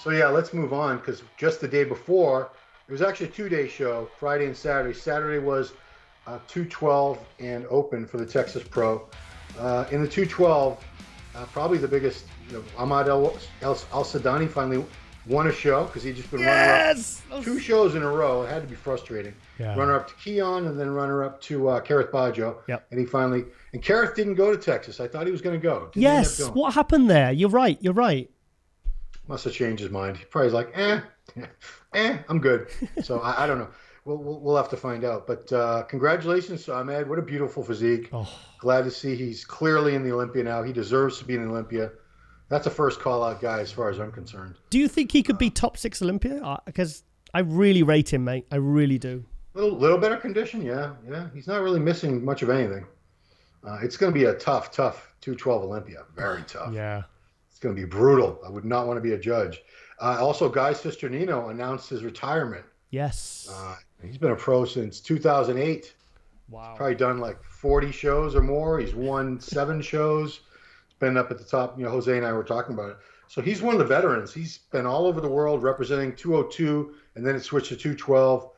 So yeah, let's move on because just the day before, it was actually a 2-day show, Friday and Saturday. Saturday was 212 and open for the Texas Pro. In the 212, probably the biggest, Ahmad Al Sadani finally won a show because he'd just been runner-up 2 shows in a row. It had to be frustrating. Yeah. Runner-up to Keon and then runner-up to Kareth Baggio. Yep. And he finally, and Kareth didn't go to Texas. I thought he was going to go. Yes. What happened there? You're right. Must have changed his mind. He probably was like, I'm good. So I don't know. We'll have to find out. But congratulations to Ahmed. What a beautiful physique. Oh. Glad to see he's clearly in the Olympia now. He deserves to be in the Olympia. That's a first call-out guy as far as I'm concerned. Do you think he could be top 6 Olympia? Because I really rate him, mate. I really do. Little better condition, yeah. He's not really missing much of anything. It's going to be a tough 212 Olympia. Very tough. Yeah. It's going to be brutal. I would not want to be a judge. Also, Giles Tiger announced his retirement. Yes. He's been a pro since 2008. Wow. He's probably done like 40 shows or more. He's won 7 shows. He's been up at the top. Jose and I were talking about it. So he's one of the veterans. He's been all over the world representing 202, and then it switched to 212.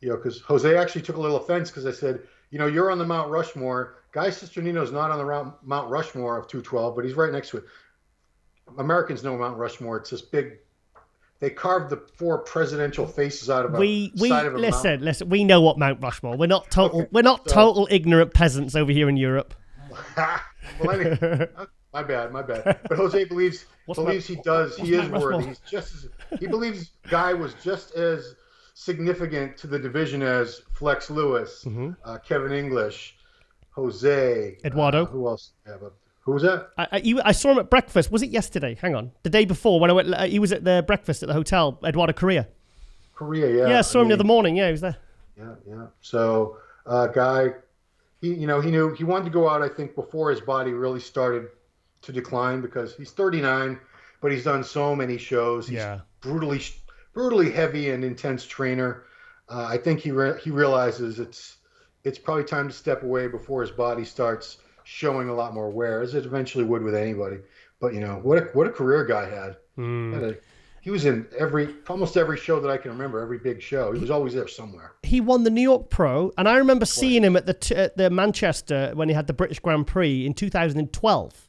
Because Jose actually took a little offense because I said, you're on the Mount Rushmore. Giles Tiger not on the Mount Rushmore of 212, but he's right next to it. Americans know Mount Rushmore. It's this big. They carved the 4 presidential faces out of a side of a mountain. Listen. We know what Mount Rushmore. We're not total. Okay, we're not total ignorant peasants over here in Europe. Well, anyway, my bad. But Jose believes he does. He is worthy. He's he believes Guy was just as significant to the division as Flex Lewis, Kevin English, Jose, Eduardo. Who else? Who was that? I saw him at breakfast. Was it yesterday? Hang on. The day before when I went, he was at the breakfast at the hotel. Eduardo Correa. Yeah. Yeah, I saw him the other morning. Yeah, he was there. Yeah. So, Guy, he knew he wanted to go out. I think before his body really started to decline because he's 39, but he's done so many shows. He's brutally heavy and intense trainer. I think he realizes it's probably time to step away before his body starts showing a lot more wear, as it eventually would with anybody. But what a career Guy had. He was in almost every show that I can remember, every big show. He was always there somewhere. He won the New York Pro, and I remember seeing him at the Manchester when he had the British Grand Prix in 2012.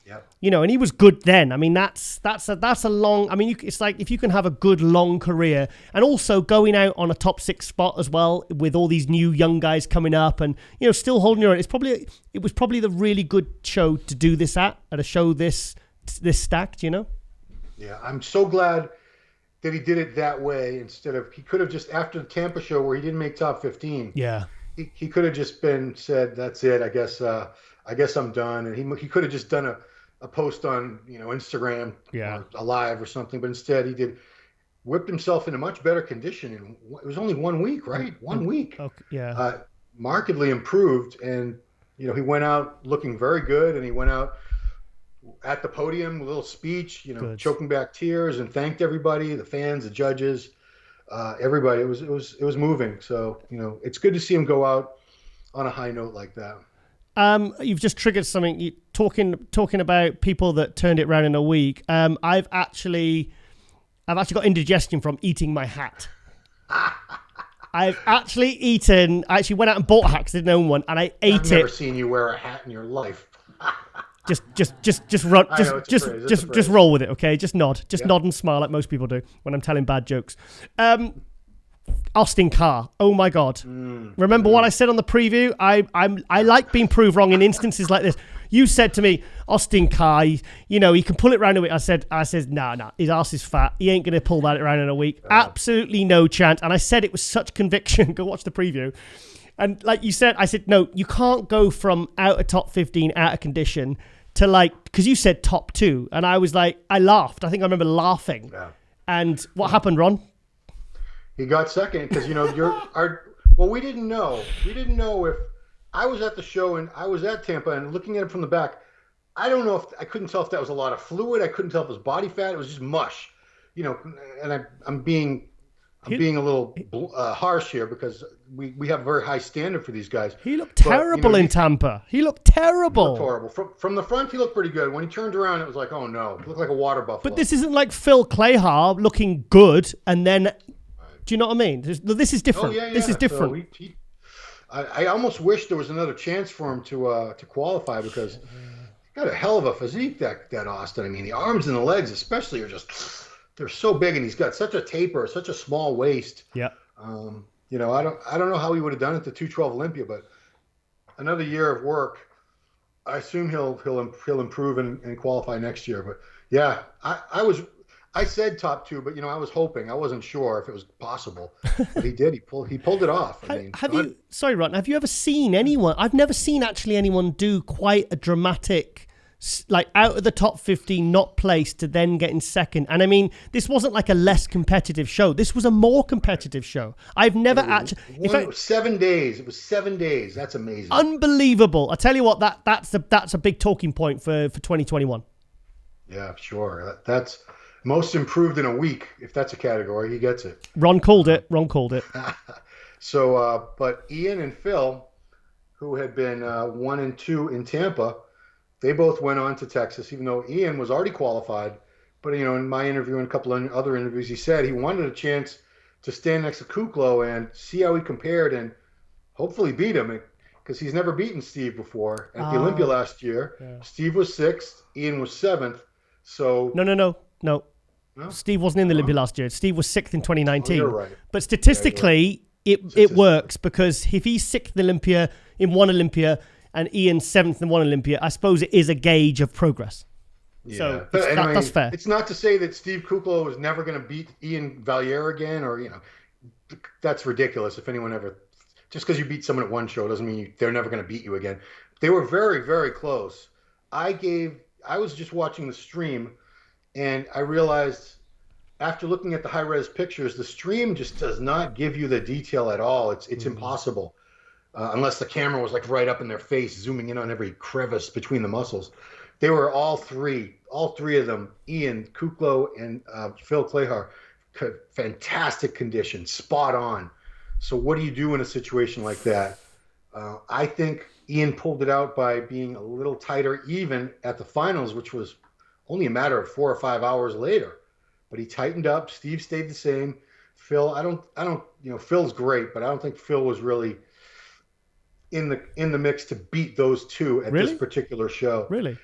Yeah. And he was good then. I mean, that's a long. I mean, it's like if you can have a good long career, and also going out on a top 6 spot as well with all these new young guys coming up, and still holding your own. It was probably the really good show to do this at a show this stacked. Yeah, I'm so glad that he did it that way instead of he could have just after the Tampa show where he didn't make top 15. Yeah, he could have just said that's it. I guess I'm done, and he could have just done a post on Instagram or a live or something, but instead he whipped himself into much better condition, and it was only 1 week, right? 1 week. Okay, yeah. Markedly improved, and he went out looking very good, and he went out at the podium, a little speech, choking back tears, and thanked everybody, the fans, the judges, everybody. It was moving. So it's good to see him go out on a high note like that. You've just triggered something. Talking about people that turned it around in a week. I've actually got indigestion from eating my hat. I actually went out and bought a hat because I didn't own one, and I ate it. I've never seen you wear a hat in your life. Just roll with it, okay? Just nod and smile like most people do when I'm telling bad jokes. Austin Carr, oh my God! Remember what I said on the preview? I like being proved wrong in instances like this. You said to me, Austin Carr, he can pull it around a week. I said, nah, his ass is fat. He ain't gonna pull that around in a week. Absolutely no chance. And I said it with such conviction. Go watch the preview. And like you said, I said, no, you can't go from out of top 15, out of condition, to because you said top 2. And I was like, I laughed. I think I remember laughing. Yeah. And what happened, Ron? He got second because, we didn't know. We didn't know if I was at the show and I was at Tampa and looking at it from the back. I don't know I couldn't tell if that was a lot of fluid. I couldn't tell if it was body fat. It was just mush, and I'm being I'm being a little harsh here because we have a very high standard for these guys. He looked terrible in Tampa. He looked terrible. He looked horrible. From the front, he looked pretty good. When he turned around, it was like, oh no, he looked like a water buffalo. But this isn't like Phil Clayhar looking good and then, do you know what I mean? This is different. Oh, yeah. This is different. So I almost wish there was another chance for him to qualify because he got a hell of a physique, that Austin. I mean, the arms and the legs especially are just, they're so big, and he's got such a taper, such a small waist. Yeah. I don't know how he would have done it at the 212 Olympia, but another year of work. I assume he'll improve and qualify next year. But yeah, I said top 2, but I was hoping. I wasn't sure if it was possible, but he did. He pulled it off. Sorry, Ron. Have you ever seen anyone? I've never seen actually anyone do quite a dramatic, like out of the top 15, not placed to then get in second. And I mean, this wasn't like a less competitive show. This was a more competitive show. I've never actually. 7 days. It was 7 days. That's amazing. Unbelievable. I tell you what, that's a big talking point for 2021. Yeah, sure. That's most improved in a week. If that's a category, he gets it. Ron called it. So, but Ian and Phil, who had been 1 and 2 in Tampa, they both went on to Texas, even though Ian was already qualified. But, in my interview and a couple of other interviews, he said he wanted a chance to stand next to Kuklo and see how he compared and hopefully beat him, because he's never beaten Steve before. At the Olympia last year, yeah. Steve was 6th, Ian was 7th. So No. Steve wasn't in the Olympia last year. Steve was 6th in 2019. You're right. But statistically, it works, because if he's 6th in one Olympia and Ian 7th in one Olympia, I suppose it is a gauge of progress. Yeah. So that's fair. It's not to say that Steve Kuklo is never going to beat Ian Valliere again, or that's ridiculous. If anyone ever, just because you beat someone at one show doesn't mean they're never going to beat you again. They were very, very close. I was just watching the stream, and I realized after looking at the high-res pictures, the stream just does not give you the detail at all. It's impossible. Unless the camera was like right up in their face, zooming in on every crevice between the muscles. They were all three of them, Ian, Kuklo, and Phil Clayhar, fantastic condition, spot on. So what do you do in a situation like that? I think Ian pulled it out by being a little tighter even at the finals, which was only a matter of 4 or 5 hours later. But he tightened up. Steve stayed the same. Phil, I don't, Phil's great, but I don't think Phil was really in the mix to beat those two at this particular show. Really?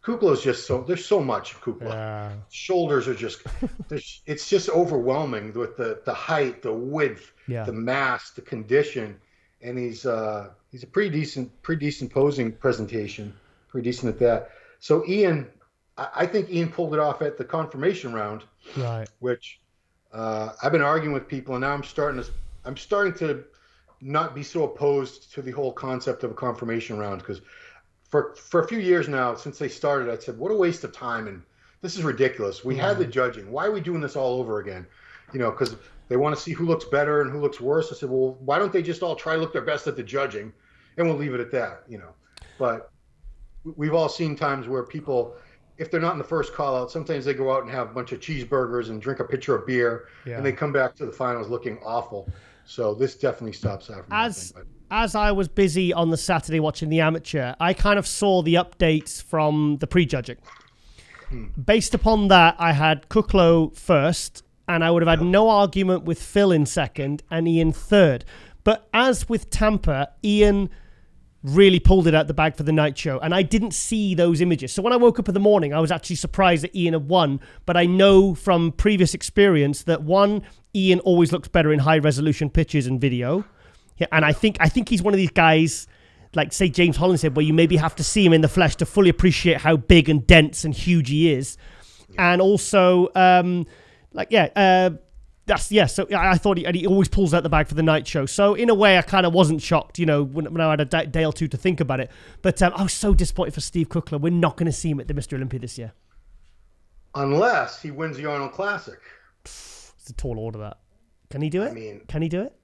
Kuklo's just there's so much of Kuklo. Yeah. Shoulders are just, it's just overwhelming with the height, the width, the mass, the condition. And he's a pretty decent posing presentation, pretty decent at that. So Ian, I think Ian pulled it off at the confirmation round, right? Which I've been arguing with people, and now I'm starting to not be so opposed to the whole concept of a confirmation round, because for a few years now, since they started, I said, what a waste of time, and this is ridiculous. We had the judging. Why are we doing this all over again? Because they want to see who looks better and who looks worse. I said, well, why don't they just all try to look their best at the judging, and we'll leave it at that, But we've all seen times where people, if they're not in the first call out, sometimes they go out and have a bunch of cheeseburgers and drink a pitcher of beer, and they come back to the finals looking awful. So this definitely stops that from As I was busy on the Saturday watching the amateur, I kind of saw the updates from the prejudging. Based upon that, I had Kuklo first, and I would have had no argument with Phil in second and Ian third. But as with Tampa, Ian really pulled it out the bag for the night show, and I didn't see those images. So when I woke up in the morning, I was actually surprised that Ian had won, but I know from previous experience that Ian always looks better in high resolution pictures and video. Yeah, and I think he's one of these guys, like say James Holland said, where you maybe have to see him in the flesh to fully appreciate how big and dense and huge he is. And also so I thought he always pulls out the bag for the night show. So in a way, I kind of wasn't shocked, when I had a day or two to think about it. But I was so disappointed for Steve Kuklo. We're not going to see him at the Mr. Olympia this year. Unless he wins the Arnold Classic. It's a tall order, that. Can he do it? Can he do it?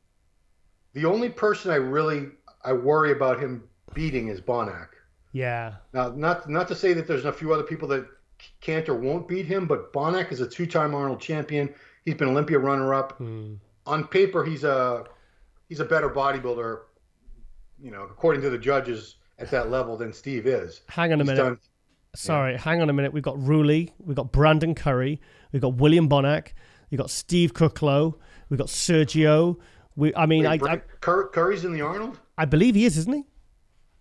The only person I worry about him beating is Bonac. Yeah. Now, not to say that there's a few other people that can't or won't beat him, but Bonac is a 2-time Arnold champion. He's been Olympia runner-up. on paper he's a better bodybuilder, according to the judges at that level than Steve is. Hang on a minute. Hang on a minute. We've got Rulli, we've got Brandon Curry, we've got William Bonac, we've got Steve Kucklow, we've got Sergio. Curry's in the Arnold? I believe he is, isn't he?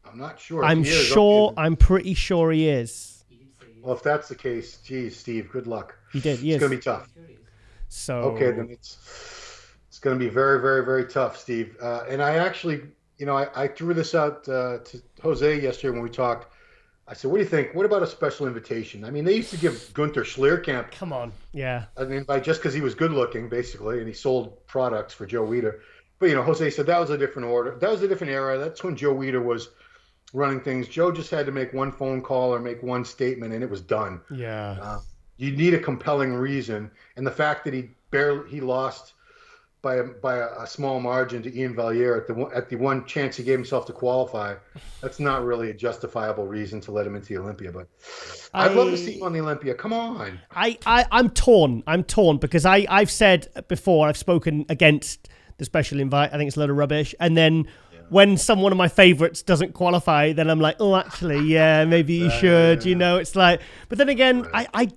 I'm not sure. I'm pretty sure he is. Well, if that's the case, geez, Steve, good luck. He did. It's going to be tough. So okay, then it's going to be very, very, very tough, Steve. And I actually, I threw this out to Jose yesterday when we talked. I said, what do you think? What about a special invitation? I mean, they used to give Gunther Schlierkamp. Come on, yeah. I mean, just because he was good looking, basically, and he sold products for Joe Weider. But, Jose said that was a different order. That was a different era. That's when Joe Weider was running things. Joe just had to make one phone call or make one statement, and it was done. Yeah. You need a compelling reason. And the fact that he lost by a small margin to Ian Valliere at the one chance he gave himself to qualify, that's not really a justifiable reason to let him into the Olympia. But I'd love to see him on the Olympia. Come on. I'm torn. I'm torn because I've said before, I've spoken against the special invite. I think it's a load of rubbish. And then when one of my favorites doesn't qualify, then I'm like, oh, actually, yeah, maybe you should. It's like, but then again, right.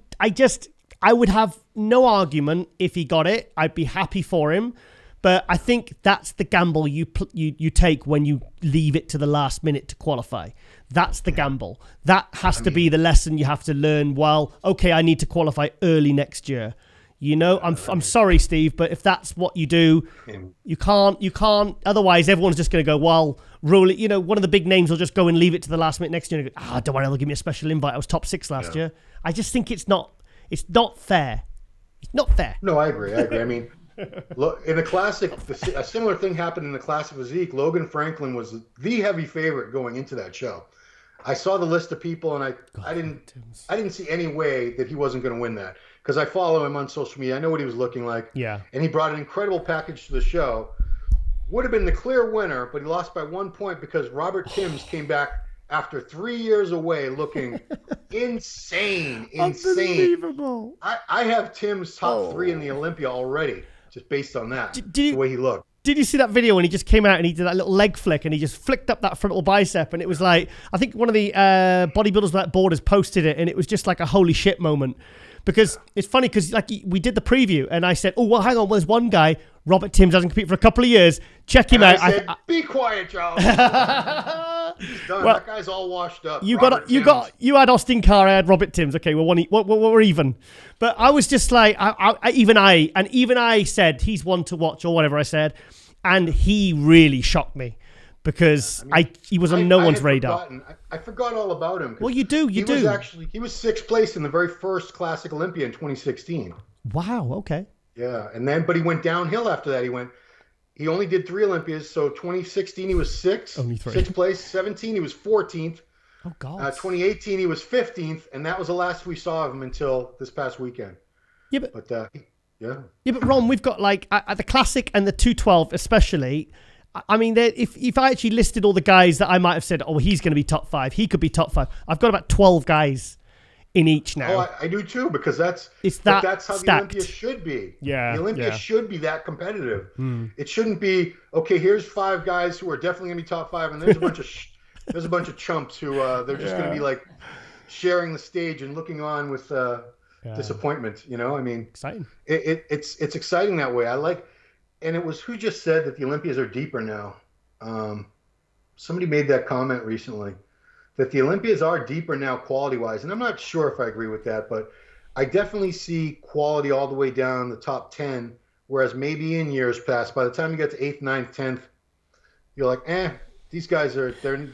I would have no argument if he got it. I'd be happy for him. But I think that's the gamble you take when you leave it to the last minute to qualify. That's the gamble. That has to be the lesson you have to learn. Well, okay, I need to qualify early next year. I'm sorry, Steve, but if that's what you do, you can't. Otherwise, everyone's just going to go, well, rule it. One of the big names will just go and leave it to the last minute next year and go, don't worry, they'll give me a special invite. I was top 6 last year. I just think it's not fair. It's not fair. No, I agree. I mean, look, in the Classic, a similar thing happened in the Classic Physique. Logan Franklin was the heavy favorite going into that show. I saw the list of people, and I didn't see any way that he wasn't going to win that because I follow him on social media. I know what he was looking like. Yeah. And he brought an incredible package to the show. Would have been the clear winner, but he lost by 1 point because Robert Timms came back after 3 years away looking insane. Unbelievable. I have Tim's top 3 in the Olympia already, just based on that, the way he looked. Did you see that video when he just came out and he did that little leg flick and he just flicked up that frontal bicep and it was like, I think one of the bodybuilders without borders posted it and it was just like a holy shit moment. Because it's funny because like we did the preview and I said, oh, well, hang on, there's one guy, Robert Timms, hasn't competed for a couple of years. Check him out. I said, be quiet, Charles. He's done. Well, that guy's all washed up. You had Austin Carr, I had Robert Timms. Okay, well, we're even. But I was just like, even I said he's one to watch or whatever I said, and he really shocked me. Because he was on no one's radar. I forgot all about him. Well, you do. He was 6th place in the very first Classic Olympia in 2016. Wow. Okay. Yeah, but he went downhill after that. He only did 3 Olympias. So 2016 he was 6th, only 3. 6th place. 17 he was 14th. Oh God. 2018 he was 15th, and that was the last we saw of him until this past weekend. Yeah, but yeah, but Ron, we've got like at the Classic and the 212 especially. I mean, if I actually listed all the guys that I might have said, oh, he's going to be top 5, he could be top 5. I've got about 12 guys in each now. Oh, I do too, because that's how stacked. the Olympia should be. Yeah, the Olympia should be that competitive. It shouldn't be, okay, here's 5 guys who are definitely going to be top 5, and there's a bunch of chumps who they're just going to be like sharing the stage and looking on with disappointment. I mean, exciting. It's exciting that way. I like. And it was who just said that the Olympias are deeper now. Somebody made that comment recently that the Olympias are deeper now quality-wise. And I'm not sure if I agree with that, but I definitely see quality all the way down the top 10, whereas maybe in years past, by the time you get to 8th, 9th, 10th, you're like, these guys they're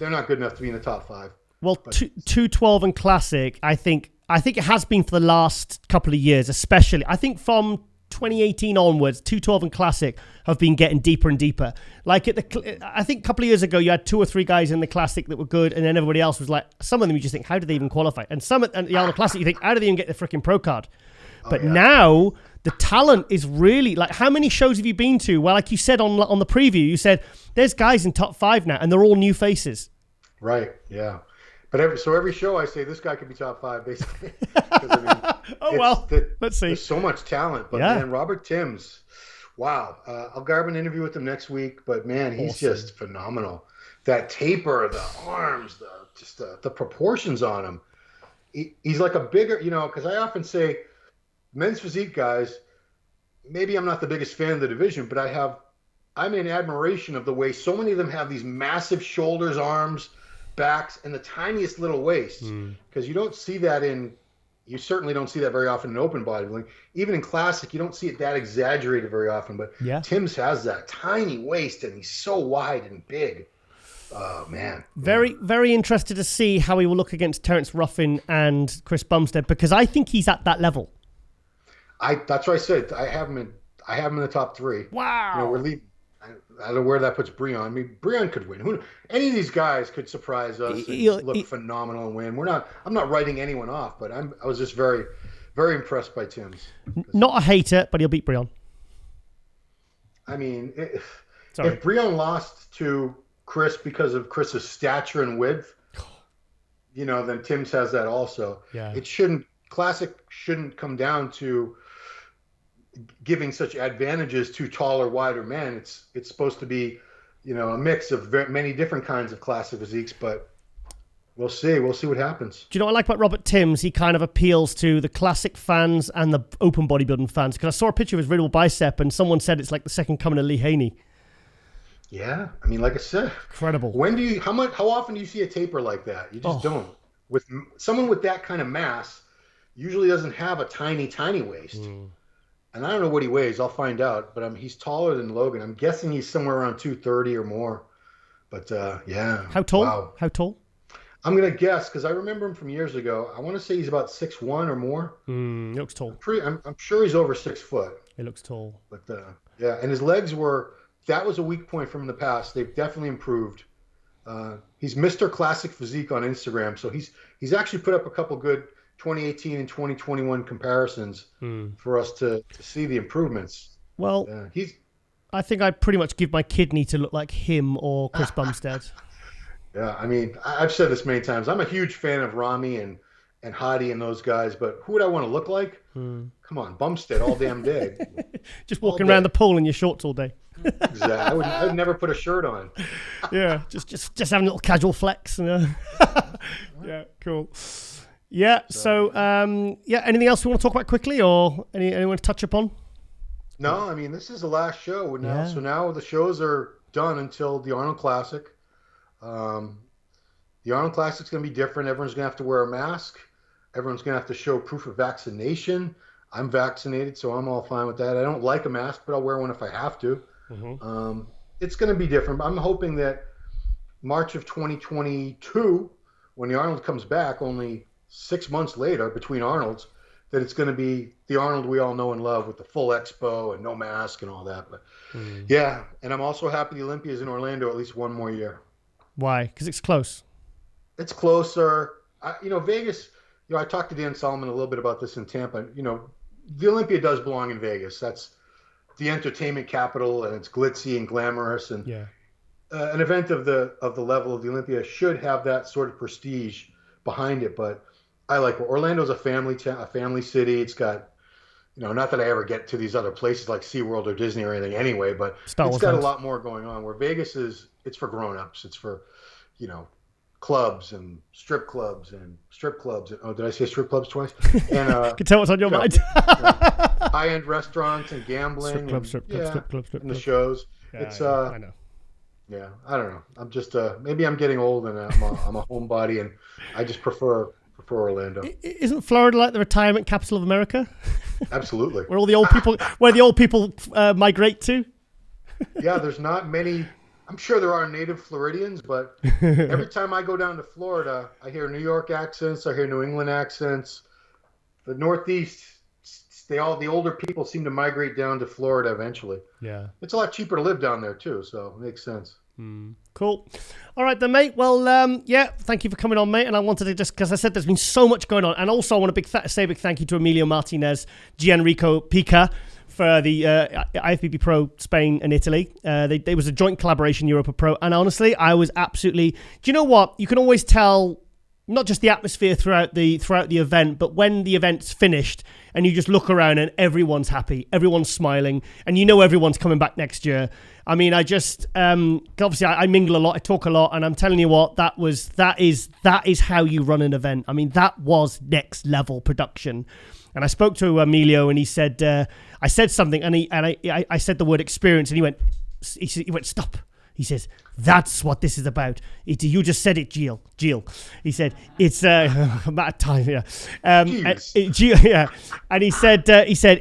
not good enough to be in the top 5. Well, 212 and Classic, I think it has been for the last couple of years, especially. I think from 2018 onwards, 212 and Classic have been getting deeper and deeper. Like I think a couple of years ago, you had 2 or 3 guys in the Classic that were good, and then everybody else was like, some of them you just think, how did they even qualify? And some in the Classic, you think, how did they even get the freaking pro card? But now the talent is really like, how many shows have you been to? Well, like you said on the preview, you said there's guys in top 5 now, and they're all new faces. Right. Yeah. But every show I say this guy could be top 5 basically. I mean, let's see. There's so much talent, but man, Robert Timms, Wow. I'll grab an interview with him next week, but man, he's Awesome. just phenomenal. That taper, the arms, the proportions on him. He's like a bigger, because I often say men's physique guys, maybe I'm not the biggest fan of the division, but I'm in admiration of the way so many of them have these massive shoulders, arms, backs, and the tiniest little waists. Because you certainly don't see that very often in open bodybuilding. Even in classic, you don't see it that exaggerated very often. But Tim's has that tiny waist, and he's so wide and big. Oh, man. Very, very interested to see how he will look against Terence Ruffin and Chris Bumstead, because I think he's at that level. That's what I said. I have him in the top 3. Wow. We're leaving. I don't know where that puts Breon. I mean, Breon could win. Any of these guys could surprise us and look phenomenal and win. I'm not writing anyone off, but I was just very, very impressed by Tim's. Not a hater, but he'll beat Breon. I mean, if Breon lost to Chris because of Chris's stature and width, then Tim's has that also. Yeah. Classic shouldn't come down to giving such advantages to taller, wider men. It's supposed to be, a mix of many different kinds of classic physiques, but we'll see. We'll see what happens. Do you know what I like about Robert Timms? He kind of appeals to the classic fans and the open bodybuilding fans, because I saw a picture of his riddle bicep and someone said it's like the second coming of Lee Haney. Yeah. I mean, like I said, incredible. How often do you see a taper like that? You just don't. With someone with that kind of mass, usually doesn't have a tiny, tiny waist. And I don't know what he weighs. I'll find out. But he's taller than Logan. I'm guessing he's somewhere around 230 or more. But, yeah. How tall? Wow. How tall? I'm going to guess, because I remember him from years ago. I want to say he's about 6'1" or more. He looks tall. I'm sure he's over 6 foot. He looks tall. But, yeah. And his legs that was a weak point from in the past. They've definitely improved. He's Mr. Classic Physique on Instagram. So he's actually put up a couple good 2018 and 2021 comparisons for us to see the improvements. Well, I think I'd pretty much give my kidney to look like him or Chris Bumstead. Yeah, I mean, I've said this many times. I'm a huge fan of Rami and Hadi and those guys, but who would I want to look like? Come on, Bumstead all damn day. Just walking around the pool in your shorts all day. Exactly. I would never put a shirt on. Yeah, just having a little casual flex. Yeah, cool. Yeah. So, anything else we want to talk about quickly, or anyone to touch upon? No, I mean, this is the last show now. Yeah. So now the shows are done until the Arnold Classic. The Arnold Classic's going to be different. Everyone's going to have to wear a mask. Everyone's going to have to show proof of vaccination. I'm vaccinated, so I'm all fine with that. I don't like a mask, but I'll wear one if I have to. It's going to be different. I'm hoping that March of 2022, when the Arnold comes back, only 6 months later between Arnolds, that it's going to be the Arnold we all know and love with the full expo and no mask and all that. But yeah, and I'm also happy the Olympia is in Orlando at least one more year. Why? Because it's close. It's closer. Vegas, I talked to Dan Solomon a little bit about this in Tampa. The Olympia does belong in Vegas. That's the entertainment capital, and it's glitzy and glamorous. And an event of the level of the Olympia should have that sort of prestige behind it. But I like Orlando's a family city. It's got, not that I ever get to these other places like SeaWorld or Disney or anything anyway, but it's got a lot more going on. Where Vegas it's for grown-ups. It's for, clubs and strip clubs. Oh, did I say strip clubs twice? And I can tell what's on your mind. High-end restaurants and gambling. Strip clubs. And the shows. Yeah, I know. Yeah, I don't know. I'm just maybe I'm getting old and I'm a homebody, and I just prefer Orlando. Isn't Florida like the retirement capital of America? Absolutely. where the old people migrate to? Yeah, there's not many. I'm sure there are native Floridians, but every time I go down to Florida, I hear New York accents, I hear New England accents. The Northeast, the older people seem to migrate down to Florida eventually. Yeah. It's a lot cheaper to live down there too, so it makes sense. Cool. All right then, mate. Well, thank you for coming on, mate. And I wanted to because I said there's been so much going on. And also I want to say a big thank you to Emilio Martinez, Gianrico Pica, for the IFBB Pro Spain and Italy. There was a joint collaboration, Europa Pro. And honestly, I was absolutely... Do you know what? You can always tell not just the atmosphere throughout the event, but when the event's finished and you just look around and everyone's happy, everyone's smiling, and you know everyone's coming back next year. I mean, I just obviously I mingle a lot, I talk a lot, and I'm telling you what, that is how you run an event. I mean, that was next level production. And I spoke to Emilio, and he said, I said something, and I said the word experience, and he went, stop. He says, that's what this is about. You just said it, Gilles. He said, it's I'm out of time, yeah. Yeah. And he said,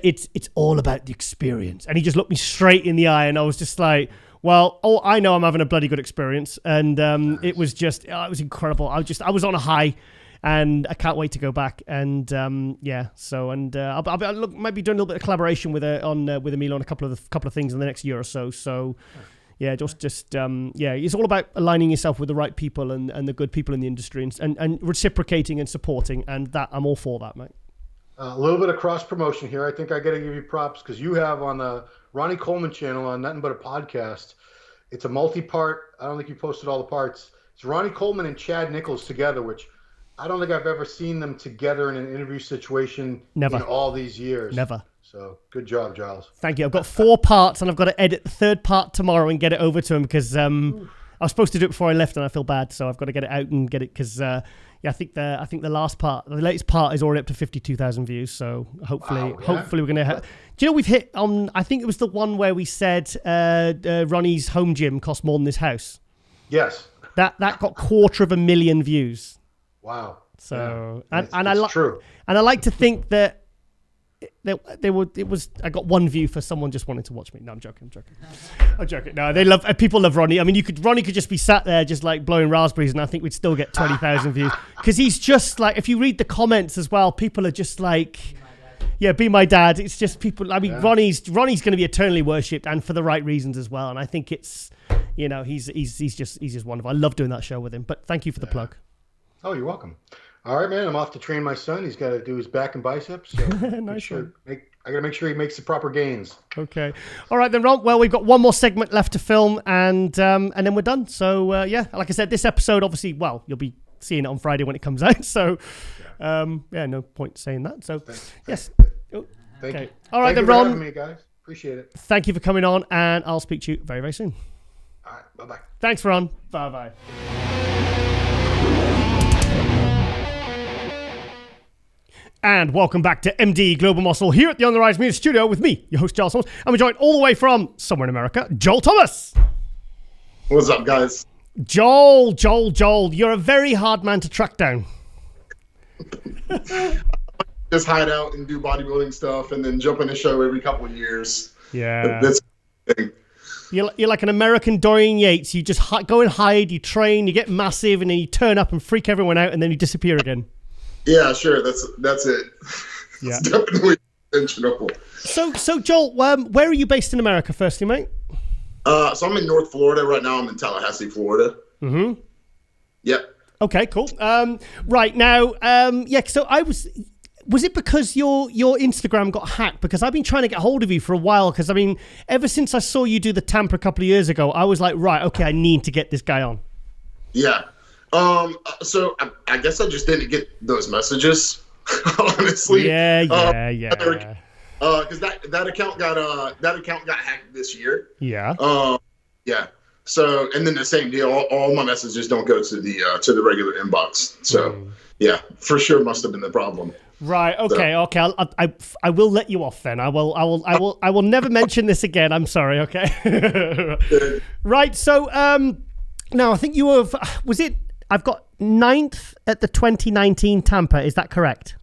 it's all about the experience. And he just looked me straight in the eye, and I was just like, well, I know I'm having a bloody good experience. And it was just, it was incredible. I was on a high, and I can't wait to go back. And I'll might be doing a little bit of collaboration with Emilio on a couple of things in the next year or so. So. Yeah, it's all about aligning yourself with the right people and the good people in the industry and reciprocating and supporting, and that I'm all for that, mate. A little bit of cross promotion here. I think I got to give you props because you have on the Ronnie Coleman channel on Nothing But a Podcast. It's a multi-part. I don't think you posted all the parts. It's Ronnie Coleman and Chad Nichols together, which I don't think I've ever seen them together in an interview situation in all these years. Never. So good job, Giles. Thank you. I've got 4 parts, and I've got to edit the 3rd part tomorrow and get it over to him because I was supposed to do it before I left, and I feel bad, so I've got to get it out and get it because I think the last part, the latest part, is already up to 52,000 views. So hopefully we're gonna. Do you know we've hit on? I think it was the one where we said Ronnie's home gym cost more than this house. Yes. That got 250,000 views. Wow. So yeah. It's true. And I like to think that. I got 1 view for someone just wanting to watch me. No, I'm joking. No, people love Ronnie. I mean, Ronnie could just be sat there just like blowing raspberries, and I think we'd still get 20,000 views because he's just like, if you read the comments as well, people are just like, yeah, be my dad. It's just people. I mean, yeah. Ronnie's going to be eternally worshipped, and for the right reasons as well. And I think it's, he's just wonderful. I love doing that show with him. But thank you for the plug. Oh, you're welcome. All right, man. I'm off to train my son. He's got to do his back and biceps. So nice. I got to make sure he makes the proper gains. Okay. All right then, Ron. Well, we've got one more segment left to film, and then we're done. So like I said, this episode, obviously, you'll be seeing it on Friday when it comes out. So no point saying that. So yes. Thank you. All right then, Ron. Thank you for Ron. having me, guys. Appreciate it. Thank you for coming on, and I'll speak to you very, very soon. All right. Bye-bye. Thanks, Ron. Bye-bye. And welcome back to MD Global Muscle here at the On the Rise Media Studio with me, your host, Giles Thomas. And we're joined all the way from somewhere in America, Joel Thomas. What's up, guys? Joel, you're a very hard man to track down. Just hide out and do bodybuilding stuff and then jump in a show every couple of years. Yeah. That's the thing. You're like an American Dorian Yates. You just go and hide, you train, you get massive, and then you turn up and freak everyone out, and then you disappear again. Yeah, sure. That's it. Yeah. It's definitely intentional. So Joel, where are you based in America, firstly, mate? So I'm in North Florida right now. I'm in Tallahassee, Florida. Mm-hmm. Yep. Okay, cool. Right now, so was it because your Instagram got hacked? Because I've been trying to get hold of you for a while. Because I mean, ever since I saw you do the Tampa a couple of years ago, I was like, right, okay, I need to get this guy on. Yeah. So I guess I just didn't get those messages, honestly. Yeah. Because that account got hacked this year. Yeah. Yeah. So, and then the same deal. All my messages don't go to the regular inbox. So, yeah, for sure must have been the problem. Right. Okay. So. Okay. I will let you off then. I will never mention this again. I'm sorry. Okay. Right. So, now I think I've got 9th at the 2019 Tampa. Is that correct?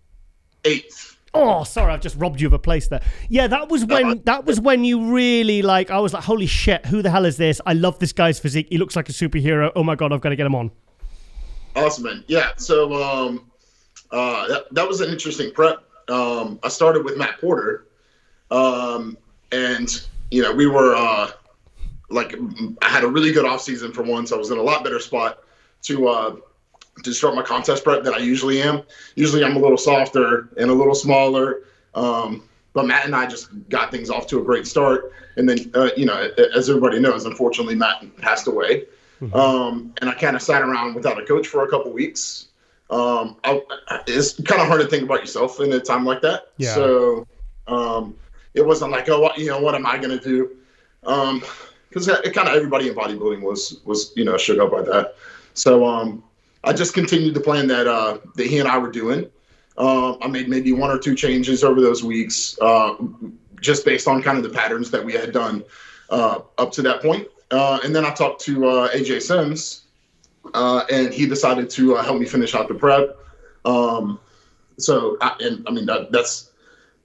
8th. Oh, sorry, I've just robbed you of a place there. Yeah, that was when you really I was like, holy shit, who the hell is this? I love this guy's physique. He looks like a superhero. Oh my God, I've got to get him on. Awesome, man. Yeah, so that was an interesting prep. I started with Matt Porter, and we were I had a really good off season for once. I was in a lot better spot to start my contest prep than I usually am. Usually I'm a little softer and a little smaller. But Matt and I just got things off to a great start. And then, as everybody knows, unfortunately, Matt passed away. Mm-hmm. And I kind of sat around without a coach for a couple weeks. it's kind of hard to think about yourself in a time like that. Yeah. So it wasn't like, oh, what am I going to do? Because kind of everybody in bodybuilding was shook up by that. So I just continued the plan that he and I were doing. I made maybe 1 or 2 changes over those weeks, just based on kind of the patterns that we had done up to that point. And then I talked to AJ Sims, and he decided to help me finish out the prep.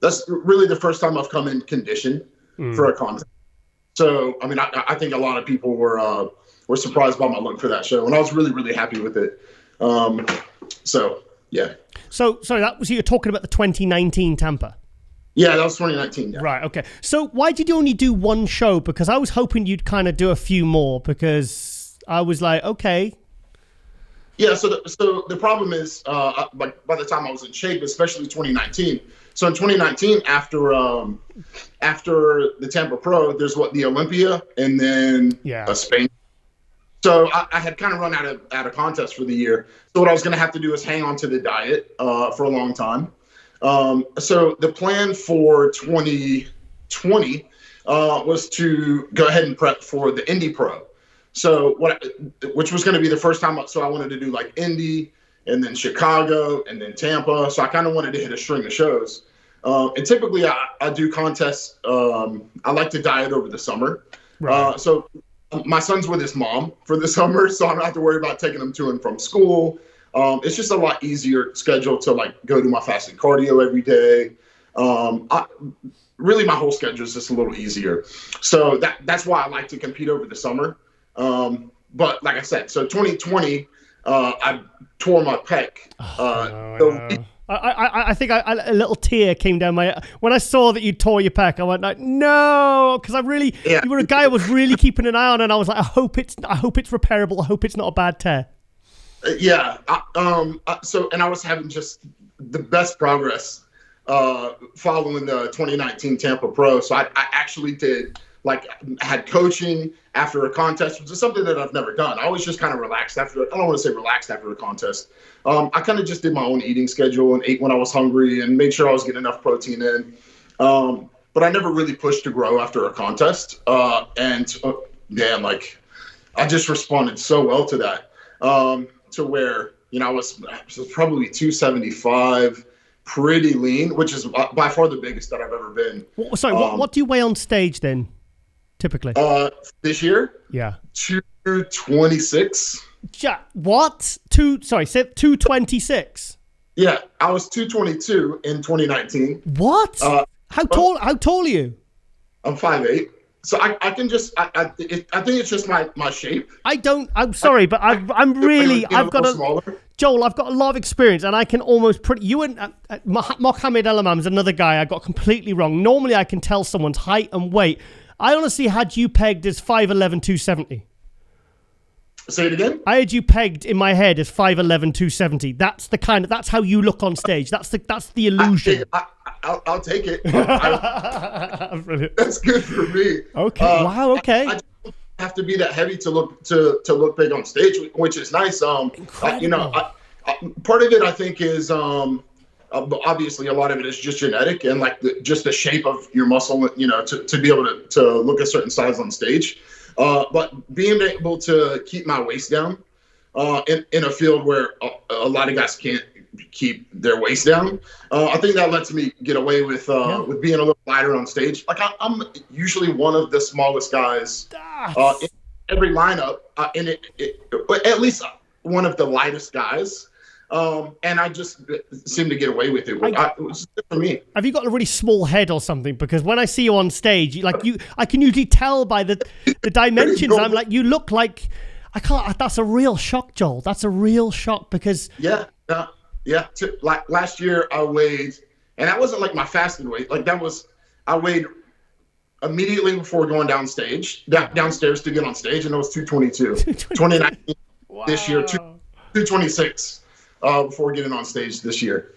That's really the first time I've come in condition for a contest. So, I mean, I think a lot of people were surprised by my look for that show, and I was really, really happy with it. So, yeah. So, sorry, you're talking about the 2019 Tampa? Yeah, that was 2019. Yeah. Right, okay. So why did you only do one show? Because I was hoping you'd kind of do a few more, because I was like, okay. Yeah, so the problem is, by the time I was in shape, especially 2019. So in 2019, after the Tampa Pro, there's the Olympia, and then Spain. So I had kind of run out of contests for the year. So what I was going to have to do is hang on to the diet for a long time. So the plan for 2020 was to go ahead and prep for the Indy Pro. So which was going to be the first time. So I wanted to do like Indy, and then Chicago, and then Tampa. So I kind of wanted to hit a string of shows. And typically I do contests. I like to diet over the summer. Right. So my son's with his mom for the summer, so I don't have to worry about taking him to and from school. It's just a lot easier schedule to like go do my fasted cardio every day. Really, my whole schedule is just a little easier. So that's why I like to compete over the summer. But like I said, so 2020, I tore my pec. I think a little tear came down my when I saw that you tore your pec. I went like, no, because you were a guy I was really keeping an eye on, and I was like, I hope it's repairable. I hope it's not a bad tear. Yeah. And I was having just the best progress following the 2019 Tampa Pro. So I actually had coaching after a contest, which is something that I've never done. I always just kind of relaxed after. I don't want to say relaxed after a contest. I kind of just did my own eating schedule and ate when I was hungry and made sure I was getting enough protein in. But I never really pushed to grow after a contest. I just responded so well to that. To where, I was probably 275, pretty lean, which is by far the biggest that I've ever been. Sorry, what do you weigh on stage then, typically? This year? Yeah. 226. What? 226? Yeah, I was 222 in 2019. What? How tall are you? I'm 5'8". So I can just I think it's just my shape. I'm sorry, but I'm really I've got Joel, I've got a lot of experience, and I can almost you and Mohamed Elamam's another guy I got completely wrong. Normally I can tell someone's height and weight. I honestly had you pegged as 5'11", 270. Say it again? I had you pegged in my head as 5'11", 270. That's how you look on stage. That's the illusion. I'll take it. Brilliant. That's good for me. Okay. Wow. Okay. I don't have to be that heavy to look big on stage, which is nice. Part of it I think is obviously a lot of it is just genetic and like just the shape of your muscle, to be able to look a certain size on stage. But being able to keep my waist down in a field where a lot of guys can't keep their waist down, I think that lets me get away with being a little lighter on stage. Like I'm usually one of the smallest guys in every lineup, and at least one of the lightest guys. And I just seem to get away with it. It was good for me. Have you got a really small head or something? Because when I see you on stage, I can usually tell by the dimensions. I'm like, you look like I can't. That's a real shock, Joel. That's a real shock because yeah. Like last year, I weighed, and that wasn't like my fasted weight. Like I weighed immediately before going downstairs to get on stage, and it was 222. 2019. Wow. This year, 226 before getting on stage this year.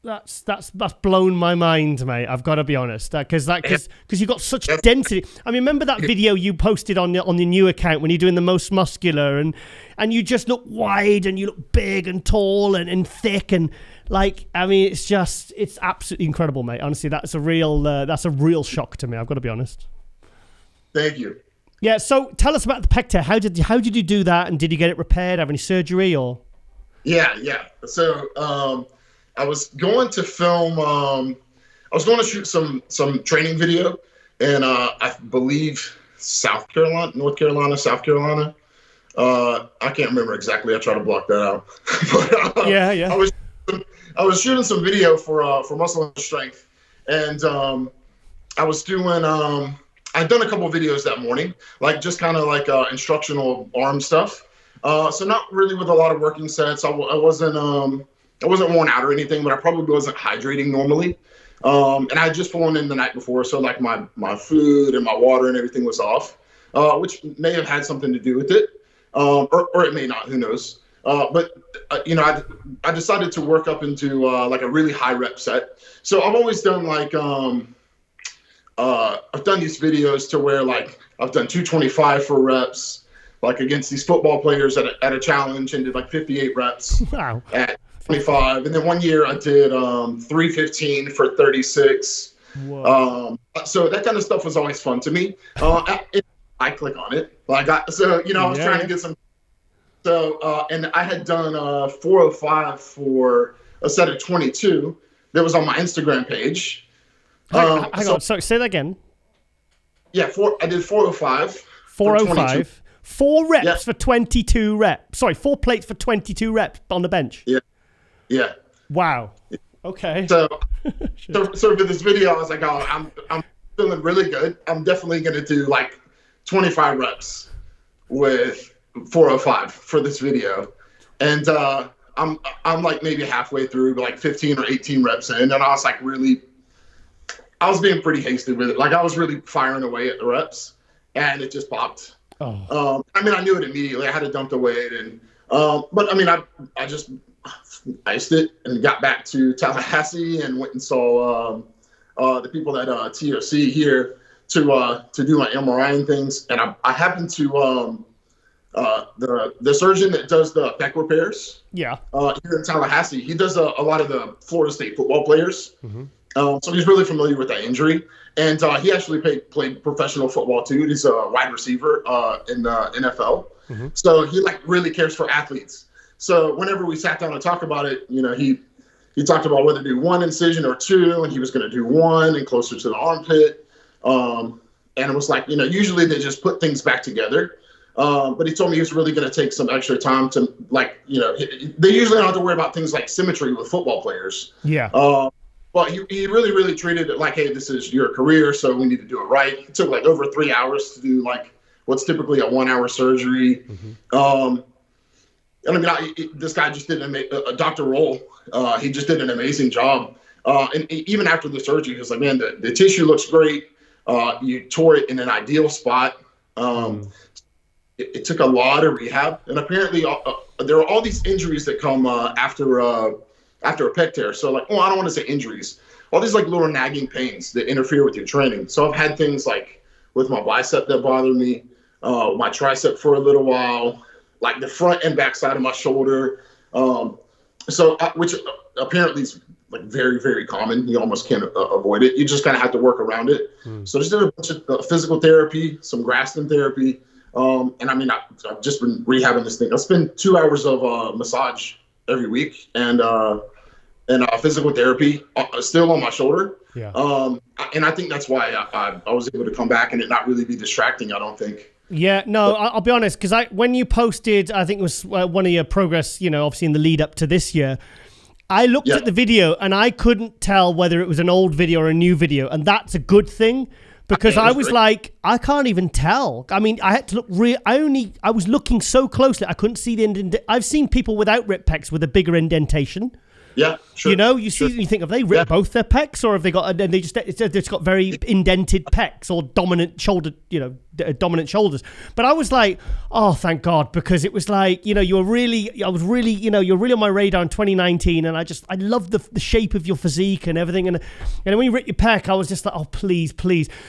That's blown my mind, mate. I've got to be honest, because you've got such density. I mean, remember that video you posted on the new account when you're doing the most muscular, and you just look wide and you look big and tall and thick and like. I mean, it's absolutely incredible, mate. Honestly, that's a real shock to me. I've got to be honest. Thank you. Yeah. So tell us about the pec tear. How did you do that, and did you get it repaired? Have any surgery or? Yeah. So. I was going to film. I was going to shoot some training video, and I believe South Carolina. I can't remember exactly. I try to block that out. But, yeah. I was shooting some video for Muscle and Strength, and I was doing. I'd done a couple of videos that morning, like just kind of like instructional arm stuff. So not really with a lot of working sets. I wasn't worn out or anything, but I probably wasn't hydrating normally. And I had just flown in the night before, so like my food and my water and everything was off, which may have had something to do with it, or it may not. Who knows? But I decided to work up into like a really high rep set. So I've always done like I've done these videos to where like I've done 225 for reps, like against these football players at a challenge, and did like 58 reps. Wow. At 25, and then one year I did 315 for 36. Whoa. So that kind of stuff was always fun to me. I click on it, I was trying to get some. So and I had done 405 for a set of 22 that was on my Instagram page. Hang on, sorry, say that again. Yeah, I did 405. 405. 4 reps for 22 reps. Sorry, 4 plates for 22 reps on the bench. Yeah. Wow. Okay. So for this video, I was like, I'm feeling really good. I'm definitely going to do like 25 reps with 405 for this video. And I'm like maybe halfway through, like 15 or 18 reps in. And I was like I was being pretty hasty with it. Like I was really firing away at the reps, and it just popped. Oh. I mean, I knew it immediately. I had to dump the weight, and but I mean, I just iced it and got back to Tallahassee and went and saw the people at TOC here to do my MRI and things. And I happened to the surgeon that does the pec repairs. Yeah. Here in Tallahassee, he does a lot of the Florida State football players. Mm-hmm. So he's really familiar with that injury. And he actually played professional football too. He's a wide receiver in the NFL. Mm-hmm. So he like really cares for athletes. So whenever we sat down to talk about it, he talked about whether to do 1 incision or 2, and he was going to do 1 and closer to the armpit. And it was like, usually they just put things back together. But he told me he was really going to take some extra time to they usually don't have to worry about things like symmetry with football players. Yeah. But he really, really treated it like, hey, this is your career, so we need to do it right. It took like over 3 hours to do like what's typically a 1-hour surgery. Mm-hmm. And I mean, this guy just did Dr. Roll. He just did an amazing job. And even after the surgery, he was like, man, the tissue looks great. You tore it in an ideal spot. It took a lot of rehab. And apparently there are all these injuries that come after a pec tear. So like, I don't want to say injuries. All these like little nagging pains that interfere with your training. So I've had things like with my bicep that bother me, my tricep for a little while, like the front and back side of my shoulder. Which apparently is like very, very common. You almost can't avoid it. You just kind of have to work around it. So just did a bunch of physical therapy, some Graston therapy. And I mean, I've just been rehabbing this thing. I spend 2 hours of massage every week and physical therapy still on my shoulder. Yeah. And I think that's why I was able to come back and it not really be distracting, I don't think. Yeah, no, I'll be honest, because when you posted, I think it was one of your progress, obviously in the lead up to this year, I looked at the video and I couldn't tell whether it was an old video or a new video. And that's a good thing, because I was like, I can't even tell. I mean, I had to look I was looking so closely, I couldn't see the I've seen people without rip pecs with a bigger indentation. Yeah, sure. You think, have they ripped both their pecs, or have they got, and they just got very indented pecs or dominant shoulder, dominant shoulders. But I was like, oh, thank God, because it was like, you were really on my radar in 2019, and I loved the shape of your physique and everything. And when you ripped your pec, I was just like, oh, please.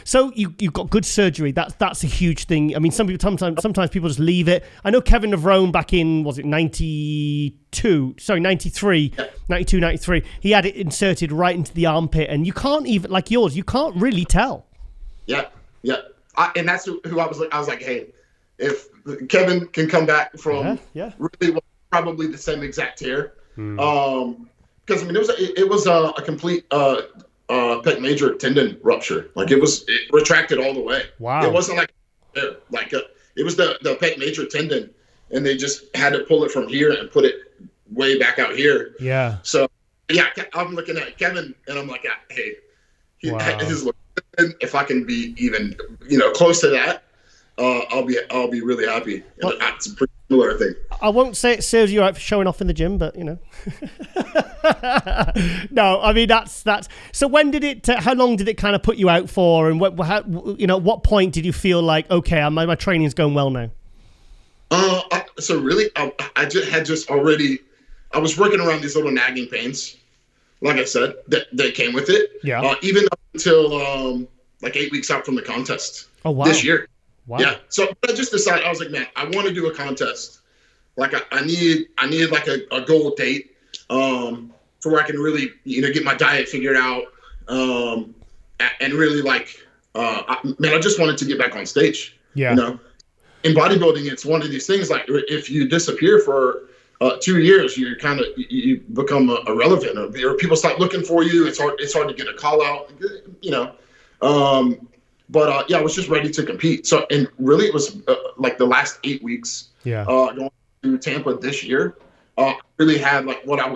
So you got good surgery. That's a huge thing. I mean, sometimes people just leave it. I know Kevin Navrone back in, was it 93, 93, he had it inserted right into the armpit, and you can't even, like yours, you can't really tell. Yeah. And that's who I was like. I was like, hey, if Kevin can come back from really probably the same exact tear, because I mean it was a complete pec major tendon rupture. Like it retracted all the way. Wow. It wasn't like it was the pec major tendon, and they just had to pull it from here and put it way back out here. Yeah. So yeah, I'm looking at Kevin and I'm like, hey, his look. If I can be even, close to that, I'll be really happy. Well, it's a pretty similar thing. I won't say it serves you right for showing off in the gym, but No, I mean that's. So when did it? How long did it kind of put you out for? And what point did you feel like, okay, my training's going well now? So really, I was working around these little nagging pains. Like I said, that came with it. Yeah. Even up until like 8 weeks out from the contest. Oh wow. This year. Wow. Yeah. So I just decided, I was like, man, I want to do a contest. Like I need like a goal date, for where I can really get my diet figured out, and really like, I just wanted to get back on stage. Yeah. In bodybuilding, it's one of these things like if you disappear for 2 years, you become irrelevant, or people start looking for you. It's hard to get a call out, But I was just ready to compete. So, and really, it was like the last 8 weeks. Yeah. Going to Tampa this year, really had like what I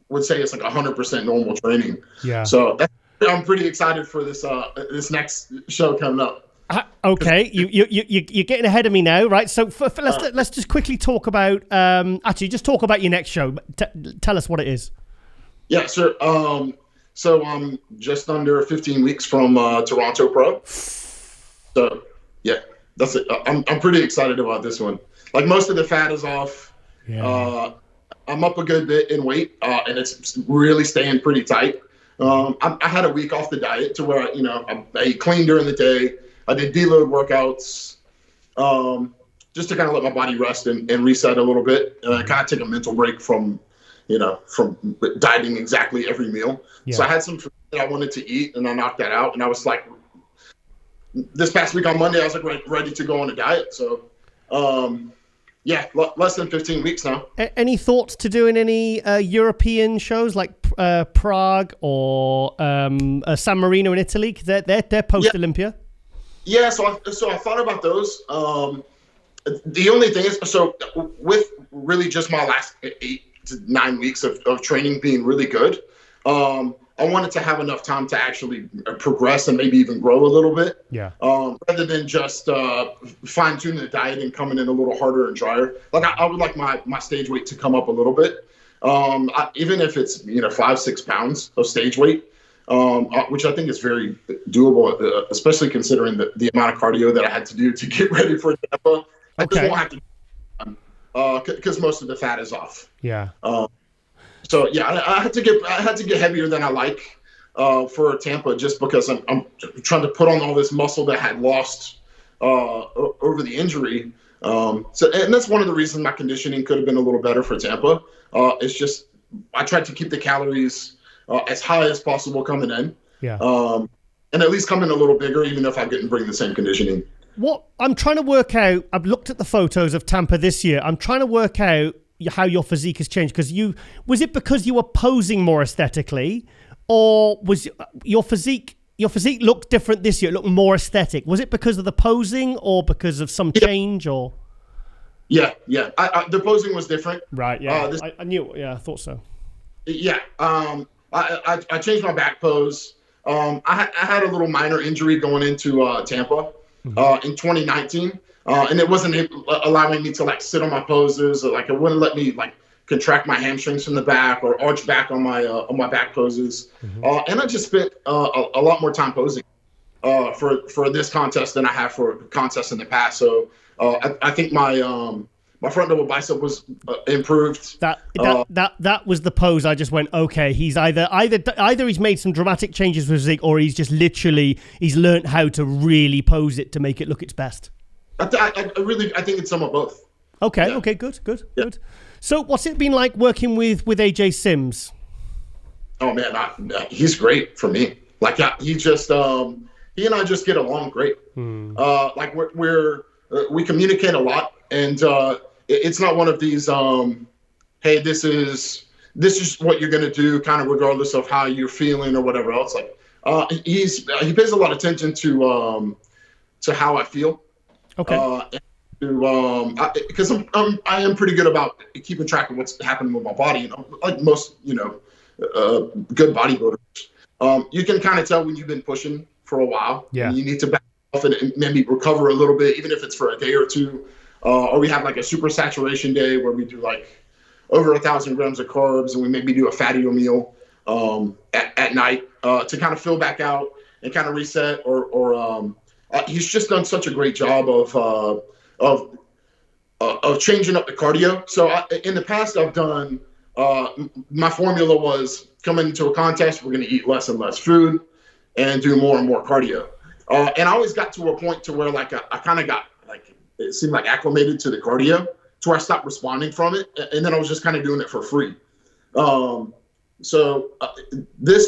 would say is like 100% normal training. Yeah. So I'm pretty excited for this next show coming up. Okay, you're getting ahead of me now, right? So let's just quickly talk about just talk about your next show. Tell us what it is. Yeah, sure. So I'm just under 15 weeks from Toronto Pro. So yeah, that's it. I'm pretty excited about this one. Like most of the fat is off. Yeah. I'm up a good bit in weight, and it's really staying pretty tight. I had a week off the diet to where I ate clean during the day. I did deload workouts, just to kind of let my body rest and reset a little bit. And I kind of take a mental break from dieting exactly every meal. Yeah. So I had some food that I wanted to eat, and I knocked that out. And I was like, this past week on Monday, I was like ready to go on a diet. So, less than 15 weeks now. Any thoughts to doing any European shows like Prague or San Marino in Italy? Because they're post Olympia. Yeah, so I thought about those. The only thing is, so with really just my last 8 to 9 weeks of training being really good, I wanted to have enough time to actually progress and maybe even grow a little bit. Yeah. Rather than just fine tune the diet and coming in a little harder and drier. Like I would like my stage weight to come up a little bit. Even if it's 5-6 pounds of stage weight. Which I think is very doable, especially considering the amount of cardio that I had to do to get ready for Tampa. I just won't have to do because most of the fat is off. Yeah. So yeah, I had to get heavier than I like for Tampa, just because I'm trying to put on all this muscle that I had lost over the injury. And that's one of the reasons my conditioning could have been a little better for Tampa. It's just I tried to keep the calories as high as possible coming in. Yeah. And at least come in a little bigger, even if I didn't bring the same conditioning. What I'm trying to work out, I've looked at the photos of Tampa this year. I'm trying to work out how your physique has changed. Was it because you were posing more aesthetically, or was your physique looked different this year? It looked more aesthetic. Was it because of the posing or because of some change or? Yeah. The posing was different. Right. Yeah. I knew. Yeah. I thought so. Yeah. I changed my back pose. I had a little minor injury going into Tampa in 2019, and it wasn't allowing me to like sit on my poses, or like it wouldn't let me like contract my hamstrings from the back or arch back on my back poses. And I just spent a lot more time posing. for this contest than I have for contests in the past. So I think my front double bicep was improved. That was the pose. I just went, okay, he's either he's made some dramatic changes with physique, or he's just literally he's learned how to really pose it to make it look its best. I think it's some of both. Okay, yeah. Okay, good. So what's it been like working with AJ Sims? Oh man, he's great for me. Like he just he and I just get along great. Like we communicate a lot, and it's not one of these hey, this is what you're gonna do, kind of regardless of how you're feeling or whatever else. Like he pays a lot of attention to how I feel. Okay. Because I am pretty good about keeping track of what's happening with my body. Like most good bodybuilders, you can kind of tell when you've been pushing for a while. Yeah. And you need to back off and maybe recover a little bit, even if it's for a day or two. Or we have like a super saturation day where we do like over 1,000 grams of carbs, and we maybe do a fattier meal at night to kind of fill back out and kind of reset. Or he's just done such a great job of changing up the cardio. So in the past, I've done my formula was coming into a contest, we're going to eat less and less food and do more and more cardio. And I always got to a point to where like I kind of got like it seemed like acclimated to the cardio to where I stopped responding from it, and then I was just kind of doing it for free. So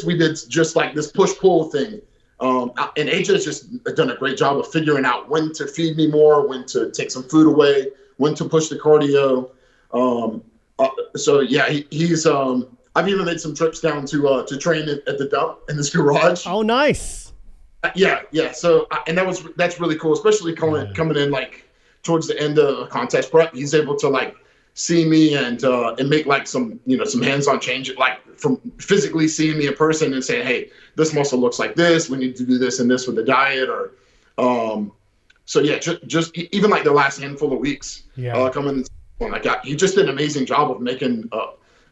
we did just like this push-pull thing. And AJ has just done a great job of figuring out when to feed me more, when to take some food away, when to push the cardio. So yeah, he's. I've even made some trips down to train at the dump in this garage. Oh, nice. Yeah. So and that's really cool, especially coming in like towards the end of contest prep. He's able to like see me and make like some hands-on change, like from physically seeing me in person and saying, hey, this muscle looks like this. We need to do this and this with the diet, or so yeah, just even like the last handful of weeks coming. Like he just did an amazing job of making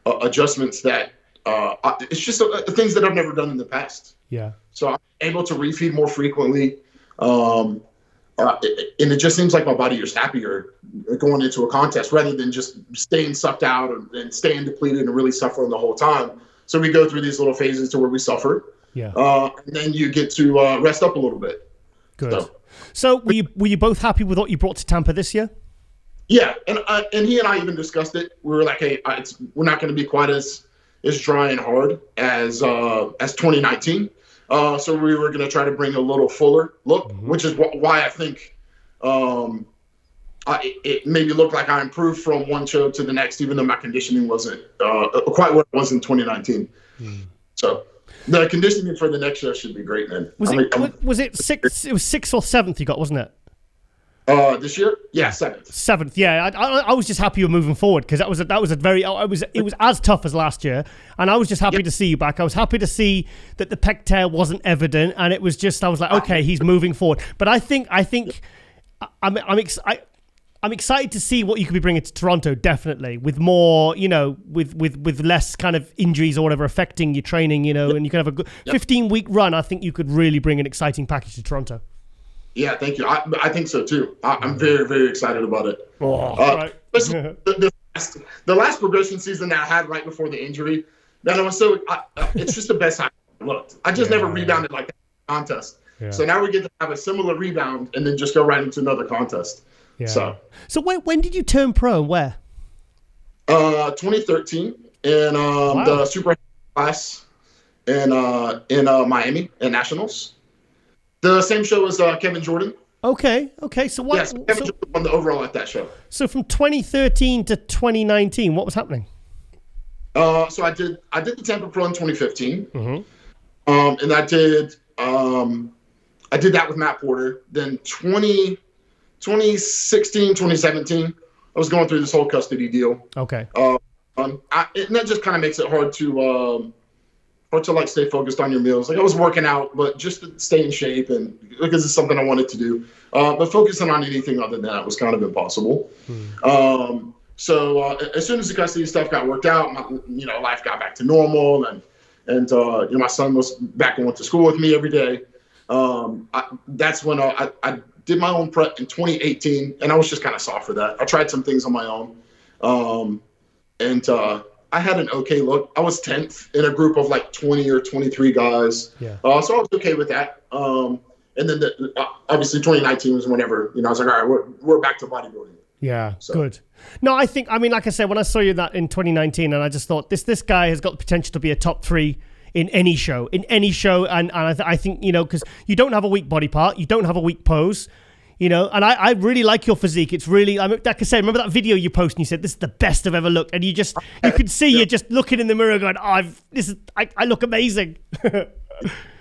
adjustments that it's just things that I've never done in the past. Yeah. So I'm able to refeed more frequently. And it just seems like my body is happier going into a contest rather than just staying sucked out and staying depleted and really suffering the whole time. So we go through these little phases to where we suffer. Yeah. And then you get to rest up a little bit. Good. So were you both happy with what you brought to Tampa this year? Yeah, and he and I even discussed it. We were like, hey, we're not going to be quite as dry and hard as 2019. So we were going to try to bring a little fuller look, which is why I think it made me look like I improved from one show to the next, even though my conditioning wasn't quite what it was in 2019. So the conditioning for the next show should be great, man. Was it sixth? It was 6th or 7th you got, wasn't it? This year, yeah, 7th. 7th, yeah. I was just happy you were moving forward because it was as tough as last year, and I was just happy to see you back. I was happy to see that the pec tear wasn't evident, and it was just I was like, okay, he's moving forward. But I think I'm excited to see what you could be bringing to Toronto, definitely with more, with less kind of injuries or whatever affecting your training, and you can have a good 15-week run. I think you could really bring an exciting package to Toronto. Yeah, thank you. I think so too. I'm very, very excited about it. Right. The last progression season that I had right before the injury, man, I was so. It's just the best I looked. I just never rebounded like that in a contest. Yeah. So now we get to have a similar rebound and then just go right into another contest. Yeah. So when did you turn pro? Where? 2013 in the super class in Miami at Nationals. The same show as Kevin Jordan. Okay. So what? Yes, Kevin Jordan won the overall at that show. So from 2013 to 2019, what was happening? So I did the Tampa Pro in 2015, and I did that with Matt Porter. Then 2016, 2017, I was going through this whole custody deal. Okay. And that just kind of makes it hard to like stay focused on your meals. Like I was working out, but just to stay in shape and because it's something I wanted to do. But focusing on anything other than that was kind of impossible. So as soon as the custody stuff got worked out, my, life got back to normal, and my son was back and went to school with me every day. That's when I did my own prep in 2018, and I was just kind of soft for that. I tried some things on my own, and I had an okay look. I was 10th in a group of like 20 or 23 guys, so I was okay with that. And then obviously 2019 was whenever, I was like, all right, we're back to bodybuilding. Yeah, so. Good. No, like I said, when I saw you that in 2019, and I just thought this guy has got the potential to be a top 3 in any show, and I think, because you don't have a weak body part, you don't have a weak pose, and I really like your physique. It's really, like I said, remember that video you posted and you said, this is the best I've ever looked, and you could see you're just looking in the mirror going, I look amazing. I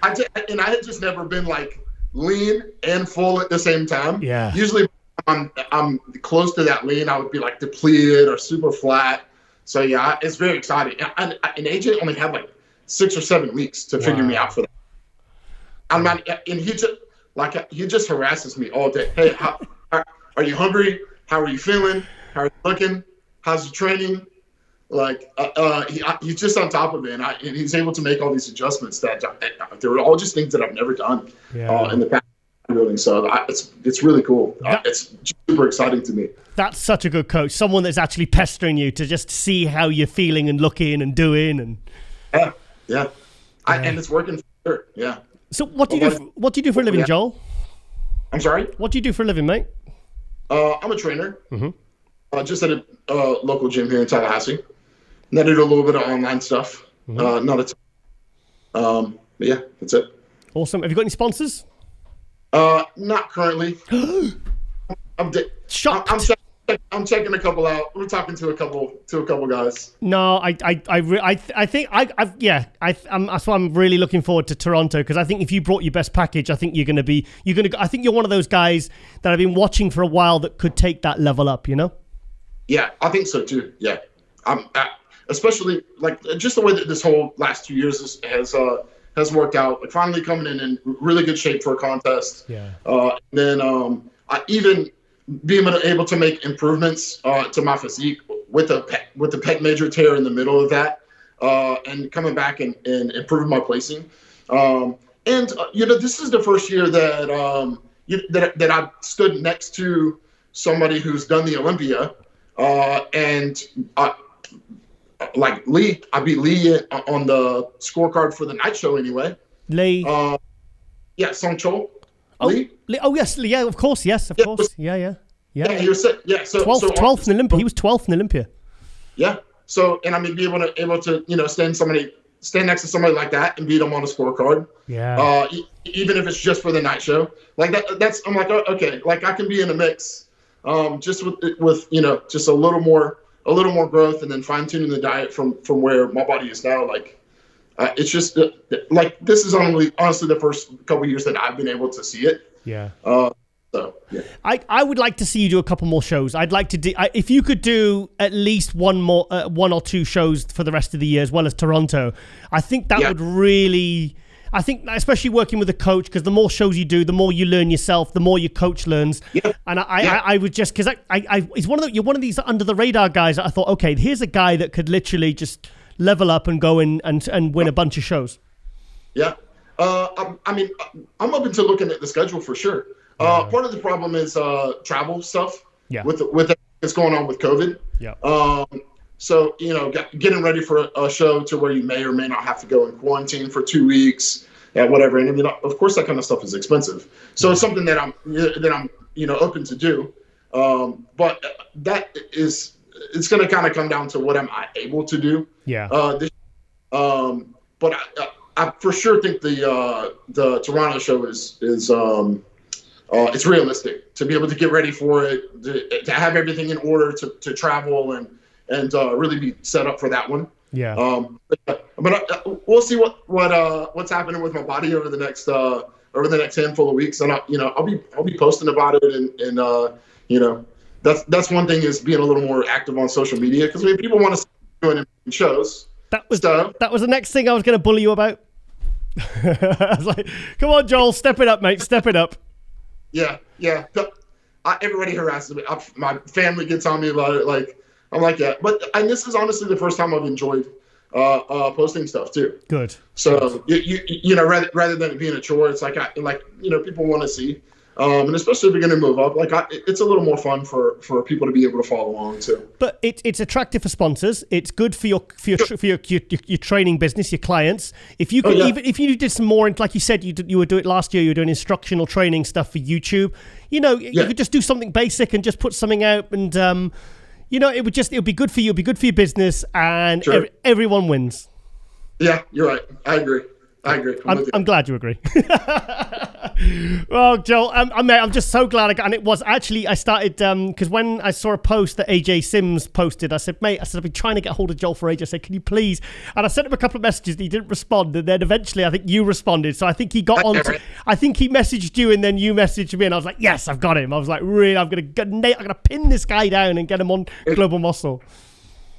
had just never been like lean and full at the same time. Yeah. Usually I'm close to that lean, I would be like depleted or super flat. So yeah, it's very exciting. And AJ only had like 6 or 7 weeks to figure me out for that. And he just harasses me all day. Hey, how are you hungry? How are you feeling? How are you looking? How's your training? Like he's just on top of it, and he's able to make all these adjustments that they were all just things that I've never done in the past building. So it's really cool. It's super exciting to me. That's such a good coach. Someone that's actually pestering you to just see how you're feeling and looking and doing and. Yeah. And it's working for sure. Yeah. So what do you do for a living, Joel? I'm sorry? What do you do for a living, mate? I'm a trainer. Mm-hmm. Just at a local gym here in Tallahassee. And I do a little bit of online stuff. Mm-hmm. Not a ton. But yeah, that's it. Awesome. Have you got any sponsors? Not currently. Shocked. I'm checking a couple out. We're talking to a couple guys. No, I think that's why I'm really looking forward to Toronto, because I think if you brought your best package, I think I think you're one of those guys that I've been watching for a while that could take that level up, Yeah, I think so too. Yeah. Especially like just the way that this whole last 2 years has worked out, like finally coming in really good shape for a contest. Yeah. Then I even being able to make improvements to my physique with the pec major tear in the middle of that, and coming back and improving my placing. This is the first year that that I stood next to somebody who's done the Olympia, and like Lee, I beat Lee on the scorecard for the night show anyway. Lee. Song Chol. Lee? Oh, yes. Yeah, of course. Yes, of course. Yeah. Yeah, he was 12th in Olympia. He was 12th in Olympia. Yeah. So, and I mean, be able to stand next to somebody like that and beat them on a scorecard. Yeah. Even if it's just for the night show, like that's I'm like, okay, like I can be in a mix, just with just a little more growth, and then fine tuning the diet from where my body is now. Like, it's just like this is honestly the first couple of years that I've been able to see it. Yeah. So yeah. I would like to see you do a couple more shows. I'd like to do if you could do at least one or two shows for the rest of the year as well as Toronto. I think that would really. I think especially working with a coach, because the more shows you do, the more you learn yourself, the more your coach learns. Yeah. And I would just because you're one of these under the radar guys that I thought, okay, here's a guy that could literally just level up and go in and win a bunch of shows. Yeah. I mean, I'm open to looking at the schedule for sure. Part of the problem is travel stuff. Yeah. With what's going on with COVID. Yeah. So, getting ready for a show to where you may or may not have to go in quarantine for 2 weeks, whatever. And I mean, of course, that kind of stuff is expensive. So it's something that I'm open to do. But it's going to kind of come down to what am I able to do. Yeah. But I for sure think the Toronto show is it's realistic to be able to get ready for it, to have everything in order to travel and really be set up for that one. Yeah. But we'll see what's happening with my body over the next handful of weeks, and I'll be posting about it, and that's one thing is being a little more active on social media, because people want to see doing shows. That was the next thing I was going to bully you about. I was like, come on, Joel, step it up, mate, step it up. Yeah. Everybody harasses me. My family gets on me about it. Like, I'm like, yeah. And this is honestly the first time I've enjoyed posting stuff too. Good. So you know, rather than it being a chore, it's like people want to see. And especially if you're going to move up, it's a little more fun for people to be able to follow along too. But it's attractive for sponsors. It's good for your training business, your clients. If you could even if you did some more, like you said, you were doing last year. You were doing instructional training stuff for YouTube. You know, you could just do something basic and just put something out, and you know, it would be good for you. It'd be good for your business, and everyone wins. Yeah, you're right. I agree. I'm glad you agree. Well, Joel, I'm just so glad and it was actually, I started, because when I saw a post that AJ Sims posted, I said, I've been trying to get hold of Joel for ages. I said, can you please? And I sent him a couple of messages and he didn't respond. And then eventually I think you responded. So I think he got on I think he messaged you and then you messaged me and I was like, yes, I've got him. I was like, really, I'm going to pin this guy down and get him on Global Muscle.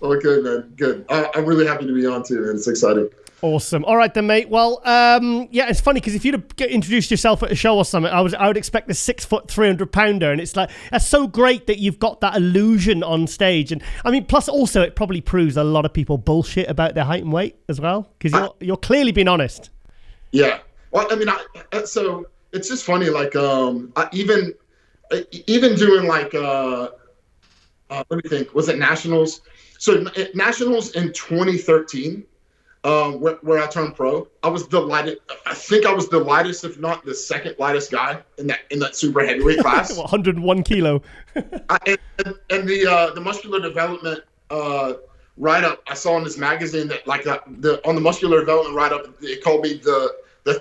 Oh, good, man. Good. I'm really happy to be on too, man. It's exciting. Awesome. All right then, mate. Well, yeah, it's funny because if you'd have introduced yourself at a show or something, I would expect a 6 foot 300 pounder, and it's like that's so great that you've got that illusion on stage. And I mean, plus also it probably proves a lot of people bullshit about their height and weight as well because you're clearly being honest. Yeah. Well, I mean, so it's just funny. Like, even doing like, let me think. Was it nationals? So nationals in 2013. Where I turned pro, I was delighted. I think I was the lightest, if not the second lightest guy in that super heavyweight class. 101 kilo. And the muscular development write up I saw in this magazine that on the muscular development write up, it called me the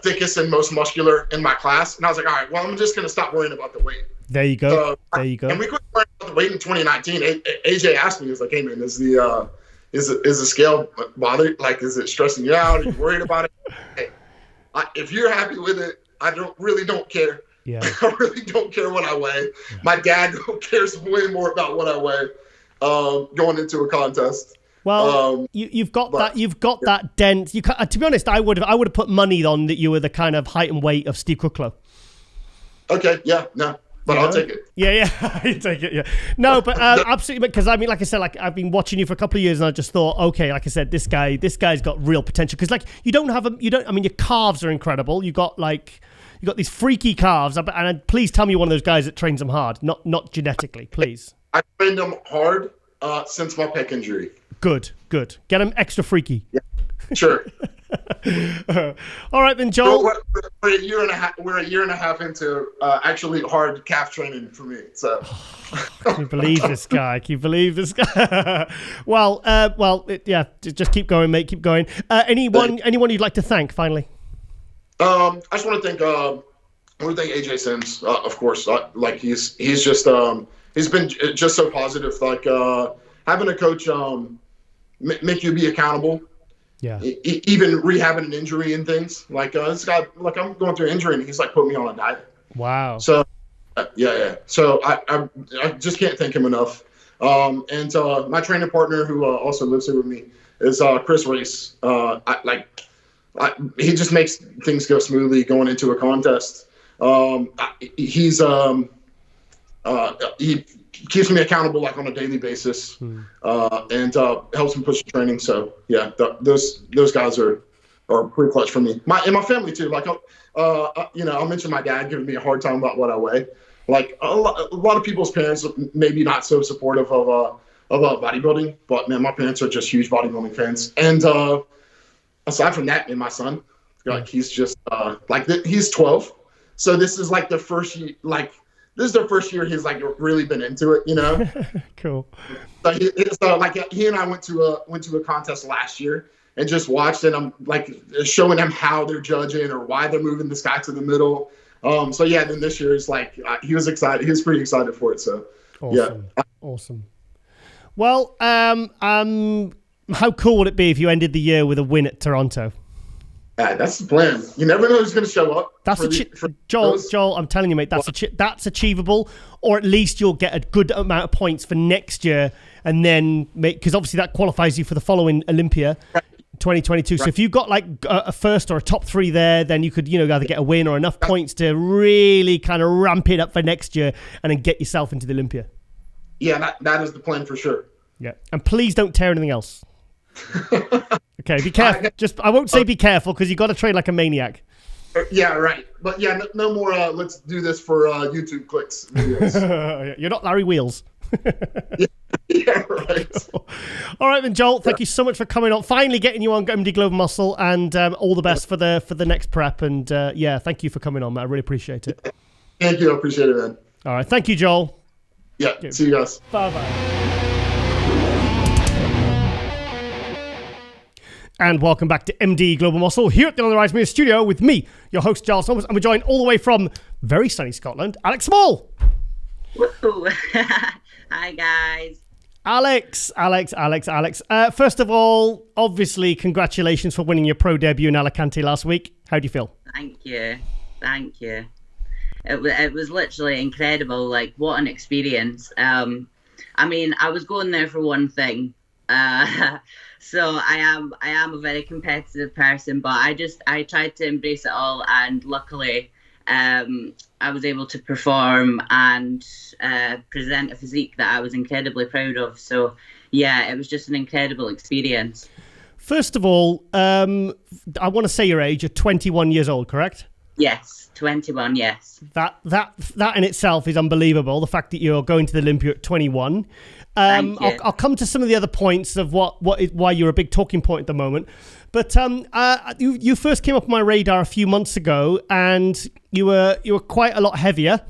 thickest and most muscular in my class, and I was like, all right, well, I'm just gonna stop worrying about the weight. There you go. And we quit worrying about the weight in 2019. AJ asked me, he was like, hey man, is the scale bothered? Like, is it stressing you out? Are you worried about it? Hey, if you're happy with it, I really don't care. Yeah. I really don't care what I weigh. Yeah. My dad cares way more about what I weigh going into a contest. Well, you've got that dent. You to be honest, I would have put money on that you were the kind of height and weight of Steve Kucklow. Okay. Yeah. No. But I'll take it. Yeah, you take it. Yeah, no, but absolutely. Because I mean, like I said, like I've been watching you for a couple of years, and I just thought, okay, like I said, this guy's got real potential. Because like I mean, your calves are incredible. You got these freaky calves. And please tell me you're one of those guys that trains them hard, not genetically, please. I trained them hard since my pec injury. Good. Get them extra freaky. Yeah, sure. All right then, Joel. We're a year and a half into actually hard calf training for me. So can you believe this guy? Well, yeah. Just keep going, mate. Keep going. Anyone you'd like to thank finally? I just want to thank AJ Sims, of course. Like he's just he's been just so positive. Like having a coach make you be accountable. Yeah. Even rehabbing an injury and things like this guy. Like I'm going through an injury and he's like put me on a diet. Wow. So yeah. So I just can't thank him enough. And my training partner who also lives here with me is Chris Race. He just makes things go smoothly going into a contest. He keeps me accountable like on a daily basis, and helps me push the training. So yeah, those guys are pretty clutch for me. My family too. Like I'll mention my dad giving me a hard time about what I weigh. Like a lot of people's parents maybe not so supportive of bodybuilding, but man, my parents are just huge bodybuilding fans. And aside from that, and my son, like he's just he's 12, so this is like the first year, this is the first year he's like really been into it, you know. Cool. So he and I went to a contest last year and just watched, and I'm like showing him how they're judging or why they're moving this guy to the middle. So yeah, then this year is like he was excited. He was pretty excited for it. So awesome. Yeah. Awesome. Well, how cool would it be if you ended the year with a win at Toronto? That's the plan. You never know who's going to show up. Joel, I'm telling you, mate, that's achievable, or at least you'll get a good amount of points for next year, and then because obviously that qualifies you for the following Olympia, 2022. Right. So if you've got like a first or a top 3 there, then you could either get a win or enough points to really kind of ramp it up for next year, and then get yourself into the Olympia. Yeah, that is the plan for sure. Yeah, and please don't tear anything else. Okay, be careful. I won't say be careful because you got to train like a maniac. Yeah, right. But yeah, no more. Let's do this for YouTube clicks. You're not Larry Wheels. Yeah, right. All right, then, Joel. Thank you so much for coming on. Finally, getting you on MD Global Muscle, and all the best for the next prep. And yeah, thank you for coming on, man. I really appreciate it. Thank you. I appreciate it, man. All right, thank you, Joel. Yeah. See you guys. Bye. And welcome back to MD Global Muscle here at the On the Rise Media Studio with me, your host, Giles Thomas, and we're joined all the way from very sunny Scotland, Alix Small. Woo. Hi, guys. Alex. First of all, obviously, congratulations for winning your pro debut in Alicante last week. How do you feel? Thank you. It was literally incredible. Like, what an experience. I mean, I was going there for one thing. So I am a very competitive person, but I tried to embrace it all, and luckily I was able to perform and present a physique that I was incredibly proud of. So yeah, it was just an incredible experience. First of all, I want to say your age. You're 21 years old, correct? Yes, 21. Yes. That in itself is unbelievable. The fact that you're going to the Olympia at 21. I'll come to some of the other points of why you're a big talking point at the moment. But you first came up on my radar a few months ago, and you were quite a lot heavier.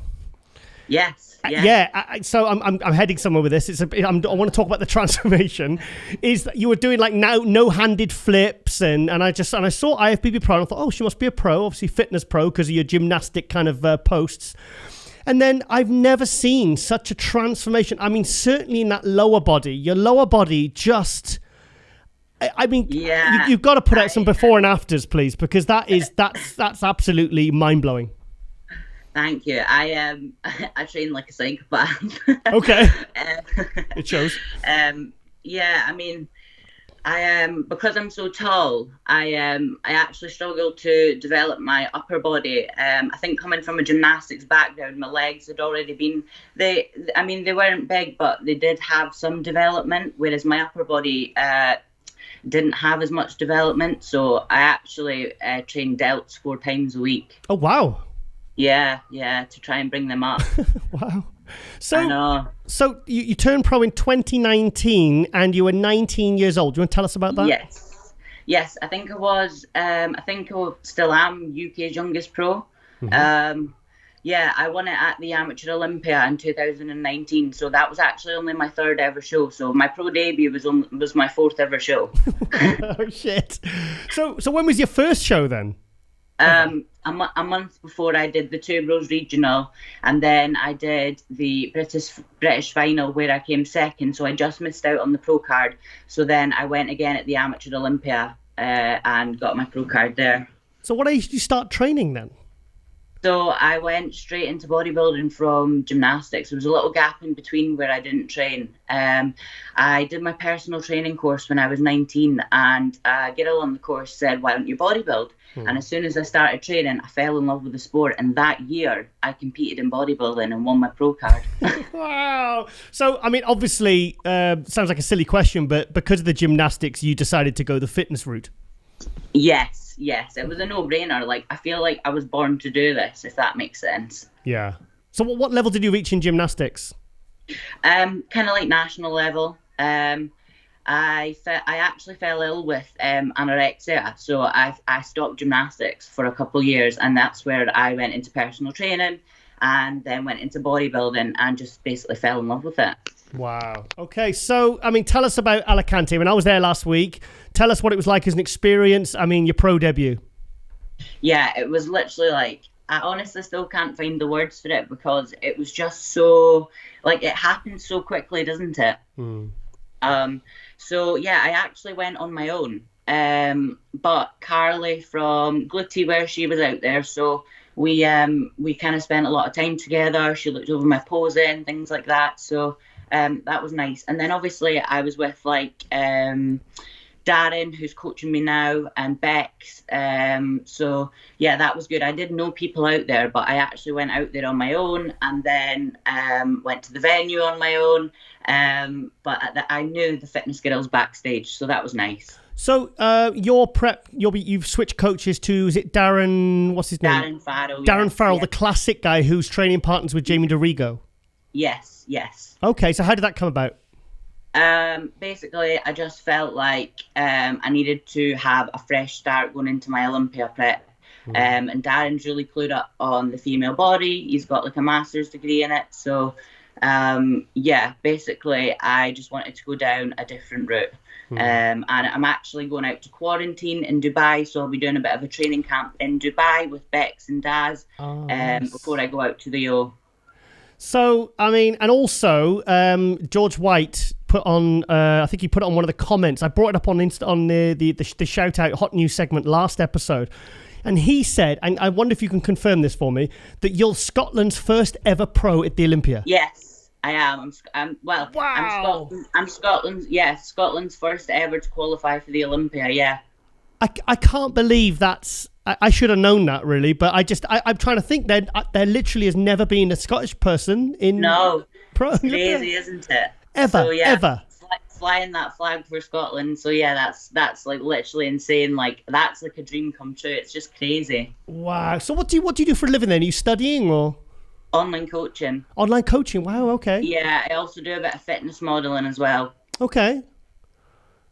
Yes. Yeah. So I'm heading somewhere with this. I want to talk about the transformation. Is that you were doing like no-handed flips, and I saw IFBB Pro, and I thought, oh, she must be a pro, obviously fitness pro because of your gymnastic kind of posts. And then I've never seen such a transformation. I mean, certainly in that lower body, your lower body just. I mean, yeah, you've got to put out some before and afters, please, because that's absolutely mind blowing. Thank you. I train like a psychopath. Okay. It shows. Yeah, I mean, because I'm so tall, I actually struggled to develop my upper body. I think coming from a gymnastics background, my legs had already been they weren't big, but they did have some development, whereas my upper body didn't have as much development. So I actually trained delts 4 times a week. Oh wow. Yeah, to try and bring them up. Wow. I know. So you turned pro in 2019 and you were 19 years old. Do you want to tell us about that? Yes. I think I was. I think I still am UK's youngest pro. Mm-hmm. Yeah, I won it at the Amateur Olympia in 2019. So that was actually only my 3rd ever show. So my pro debut was my 4th ever show. Oh shit! So when was your first show then? A month before I did the Two Bros Regional, and then I did the British final where I came 2nd, so I just missed out on the pro card. So then I went again at the Amateur Olympia and got my pro card there. So what age did you start training then? So I went straight into bodybuilding from gymnastics. There was a little gap in between where I didn't train. I did my personal training course when I was 19, and a girl on the course said, why don't you bodybuild? And as soon as I started training, I fell in love with the sport. And that year, I competed in bodybuilding and won my pro card. Wow. So, I mean, obviously, sounds like a silly question, but because of the gymnastics, you decided to go the fitness route. Yes. It was a no-brainer. Like, I feel like I was born to do this, if that makes sense. Yeah. So what level did you reach in gymnastics? Kind of like national level. I actually fell ill with anorexia, so I stopped gymnastics for a couple of years, and that's where I went into personal training and then went into bodybuilding and just basically fell in love with it. Wow. Okay, so, I mean, tell us about Alicante. When I was there last week, tell us what it was like as an experience. I mean, your pro debut. Yeah, it was literally like, I honestly still can't find the words for it because it was just so, like, it happened so quickly, doesn't it? So yeah, I actually went on my own. But Carly from Glutyware, she was out there, so we kind of spent a lot of time together. She looked over my posing, things like that. So that was nice. And then obviously I was with like Darren, who's coaching me now, and Bex. So yeah, that was good. I did know people out there, but I actually went out there on my own, and then went to the venue on my own. But I knew the fitness girls backstage, so that was nice. So your prep, you've switched coaches to, is it Darren? What's his name? Darren Farrell. Darren Farrell, the classic guy who's training partners with Jamie DeRigo. Yes. Okay, so how did that come about? Basically, I just felt like I needed to have a fresh start going into my Olympia prep. And Darren's really clued up on the female body. He's got like a master's degree in it. So, basically, I just wanted to go down a different route. And I'm actually going out to quarantine in Dubai, so I'll be doing a bit of a training camp in Dubai with Bex and Daz before I go out to the O. So, I mean, and also George White put on, I think he put it on one of the comments. I brought it up on the shout out hot news segment last episode. And he said, and I wonder if you can confirm this for me, that you're Scotland's first ever pro at the Olympia. Yes. I am. Wow. I'm Scotland's first ever to qualify for the Olympia. Yeah. I can't believe that's. I should have known that really, but I'm trying to think. There literally has never been a Scottish person in. No. Pro. Crazy, isn't it? Ever. Flying that flag for Scotland. So yeah, that's like literally insane. Like that's like a dream come true. It's just crazy. Wow. So what do you do for a living then? Are you studying or? Online coaching. Online coaching. Wow. Okay. Yeah, I also do a bit of fitness modeling as well. Okay.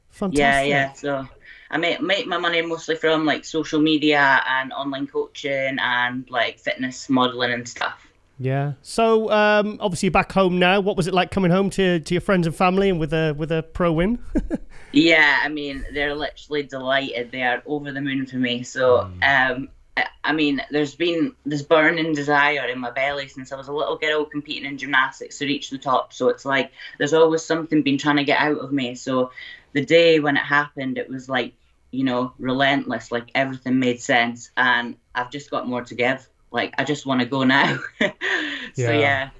Fantastic. Yeah. So I make my money mostly from like social media and online coaching and like fitness modeling and stuff. Yeah. So obviously you're back home now. What was it like coming home to your friends and family and with a pro win? Yeah, I mean they're literally delighted. They are over the moon for me. So I mean, there's been this burning desire in my belly since I was a little girl competing in gymnastics to reach the top. So it's like there's always something been trying to get out of me. So the day when it happened, it was like, relentless. Like everything made sense, and I've just got more to give. Like I just want to go now. So yeah.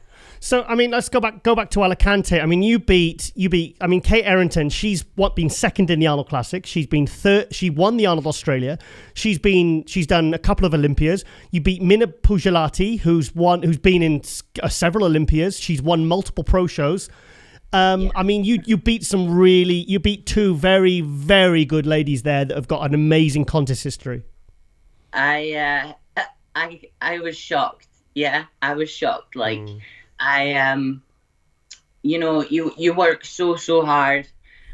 So, I mean, let's go back to Alicante. I mean, you beat, I mean, Kate Errington, she's been second in the Arnold Classic. She's been third, she won the Arnold Australia. She's done a couple of Olympias. You beat Mina Pujolati, who's been in several Olympias. She's won multiple pro shows. I mean, you beat two very, very good ladies there that have got an amazing contest history. I was shocked. Yeah, I was shocked. Like, you work so hard,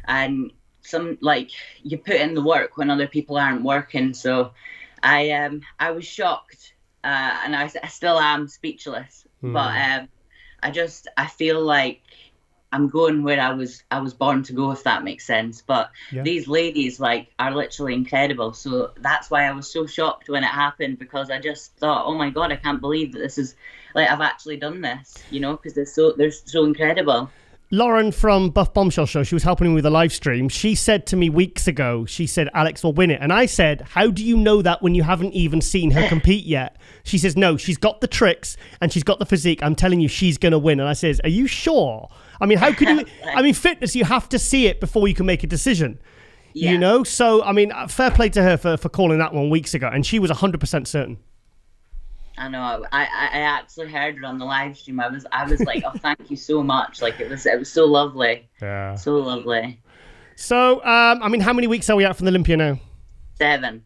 and you put in the work when other people aren't working. So I was shocked, and I still am speechless. But I feel like I'm going where I was born to go, if that makes sense. But these ladies are literally incredible. So that's why I was so shocked when it happened, because I just thought, oh my God, I can't believe that this is I've actually done this, because they're so incredible. Lauren from Buff Bombshell Show, she was helping me with the live stream. She said to me weeks ago, she said, Alex will win it. And I said, how do you know that when you haven't even seen her compete yet? She says, no, she's got the tricks and she's got the physique. I'm telling you, she's going to win. And I says, are you sure? I mean, how could you? I mean, fitness, you have to see it before you can make a decision. Yeah. So, I mean, fair play to her for calling that one weeks ago. And she was 100% certain. I know. I actually heard it on the live stream. I was like, oh, thank you so much. It was so lovely. Yeah. So lovely. So, I mean, how many weeks are we out from the Olympia now? 7.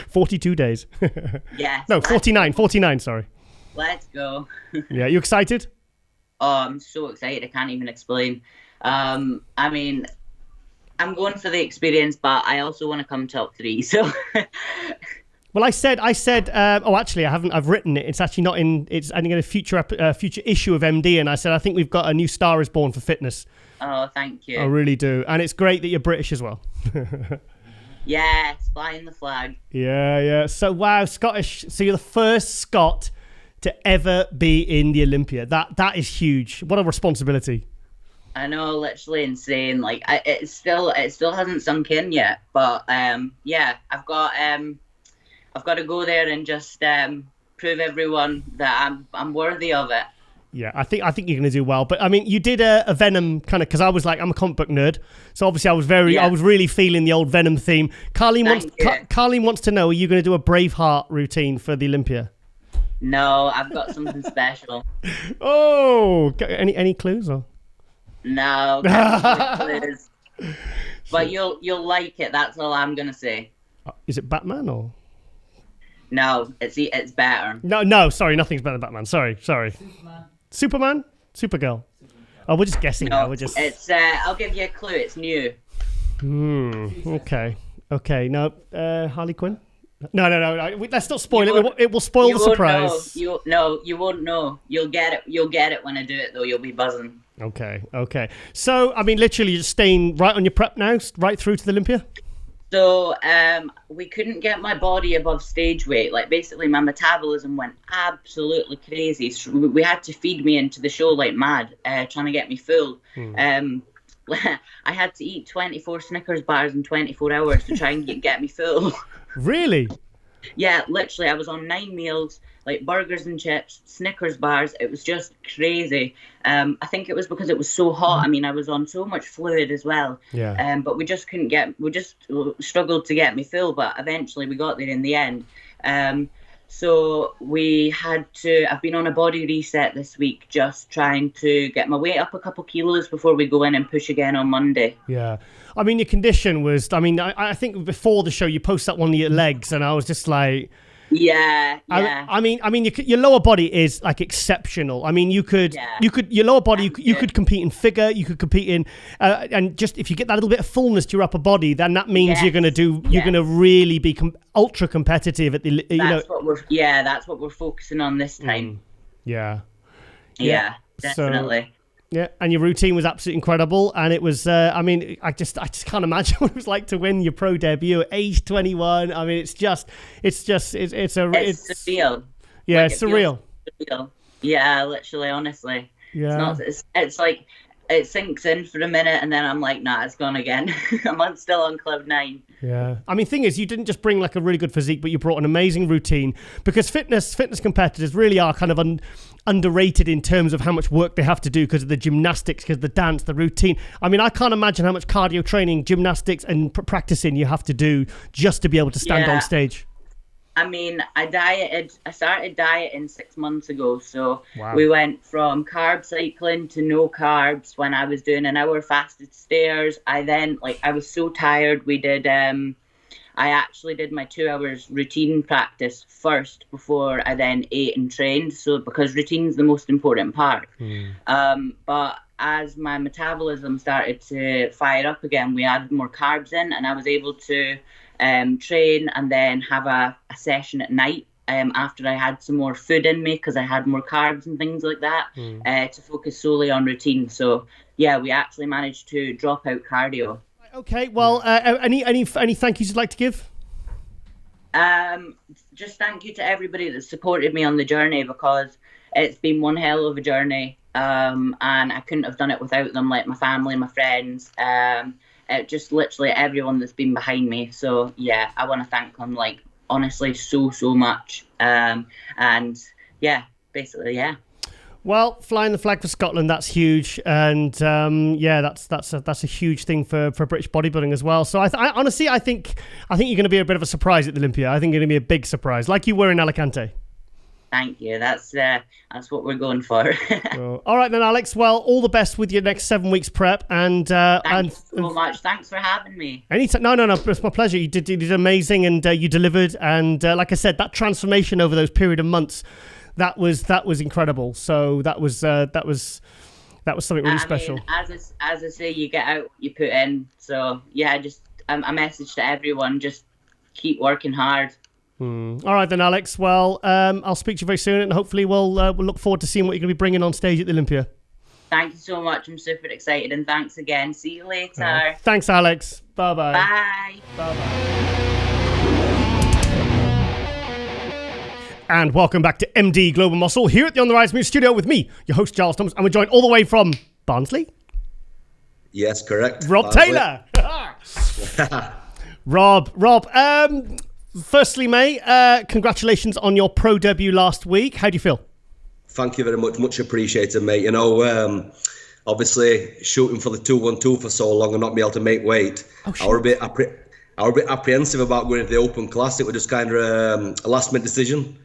42 days. Yes. No, 49, sorry. Let's go. Yeah, you excited? Oh, I'm so excited. I can't even explain. I mean, I'm going for the experience, but I also want to come top 3. So. Well, I said. Oh, actually, I haven't. I've written it. It's actually not in. It's I think in a future issue of MD, and I said I think we've got a new star is born for fitness. Oh, thank you. I really do, and it's great that you're British as well. Yes, flying the flag. Yeah. So wow, Scottish. So you're the first Scot to ever be in the Olympia. That is huge. What a responsibility. I know, literally insane. It still hasn't sunk in yet, but yeah, I've got to go there and just prove everyone that I'm worthy of it. Yeah, I think you're going to do well. But I mean, you did a Venom kind of, because I was like, I'm a comic book nerd, so obviously I was really feeling the old Venom theme. Carleen wants to know, are you going to do a Braveheart routine for the Olympia? No, I've got something special. Oh, any clues or? No, can't give clues. But you'll like it. That's all I'm going to say. Is it Batman or? No, it's better. No, sorry, nothing's better than Batman. Sorry. Superman? Supergirl? Oh, we're just guessing now. It's. I'll give you a clue. It's new. Okay. No, Harley Quinn. No. Let's not spoil it. It will spoil the surprise. You won't know. You'll get it. You'll get it when I do it, though. You'll be buzzing. Okay. So, I mean, literally, you're staying right on your prep now, right through to the Olympia. So we couldn't get my body above stage weight. Like, basically, my metabolism went absolutely crazy. So we had to feed me into the show like mad, trying to get me full. I had to eat 24 Snickers bars in 24 hours to try and get me full. Really? Yeah, literally, I was on 9 meals, like burgers and chips, Snickers bars. It was just crazy. I think it was because it was so hot. I mean, I was on so much fluid as well. Yeah. But we just struggled to get me full, but eventually we got there in the end. So I've been on a body reset this week, just trying to get my weight up a couple kilos before we go in and push again on Monday. Yeah. I mean, your condition was, I think before the show you posted up one of your legs and I was just like... Yeah. I mean, your lower body is like exceptional. I mean, your lower body, you could compete in figure, you could compete in, and just if you get that little bit of fullness to your upper body, then that means you're going to really be ultra competitive at the, that's what we're focusing on this time. Yeah, definitely. So, yeah, and your routine was absolutely incredible, and it was. I just can't imagine what it was like to win your pro debut at age 21. I mean, it's surreal. Yeah, like, it's surreal. Yeah, literally, honestly. Yeah, it's like it sinks in for a minute, and then I'm like, nah, it's gone again. I'm still on cloud 9. Yeah, I mean, thing is, you didn't just bring like a really good physique, but you brought an amazing routine, because fitness competitors really are kind of underrated in terms of how much work they have to do because of the gymnastics, because of the dance, the routine. I mean, I can't imagine how much cardio training, gymnastics, and practicing you have to do just to be able to stand on stage. I mean, I started dieting 6 months ago, so we went from carb cycling to no carbs when I was doing an hour fasted stairs. I was so tired, I actually did my 2 hours routine practice first before I then ate and trained. So because routine's the most important part. But as my metabolism started to fire up again, we added more carbs in, and I was able to train and then have a session at night after I had some more food in me, because I had more carbs and things like that, to focus solely on routine. So yeah, we actually managed to drop out cardio. Okay, well, any thank yous you'd like to give? Just thank you to everybody that supported me on the journey, because it's been one hell of a journey, and I couldn't have done it without them, like my family, my friends, just literally everyone that's been behind me. So yeah, I want to thank them, like, honestly, so much. And yeah, basically, yeah. Well, flying the flag for Scotland, that's huge, and that's a huge thing for British bodybuilding as well. So I honestly think you're going to be a bit of a surprise at the Olympia. I think you're going to be a big surprise, like you were in Alicante. Thank you. That's what we're going for. All right then, Alex. Well, all the best with your next 7 weeks prep, and thanks so much. Thanks for having me. Anytime. No. It's my pleasure. You did amazing, and you delivered. And like I said, that transformation over those period of months. That was incredible. So that was something really special. As I say, you get out, you put in. So yeah, just a message to everyone: just keep working hard. All right then, Alex. Well, I'll speak to you very soon, and hopefully we'll look forward to seeing what you're going to be bringing on stage at the Olympia. Thank you so much. I'm super excited, and thanks again. See you later. Thanks, Alex. Bye-bye. Bye. Bye-bye. And welcome back to MD Global Muscle here at the On the Rise Move studio with me, your host Giles Thomas, and we're joined all the way from Barnsley. Yes, correct. Rob Taylor. Rob. Firstly, mate, congratulations on your pro debut last week. How do you feel? Thank you very much. Much appreciated, mate. You know, obviously shooting for the 212 for so long and not be able to make weight. I was a bit apprehensive about going to the open class. It was just kind of a last minute decision.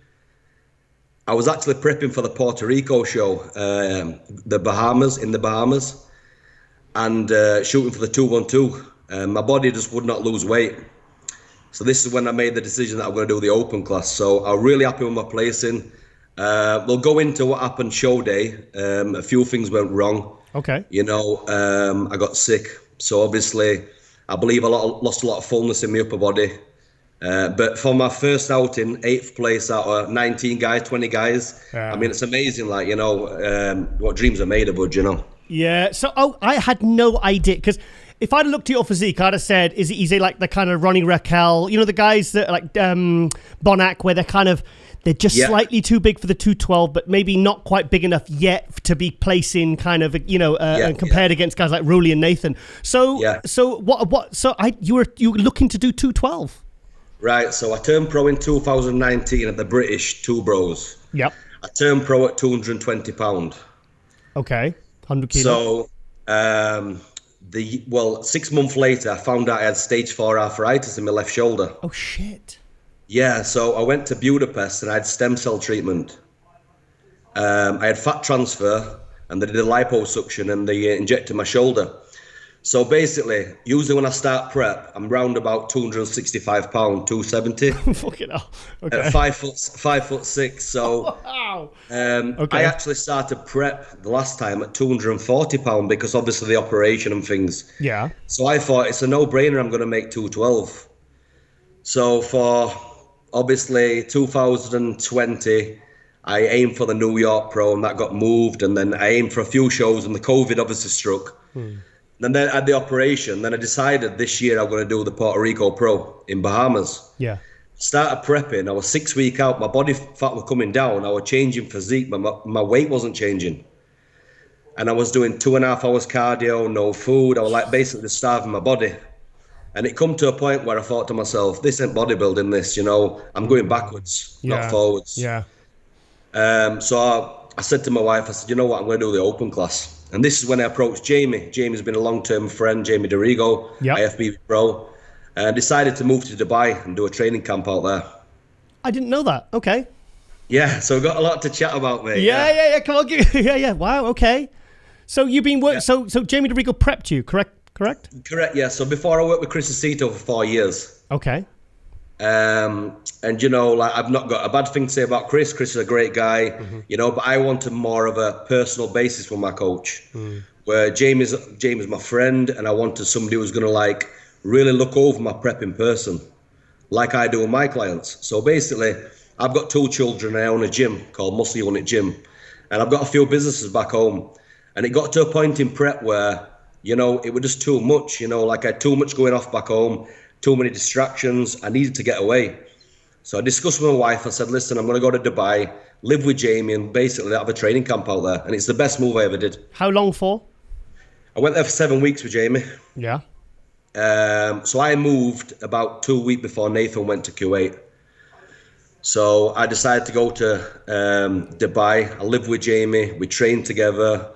I was actually prepping for the Puerto Rico show, in the Bahamas, and shooting for the 212. My body just would not lose weight. So this is when I made the decision that I'm going to do the open class. So I'm really happy with my placing. We'll go into what happened show day. A few things went wrong. Okay. You know, I got sick. So obviously, I believe lost a lot of fullness in my upper body. But for my first outing, 8th place out of 19 guys, 20 guys. I mean, it's amazing, like, you know, what dreams are made of, bud, you know. Yeah. So, I had no idea, because if I'd looked at your physique, I'd have said, is he like the kind of Ronnie Raquel, you know, the guys that are like Bonac, where they're just slightly too big for the 212, but maybe not quite big enough yet to be placing kind of, you know, compared against guys like Rowley and Nathan. So you were looking to do 212? Right, so I turned pro in 2019 at the British Two Bros. Yep. I turned pro at 220 pound. Okay, 100 kilos. So 6 months later, I found out I had stage 4 arthritis in my left shoulder. Oh shit. Yeah, so I went to Budapest and I had stem cell treatment. I had fat transfer, and they did a liposuction and they injected my shoulder. So basically, usually when I start prep, I'm round about 265 pound, 270. Fucking hell. Okay. At 5'6". So wow. I actually started prep the last time at 240 pound because obviously the operation and things. Yeah. So I thought it's a no-brainer. I'm going to make 212. So for obviously 2020, I aimed for the New York Pro and that got moved, and then I aimed for a few shows and the COVID obviously struck. And then I had the operation. Then I decided this year I'm going to do the Puerto Rico Pro in Bahamas. Yeah. Started prepping. I was 6 weeks out. My body fat was coming down. I was changing physique, but my weight wasn't changing. And I was doing 2.5 hours cardio, no food. I was like basically just starving my body. And it come to a point where I thought to myself, this ain't bodybuilding, this, you know. I'm going backwards, not forwards. Yeah. So I said to my wife, I said, you know what, I'm going to do the open class. And this is when I approached Jamie. Jamie's been a long-term friend, Jamie Dorigo, IFBB Pro, and decided to move to Dubai and do a training camp out there. I didn't know that. Okay. Yeah, so we've got a lot to chat about, mate. Yeah. Come on, Wow. Okay. So you've been working. So Jamie Dorigo prepped you, correct? Correct. Yeah. So before I worked with Chris Aceto for 4 years. Okay. And you know, like, I've not got a bad thing to say about Chris. Chris is a great guy, you know, but I wanted more of a personal basis with my coach, where Jamie's my friend, and I wanted somebody who was going to like really look over my prep in person, like I do with my clients. So basically, I've got 2 children and I own a gym called Muscle Unit Gym, and I've got a few businesses back home, and it got to a point in prep where, you know, it was just too much, you know, like I had too much going off back home, too many distractions. I needed to get away. So I discussed with my wife. I said, listen, I'm going to go to Dubai, live with Jamie, and basically have a training camp out there. And it's the best move I ever did. How long for? I went there for 7 weeks with Jamie. Yeah. So I moved about 2 weeks before Nathan went to Kuwait. So I decided to go to Dubai. I lived with Jamie. We trained together.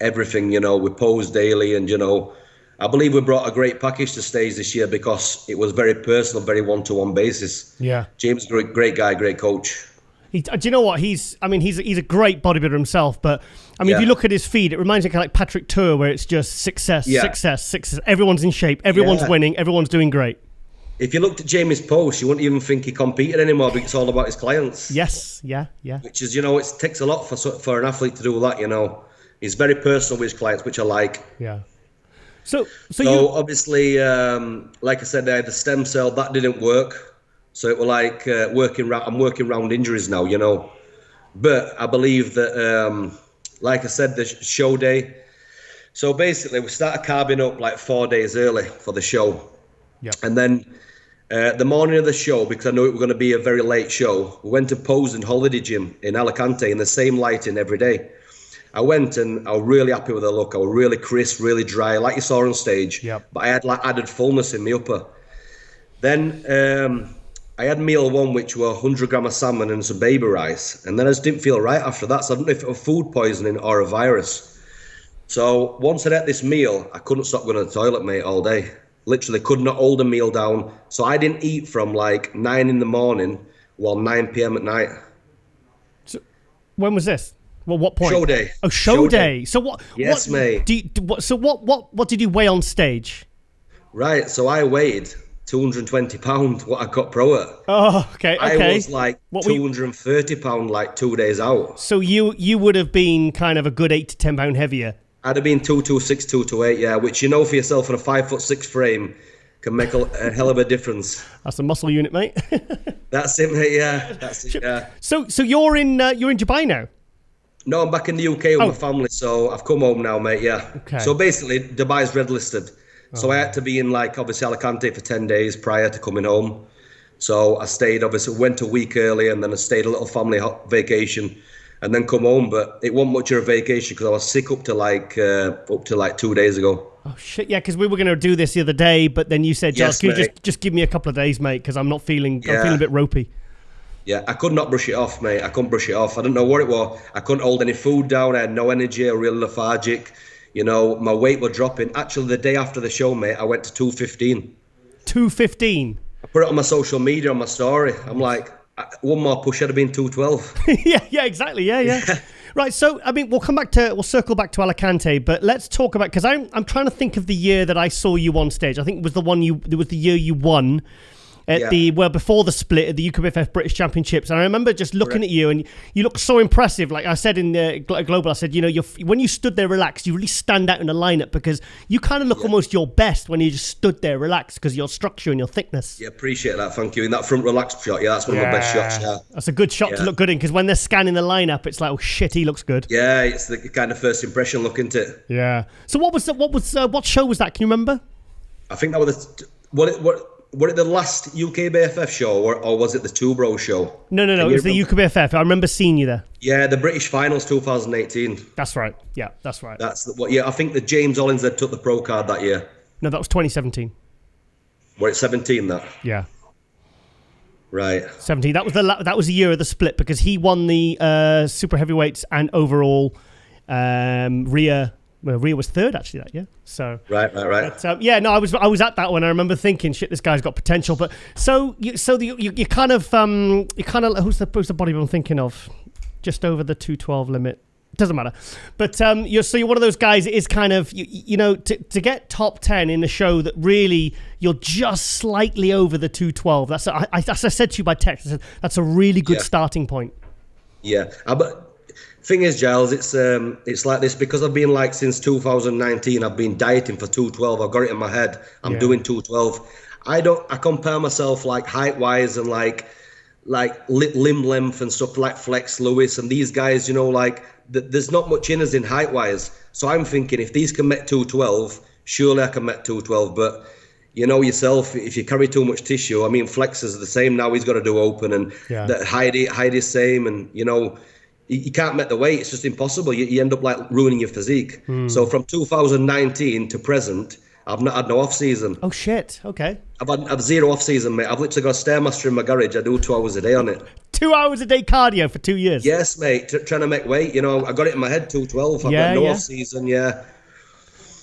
Everything, you know, we posed daily, and, you know, I believe we brought a great package to stage this year because it was very personal, very one-to-one basis. Yeah. James is a great guy, great coach. Do you know what? He's a great bodybuilder himself, but I mean, if you look at his feed, it reminds me kind of like Patrick Tour, where it's just success. Everyone's in shape, everyone's winning, everyone's doing great. If you looked at Jamie's post, you wouldn't even think he competed anymore because it's all about his clients. Yes, yeah. Which is, you know, it takes a lot for an athlete to do that, you know. He's very personal with his clients, which I like. Yeah. So obviously, like I said, I had the stem cell that didn't work. So it was like I'm working around injuries now, you know. But I believe that, like I said, the show day. So basically, we started carving up like 4 days early for the show. Yeah. And then the morning of the show, because I knew it was going to be a very late show, we went to pose in Holiday Gym in Alicante in the same lighting every day. I went and I was really happy with the look. I was really crisp, really dry, like you saw on stage. Yep. But I had like added fullness in my upper. Then I had meal one, which were 100 gram of salmon and some baby rice. And then I just didn't feel right after that. So I don't know if it was food poisoning or a virus. So once I ate this meal, I couldn't stop going to the toilet, mate, all day. Literally could not hold a meal down. So I didn't eat from like 9 in the morning while 9 p.m. at night. So when was this? Well, what point? Show day. Oh, show day. So what? Yes, mate. What did you weigh on stage? Right. So I weighed 220 pounds. What I got pro at. Oh, okay. I was like 230 pounds like 2 days out. So you would have been kind of a good 8 to 10 pound heavier. I'd have been 226, 228, yeah. Which for yourself on a 5'6" frame can make a hell of a difference. That's a muscle unit, mate. That's it, mate. Yeah. That's it. Yeah. So you're in Dubai now. No, I'm back in the UK with my family, so I've come home now, mate, yeah. Okay. So basically, Dubai's red listed. So I had to be in, like, obviously Alicante for 10 days prior to coming home. So I stayed, obviously, went a week early, and then I stayed a little family vacation, and then come home. But it wasn't much of a vacation because I was sick up to like 2 days ago. Oh, shit, yeah, because we were going to do this the other day, but then you said, Giles, can you just give me a couple of days, mate, because I'm feeling a bit ropey. Yeah, I could not brush it off, mate. I couldn't brush it off. I don't know what it was. I couldn't hold any food down. I had no energy. I was really lethargic. You know, my weight was dropping. Actually, the day after the show, mate, I went to 215. 215? I put it on my social media, on my story. I'm like, one more push, I'd have been 212. yeah, exactly. Yeah. Right, so, I mean, we'll circle back to Alicante, but let's talk about, because I'm trying to think of the year that I saw you on stage. I think it was the year you won. Before the split at the UKBFF British Championships, and I remember just looking at you, and you look so impressive. Like I said in Global, I said, you know, when you stood there relaxed, you really stand out in the lineup because you kind of look almost your best when you just stood there relaxed because your structure and your thickness. Yeah, appreciate that. Thank you. In that front relaxed shot, that's one of my best shots. Yeah, that's a good shot to look good in because when they're scanning the lineup, it's like, oh shit, he looks good. Yeah, it's the kind of first impression look, isn't it? Yeah. So what show was that? Can you remember? I think that was Was it the last UKBFF show or was it the Two Bros show? No. It was the UKBFF. I remember seeing you there. Yeah, the British Finals 2018. That's right. Yeah, that's right. I think the James Hollins that took the pro card that year. No, that was 2017. Were it 17 that? Yeah. Right. 17. That was the year of the split because he won the super heavyweights and overall Rhea. Well, Rhea was third actually that year. So right. But, I was at that one. I remember thinking, shit, this guy's got potential. But you kind of who's the bodybuilder I'm thinking of, just over the 212 limit. Doesn't matter. But you're one of those guys. It is kind of to get top 10 in a show that really you're just slightly over the 212. As I said to you by text, I said that's a really good starting point. Yeah, but. Thing is, Giles, it's like this because I've been like since 2019. I've been dieting for 212. I've got it in my head. I'm doing 212. I compare myself like height wise and like limb length and stuff like Flex Lewis and these guys. You know, like there's not much in us in height wise. So I'm thinking if these can make 212, surely I can make 212. But you know yourself, if you carry too much tissue, I mean, Flex is the same now. He's got to do open and Heidi's same, and you know. You can't make the weight. It's just impossible. You end up like ruining your physique. So from 2019 to present, I've not had no off season. Oh shit! Okay. I've zero off season, mate. I've literally got a Stairmaster in my garage. I do 2 hours a day on it. 2 hours a day cardio for 2 years. Yes, mate. Trying to make weight. You know, I got it in my head 212. I've got no off season. Yeah.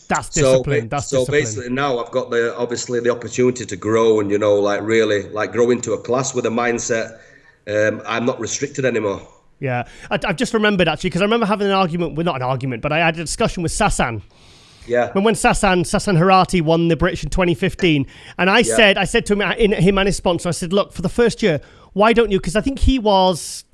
That's discipline. So basically now I've got the opportunity to grow and like really like grow into a class with a mindset. I'm not restricted anymore. Yeah, I've just remembered actually because I remember having an argument, well not an argument, but I had a discussion with Sasan. Yeah. When Sasan Harati won the British in 2015, and I said to him and his sponsor, I said, look, for the first year, why don't you? Because I think he was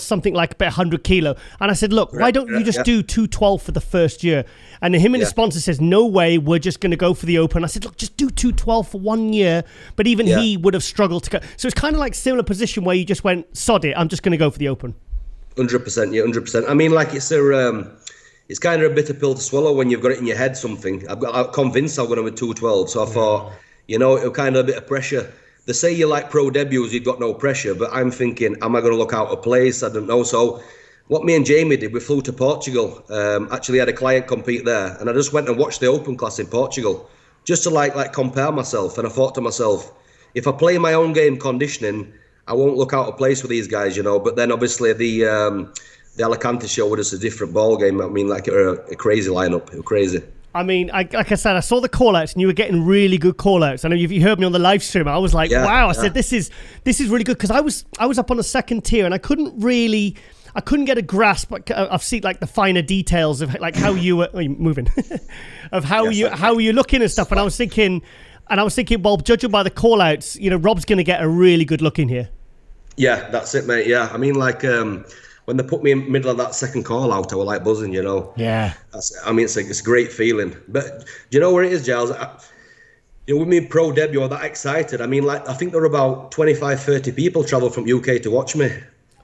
something like about 100 kilo, and I said, look, why don't you just do 212 for the first year? And him and his sponsor says, no way, we're just going to go for the open. I said, look, just do 212 for 1 year. But even he would have struggled to go. So it's kind of like similar position where you just went, sod it, I'm just going to go for the open. 100%, yeah, 100%. I mean, like it's kind of a bitter pill to swallow when you've got it in your head. Something I'm convinced I'm going to with 212. So I thought, it'll kind of a bit of pressure. They say you like pro debuts, you've got no pressure, but I'm thinking, am I going to look out of place? I don't know. So what me and Jamie did, we flew to Portugal. Actually had a client compete there, and I just went and watched the open class in Portugal, just to like compare myself. And I thought to myself, if I play my own game conditioning, I won't look out of place with these guys, you know. But then obviously the Alicante show was just a different ball game. I mean, like a crazy lineup. It was crazy. I mean, like I said, I saw the call-outs and you were getting really good call-outs. I know you heard me on the live stream. I was like, wow. I said, this is really good, because I was up on the second tier and I couldn't get a grasp of see like the finer details of like how you were moving, of how you looking and stuff. And I was thinking, well, judging by the call-outs, you know, Rob's going to get a really good look in here. Yeah, that's it, mate. Yeah, I mean, like. When they put me in the middle of that second call out, I was like buzzing, you know. Yeah. I mean, it's a great feeling. But do you know where it is, Giles? With me pro debut, I was that excited. I mean, like, I think there were about 25, 30 people travelled from UK to watch me.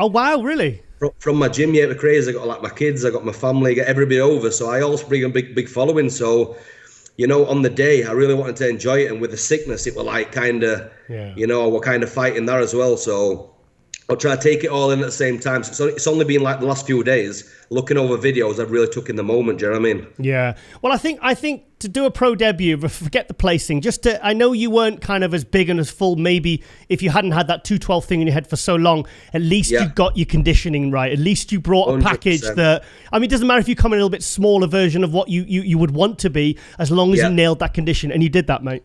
Oh, wow, really? From my gym, yeah, it was crazy. I got like my kids, I got my family, I got everybody over. So I also bring a big following. So, you know, on the day, I really wanted to enjoy it. And with the sickness, it was like kind of, you know, we're kind of fighting there as well. So I'll try to take it all in at the same time. So it's only been like the last few days looking over videos I've really took in the moment. Do you know what I mean? Yeah. Well, I think to do a pro debut, forget the placing. I know you weren't kind of as big and as full. Maybe if you hadn't had that 212 thing in your head for so long, at least you got your conditioning right. At least you brought a 100%. Package that. I mean, it doesn't matter if you come in a little bit smaller version of what you would want to be, as long as you nailed that condition, and you did that, mate.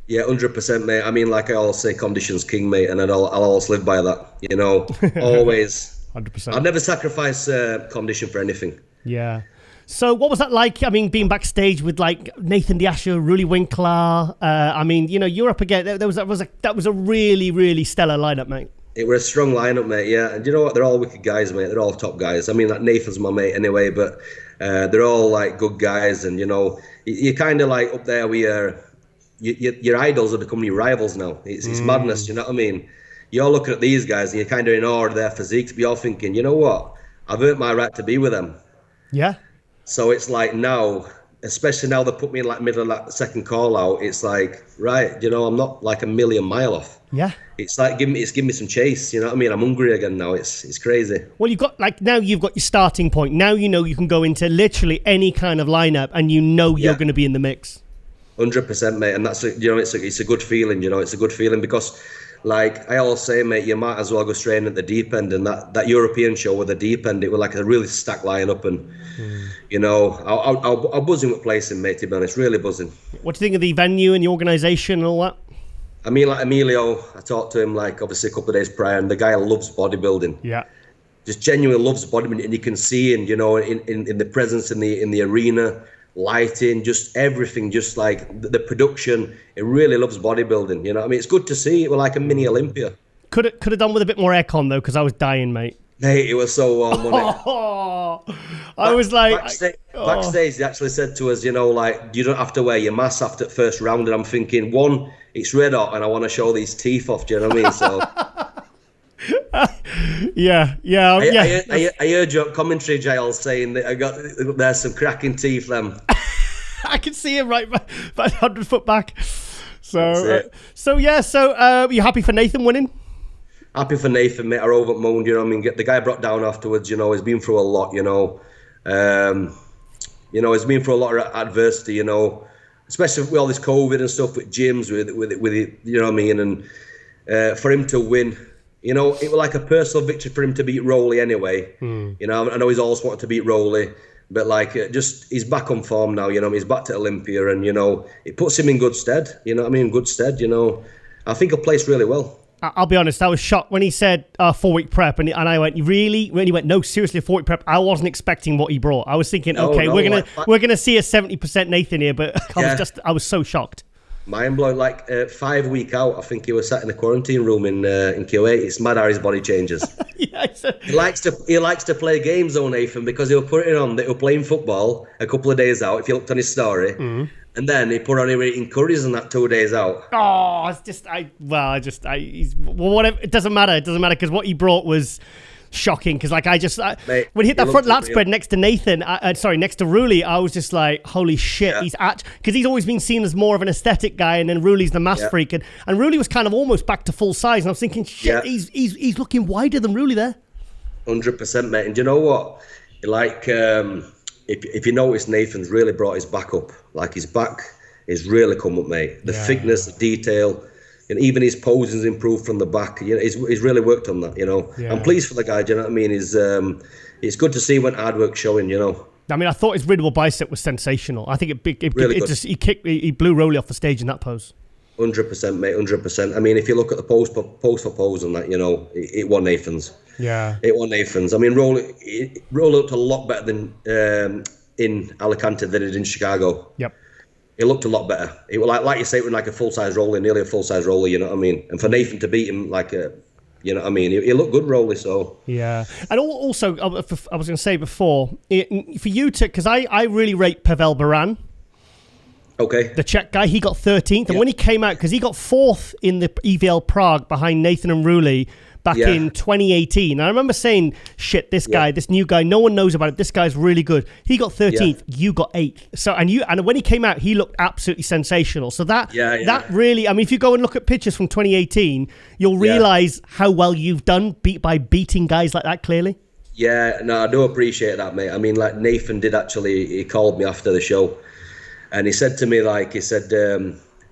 Yeah, 100%, mate. I mean, like I always say, condition's king, mate, and I'll always live by that. You know, always. 100%. I'll never sacrifice condition for anything. Yeah. So, what was that like? I mean, being backstage with like Nathan D'Ascio, Ruli Winkler. I mean, you know, you're up again. That was a really, really stellar lineup, mate. It was a strong lineup, mate. Yeah, and you know what? They're all wicked guys, mate. They're all top guys. I mean, like Nathan's my mate anyway, but they're all like good guys, and you know, you're kind of like up there with your idols are becoming your rivals now. It's madness, you know what I mean? You're looking at these guys and you're kind of in awe of their physiques, but you're thinking, you know what? I've earned my right to be with them. Yeah. So it's like now, especially now they put me in like middle of that second call out, it's like, right, you know, I'm not like a million mile off. Yeah. It's like giving me some chase, you know what I mean? I'm hungry again now. It's crazy. Well, now you've got your starting point. Now you know you can go into literally any kind of lineup and you know you're going to be in the mix. 100%, mate, and that's it's a good feeling, you know. It's a good feeling because, like I always say, mate, you might as well go straight in at the deep end. And that European show with the deep end, it was like a really stacked lineup, and you know, I'll buzzing with placing, mate. To be honest, really buzzing. What do you think of the venue and the organisation and all that? I mean, like Emilio, I talked to him like obviously a couple of days prior, and the guy loves bodybuilding. Yeah. Just genuinely loves bodybuilding, and you can see, and you know, in the presence in the arena. Lighting, just everything, just like the production. It really loves bodybuilding, you know what I mean? It's good to see. We're like a mini Olympia. Could have done with a bit more aircon though, because I was dying, mate. Mate, it was so warm, wasn't it? I was like... Backstage, they actually said to us, you know, like, you don't have to wear your mask after the first round. And I'm thinking, one, it's red hot and I want to show these teeth off, do you know what I mean? So... I heard your commentary, Giles, saying that there's some cracking teeth, them. I can see him right about 100 foot back. So you happy for Nathan winning? Happy for Nathan, mate. I over at moon, you know what I mean? Get the guy brought down afterwards, you know, he's been through a lot, you know. He's been through a lot of adversity, you know, especially with all this COVID and stuff with gyms, with you know what I mean? And for him to win, you know, it was like a personal victory for him to beat Rowley anyway. You know, I know he's always wanted to beat Rowley, but like he's back on form now, you know, he's back to Olympia, and, you know, it puts him in good stead, you know what I mean? Good stead, you know. I think he'll place really well. I'll be honest, I was shocked when he said 4-week prep, and I went, really? When he went, no, seriously, 4-week prep. I wasn't expecting what he brought. I was thinking, we're gonna see a 70% Nathan here, but I was so shocked. Mind blowing, like 5 week out, I think he was sat in a quarantine room in Kuwait. It's mad how his body changes. He likes to play games though, Nathan, because he'll put it on that he'll playing football a couple of days out, if you looked on his story. And then he put on him eating curries and that 2 days out. Oh, it's whatever. It doesn't matter. It doesn't matter because what he brought was shocking. Because like Mate, when he hit that front lat spread next to Nathan, next to Ruli, I was just like, holy shit. Yeah. Because he's always been seen as more of an aesthetic guy, and then Ruli's the mass freak, and Ruli was kind of almost back to full size. And I was thinking, shit, he's looking wider than Ruli there. 100%, mate. And you know what? Like. If you notice, Nathan's really brought his back up. Like his back is really come up, mate. The thickness, the detail, and even his posing's improved from the back. You know, he's really worked on that. You know, I'm pleased for the guy. Do you know what I mean? It's good to see when hard work's showing. You know. I mean, I thought his riddle bicep was sensational. I think he blew Rolly off the stage in that pose. 100%, mate. 100%. I mean, if you look at the pose for pose and that, you know, it won Nathan's. Yeah. It won Nathan's. I mean, Rolly looked a lot better than in Alicante than it did in Chicago. Yep. It looked a lot better. It was like you say, it was like a full-size roller, nearly a full-size roller. You know what I mean? And for Nathan to beat him you know what I mean? He looked good, Rolly. So yeah. And also, I was going to say before, for you to, because I really rate Pavel Baran. Okay. The Czech guy, he got 13th. And when he came out, because he got 4th in the EVL Prague behind Nathan and Ruli back in 2018. And I remember saying, shit, this guy, this new guy, no one knows about it. This guy's really good. He got 13th. You got 8th. So, and when he came out, he looked absolutely sensational. So that really, I mean, if you go and look at pictures from 2018, you'll realize how well you've done by beating guys like that, clearly. Yeah, no, I do appreciate that, mate. I mean, like Nathan did actually, he called me after the show. And he said to me,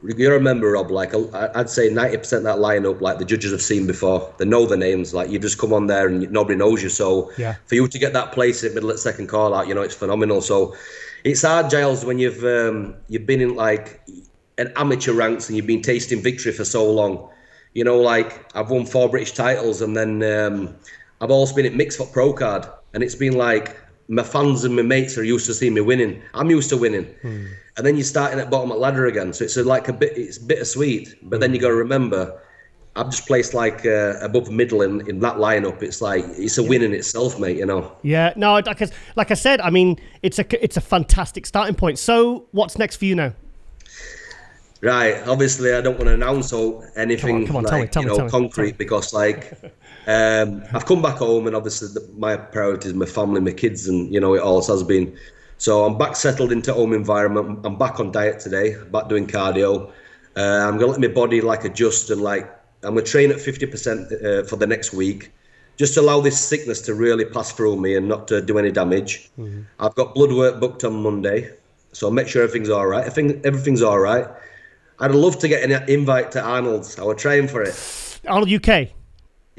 you remember, Rob, like, I'd say 90% of that lineup, like, the judges have seen before. They know the names. Like, you just come on there and nobody knows you. So for you to get that place in middle of second call out, you know, it's phenomenal. So it's hard, Giles, when you've been in, like, an amateur ranks and you've been tasting victory for so long. You know, like, I've won 4 British titles and then I've also been at mixed foot pro card. And it's been like, my fans and my mates are used to seeing me winning. I'm used to winning. And then you're starting at bottom of the ladder again. So it's bittersweet. But then you got to remember, I've just placed like above middle in that lineup. It's like, it's a win in itself, mate, you know. Yeah, no, like I said, I mean, it's a fantastic starting point. So what's next for you now? Right, obviously I don't want to announce anything tell me. concrete because like I've come back home and obviously my priority is my family, my kids, and you know it always has been. So I'm back settled into home environment. I'm back on diet today, back doing cardio. I'm gonna let my body like adjust and like I'm gonna train at 50% for the next week, just to allow this sickness to really pass through me and not to do any damage. I've got blood work booked on Monday, so I'll make sure everything's all right. I think everything's all right. I'd love to get an invite to Arnold's. I would train for it. Arnold UK?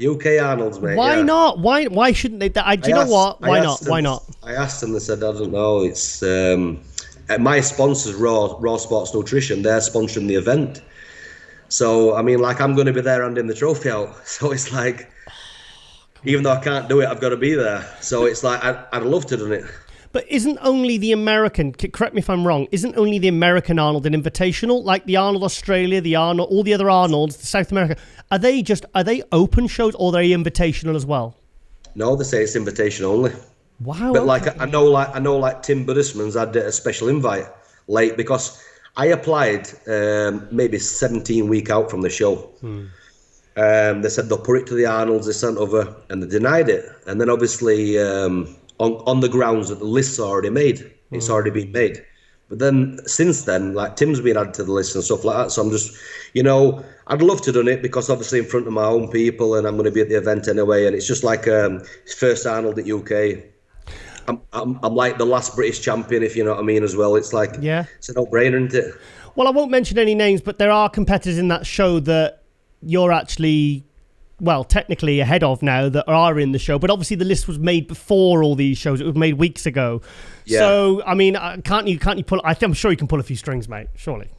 UK Arnold's, mate. Why not? Why shouldn't they? Do you know what? Why not? Why not? I asked them, they said, I don't know. It's my sponsors, Raw Sports Nutrition, they're sponsoring the event. So, I mean, like, I'm going to be there handing the trophy out. So it's like, even though I can't do it, I've got to be there. So it's like, I'd love to do it. But isn't only the American, correct me if I'm wrong, isn't only the American Arnold an invitational? Like the Arnold Australia, the Arnold, all the other Arnolds, the South America, are they open shows or are they invitational as well? No, they say it's invitation only. Wow. But like, I know Tim Buddisman's had a special invite late because I applied maybe 17 weeks out from the show. They said they'll put it to the Arnolds, they sent over, and they denied it. And then obviously, on the grounds that the list's already made. It's already been made. But then, since then, like, Tim's been added to the list and stuff like that. So I'm just, you know, I'd love to do it because obviously in front of my own people and I'm going to be at the event anyway. And it's just like first Arnold at UK. I'm like the last British champion, if you know what I mean, as well. It's like, it's a no-brainer, isn't it? Well, I won't mention any names, but there are competitors in that show that you're actually, well, technically ahead of now that are in the show. But obviously the list was made before all these shows. It was made weeks ago. Yeah. So, I mean, can't you pull, I'm sure you can pull a few strings, mate, surely.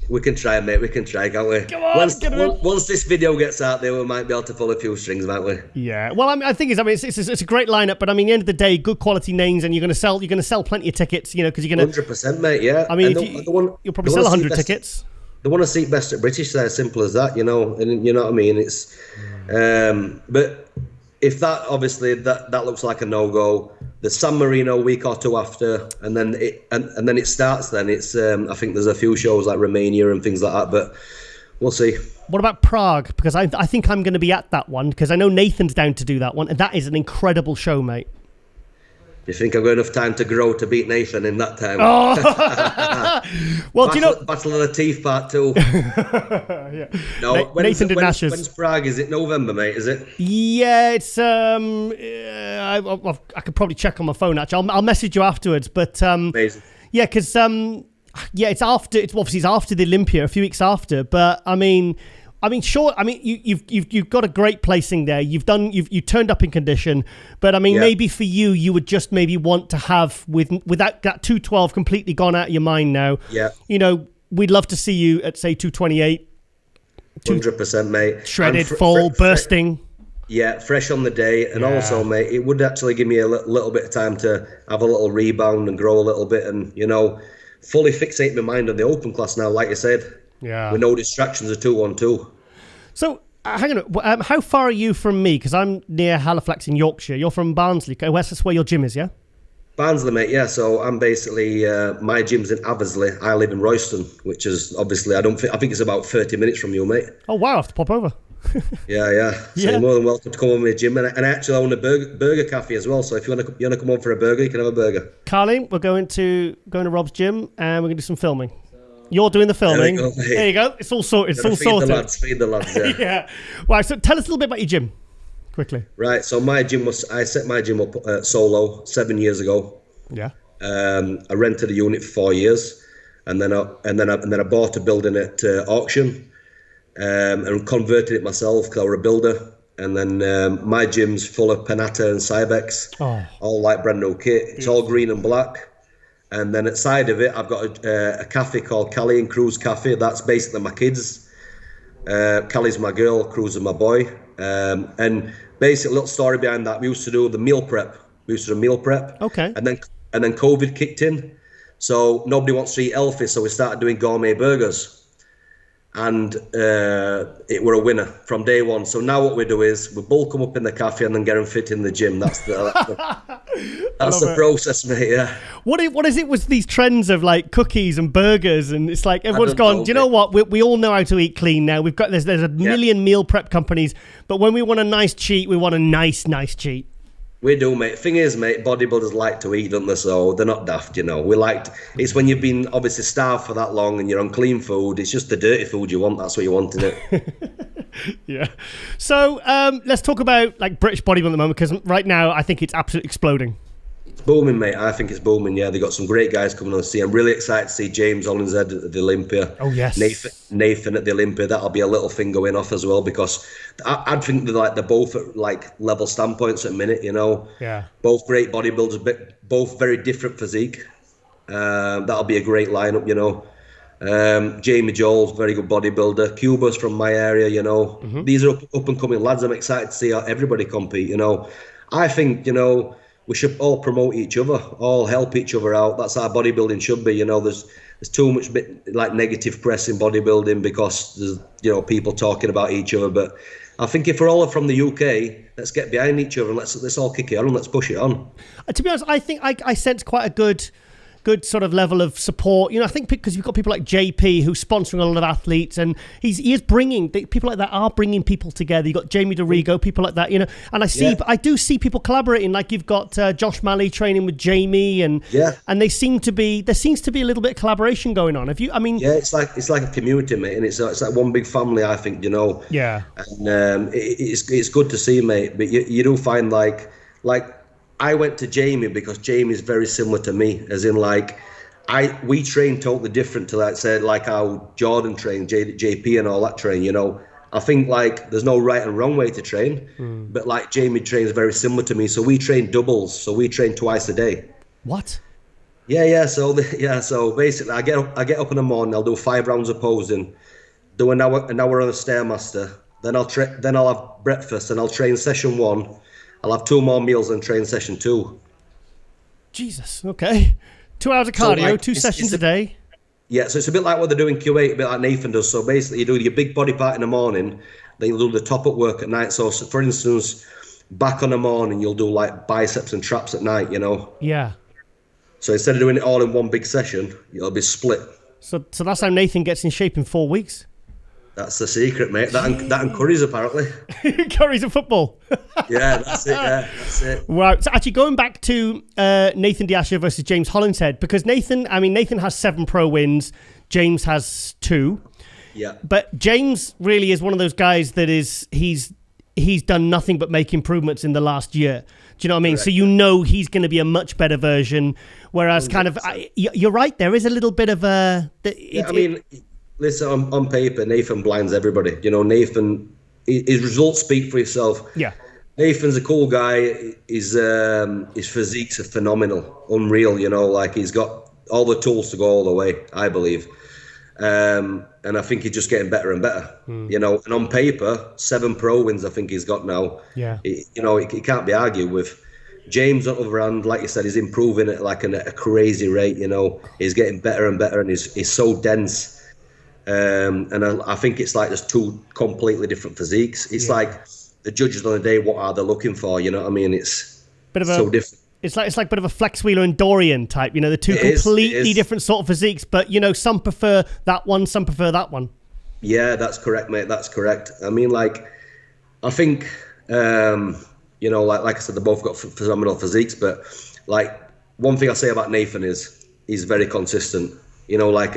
We can try, mate. We can try, can't we? Come on, once this video gets out there, we might be able to pull a few strings, might we? Yeah. Well, I think it's a great lineup, but I mean, at the end of the day, good quality names, and you're going to sell plenty of tickets, you know, because you're going to 100%, mate. Yeah. I mean, you'll probably sell 100 tickets. They want to see best at British. There, simple as that, you know. And you know what I mean. It's, but if that obviously that looks like a no-go. The San Marino week or two after, and then it starts. Then it's I think there's a few shows like Romania and things like that, but we'll see. What about Prague? Because I think I'm going to be at that one because I know Nathan's down to do that one, and that is an incredible show, mate. Do you think I've got enough time to grow to beat Nathan in that time? Oh. Well, do you know Battle of the Teeth Part 2? Yeah. No, Nathan did Ashes. When's Prague? Is it November, mate? Is it? Yeah, it's I could probably check on my phone actually. I'll message you afterwards, but amazing. Yeah, because it's after the Olympia, a few weeks after. But I mean, I mean, sure. I mean, you've got a great placing there. You turned up in condition, but I mean, maybe for you would just maybe want to have without that 212 completely gone out of your mind now. Yeah. You know, we'd love to see you at say 228. 100%, mate. Shredded, full, bursting. Yeah, fresh on the day, and also, mate, it would actually give me a little bit of time to have a little rebound and grow a little bit, and fully fixate my mind on the open class now. Like I said, with no distractions, a 2-1-2. So hang on, how far are you from me? Because I'm near Halifax in Yorkshire. You're from Barnsley. That's where your gym is, yeah? Barnsley, mate. Yeah. So I'm basically my gym's in Aversley. I live in Royston, which is obviously I think it's about 30 minutes from you, mate. Oh wow, I have to pop over. Yeah. So you're more than welcome to come on my gym, and I actually own a burger cafe as well. So if you want to come on for a burger, you can have a burger. Carly, we're going to Rob's gym, and we're going to do some filming. You're doing the filming. There you go. It's all sorted. It's all sorted. Feed the lads. Yeah. Yeah. Right. So tell us a little bit about your gym, quickly. Right. So I set my gym up solo 7 years ago. Yeah. I rented a unit for 4 years, and then I bought a building at auction, and converted it myself because I was a builder. And then my gym's full of Panatta and Cybex, all like brand new kit. It's all green and black. And then at side of it, I've got a cafe called Callie and Cruz Cafe. That's basically my kids. Callie's my girl, Cruz is my boy. And basically, a little story behind that. We used to do the meal prep. Okay. And then COVID kicked in, so nobody wants to eat healthy. So we started doing gourmet burgers, and it were a winner from day one. So now what we do is we bulk them up in the cafe and then get them fit in the gym. That's the process, mate. Yeah. What is it with these trends of like cookies and burgers, and it's like everyone's gone, do you know what? We all know how to eat clean now. There's a million meal prep companies, but when we want a nice cheat, we want a nice cheat. We do, mate. Thing is, mate, bodybuilders like to eat, don't they? So they're not daft, It's when you've been obviously starved for that long and you're on clean food. It's just the dirty food you want. That's what you want, isn't it? Yeah. So let's talk about like British bodybuilding at the moment, because right now I think it's absolutely exploding. It's booming, mate. I think it's booming. Yeah, they got some great guys coming on the scene. I'm really excited to see James Hollinshead at the Olympia. Oh yes. Nathan at the Olympia. That'll be a little thing going off as well, because I'd think they're both at like level standpoints at a minute. Yeah. Both great bodybuilders, but both very different physique. That'll be a great lineup. Jamie Joel's very good bodybuilder. Cuba's from my area. Mm-hmm. These are up and coming lads. I'm excited to see how everybody compete. I think we should all promote each other, all help each other out. That's how bodybuilding should be. There's too much like negative press in bodybuilding because there's people talking about each other. But I think if we're all from the UK, let's get behind each other and let's all kick it on and let's push it on. To be honest, I think I sense quite a good sort of level of support. I think because you've got people like JP who's sponsoring a lot of athletes, and he is bringing people like that are bringing people together. You've got Jamie DeRigo, people like that, and I do see people collaborating. Like you've got Josh Malley training with Jamie, and there seems to be a little bit of collaboration going on. It's like a community, mate, and it's like one big family. I think Yeah. And it's good to see, mate. But you do find like. I went to Jamie because Jamie's very similar to me, as in we train totally different to like how Jordan trained, JP and all that train. I think there's no right and wrong way to train, but like Jamie trains very similar to me, so we train doubles, so we train twice a day. What? Yeah. So basically, I get up in the morning, I'll do 5 rounds of posing, do an hour on a Stairmaster, then I'll have breakfast and I'll train session 1. I'll have 2 more meals and train session 2. Jesus, okay. 2 hours of cardio, 2 sessions a day. Yeah, so it's a bit like what they do in Q8, a bit like Nathan does. So basically, you do your big body part in the morning, then you'll do the top-up work at night. So for instance, back on the morning, you'll do like biceps and traps at night, Yeah. So instead of doing it all in one big session, it'll be split. So that's how Nathan gets in shape in 4 weeks? That's the secret, mate. That and Curry's apparently. Curry's a football. Yeah, that's it. Yeah, that's it. Wow. So actually, going back to Nathan D'Asha versus James Hollinshead, because Nathan has 7 pro wins, James has 2. Yeah. But James really is one of those guys that he's done nothing but make improvements in the last year. Do you know what I mean? Correct. So he's going to be a much better version. Whereas 100%. You're right, there is a little bit of a. listen, on paper, Nathan blinds everybody. You know, Nathan, his results speak for himself. Yeah. Nathan's a cool guy. His physique's are phenomenal, unreal. You know, like he's got all the tools to go all the way, I believe. And I think he's just getting better and better. You know, and on paper, 7 pro wins I think he's got now. Yeah. You know, it can't be argued with. James, on the other hand, like you said, he's improving at like a crazy rate. You know, he's getting better and better, and he's so dense. And I think it's like there's 2 completely different physiques. It's like the judges on the day, what are they looking for? You know what I mean? It's so different. It's that's correct, mate. That's correct. I mean, like, I think. You know, like I said, they both got phenomenal physiques, but like one thing I say about Nathan is he's very consistent. You know, like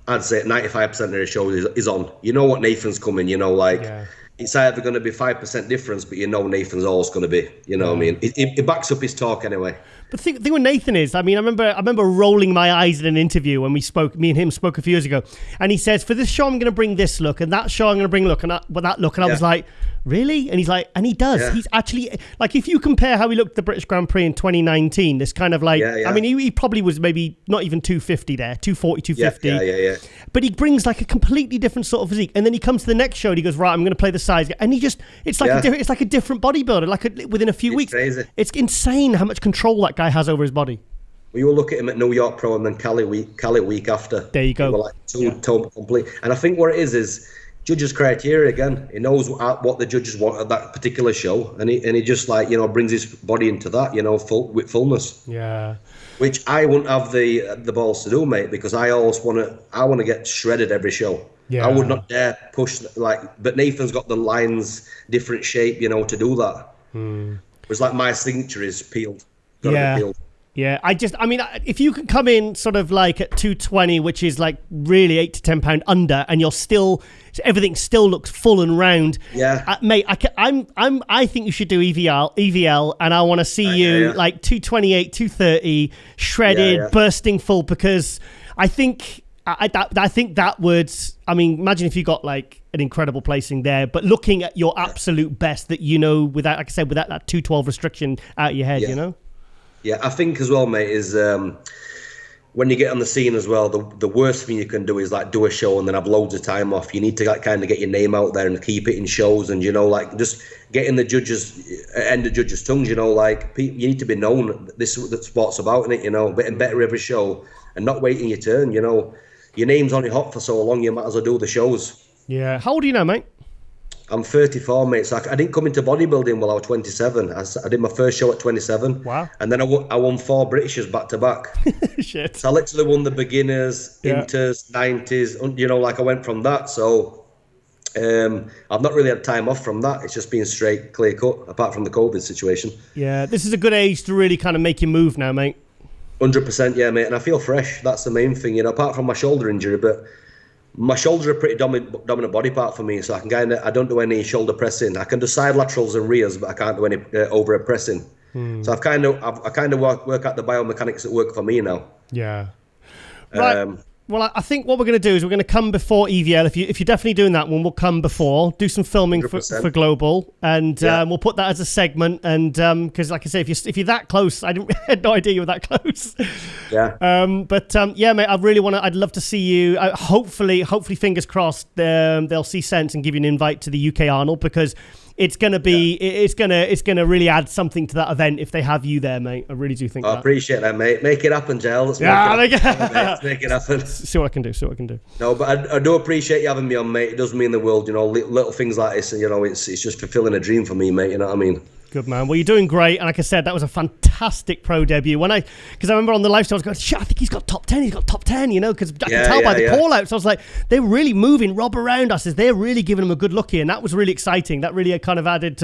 I'd say 95% of his shows is on. You know what Nathan's coming. You know, like it's either going to be 5% difference, but you know Nathan's always going to be. You know what I mean? It backs up his talk anyway. But the thing with Nathan is, I mean, I remember rolling my eyes in an interview when me and him spoke a few years ago, and he says, for this show I'm going to bring this look, and that show I'm going to bring that look, and I was like, really? And he's like, and he does. He's actually, like, if you compare how he looked at the British Grand Prix in 2019, this kind of like, I mean, he probably was maybe not even 250 there, 240, 250. Yeah. But he brings like a completely different sort of physique. And then he comes to the next show and he goes, right, I'm going to play the size. And he just, it's like a different bodybuilder, within a few weeks. Crazy. It's insane how much control that guy has over his body. Well, you will look at him at New York Pro and then Cali week after. There you go. Like two complete. And I think what it is judges' criteria again. He knows what the judges want at that particular show, and he just, like, you know, brings his body into that, you know, with fullness. Yeah. Which I wouldn't have the balls to do, mate, because I want to get shredded every show. Yeah. I would not dare push, but Nathan's got the lines different shape, you know, to do that. Whereas like my signature is peeled. Gotta be peeled. Yeah, I mean, if you can come in sort of like at 220, which is like really 8 to 10 pound under, and everything still looks full and round. Yeah, mate, I think you should do EVL, and I want to see you like 228, 230, shredded, bursting full, because I think that would. I mean, imagine if you got like an incredible placing there, but looking at your absolute best that you know, without, like I said, without that 212 restriction out of your head, you know. Yeah, I think as well, mate, is when you get on the scene as well, the worst thing you can do is like do a show and then have loads of time off. You need to like kind of get your name out there and keep it in shows, and, you know, like just getting the judges' tongues, you know, like you need to be known. This is what the sport's about, innit? You know, getting better every show and not waiting your turn. You know, your name's only hot for so long. You might as well do the shows. Yeah. How old are you now, mate? I'm 34, mate. So I didn't come into bodybuilding while I was 27. I did my first show at 27. Wow. And then I won 4 Britishers back to back. Shit. So I literally won the beginners, inters, 90s. You know, like I went from that. So I've not really had time off from that. It's just been straight, clear cut, apart from the COVID situation. Yeah, this is a good age to really kind of make you move now, mate. 100%, yeah, mate. And I feel fresh. That's the main thing, you know, apart from my shoulder injury. But my shoulders are a pretty dominant body part for me, so I don't do any shoulder pressing. I can do side laterals and rears, but I can't do any overhead pressing. So I kind of work out the biomechanics that work for me now. Yeah. Right. Well, I think what we're going to do is we're going to come before EVL. If you're definitely doing that one, we'll come before, do some filming for Global, and we'll put that as a segment. And because, like I say, if you're that close, I had no idea you were that close. Yeah. Yeah, mate, I'd love to see you. Hopefully, fingers crossed, they'll see sense and give you an invite to the UK Arnold, because it's gonna really add something to that event if they have you there, mate. I really do think. I appreciate that, mate. Make it happen, Giles. Make it happen. See what I can do. No, but I do appreciate you having me on, mate. It does mean the world, you know. Little things like this, you know, it's just fulfilling a dream for me, mate. You know what I mean? Good, man. Well, you're doing great. And like I said, that was a fantastic pro debut. Because I remember on the live show, I was going, shit, I think he's got top 10. He's got top 10, you know, because I can tell by the call-outs. I was like, they're really moving Rob around us. They're really giving him a good look here. And that was really exciting. That really kind of added,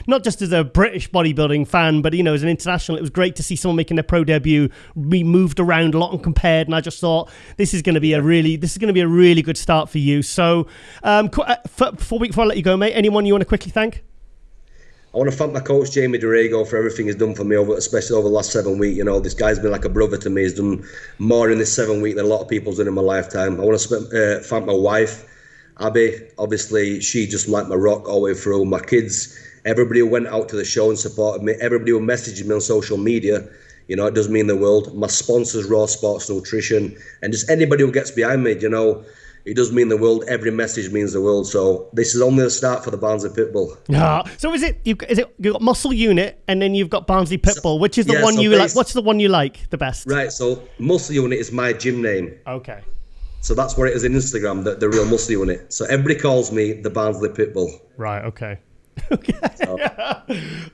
not just as a British bodybuilding fan, but, you know, as an international, it was great to see someone making their pro debut, be moved around a lot and compared. And I just thought, this is going to be a really good start for you. So before I let you go, mate, anyone you want to quickly thank? I want to thank my coach, Jamie Derego, for everything he's done for me, especially over the last 7 weeks. You know, this guy's been like a brother to me. He's done more in this 7 weeks than a lot of people's done in my lifetime. I want to thank my wife, Abby. Obviously, she just like my rock all the way through. My kids, everybody who went out to the show and supported me, everybody who messaged me on social media, you know, it does mean the world. My sponsors, Raw Sports Nutrition, and just anybody who gets behind me, you know, it does mean the world. Every message means the world. So this is only the start for the Barnsley Pitbull. Yeah. So you've got Muscle Unit and then you've got Barnsley Pitbull, which is the one you like. What's the one you like the best? Right. So Muscle Unit is my gym name. Okay. So that's what it is in Instagram, the real Muscle Unit. So everybody calls me the Barnsley Pitbull. Right. Okay. Okay. So.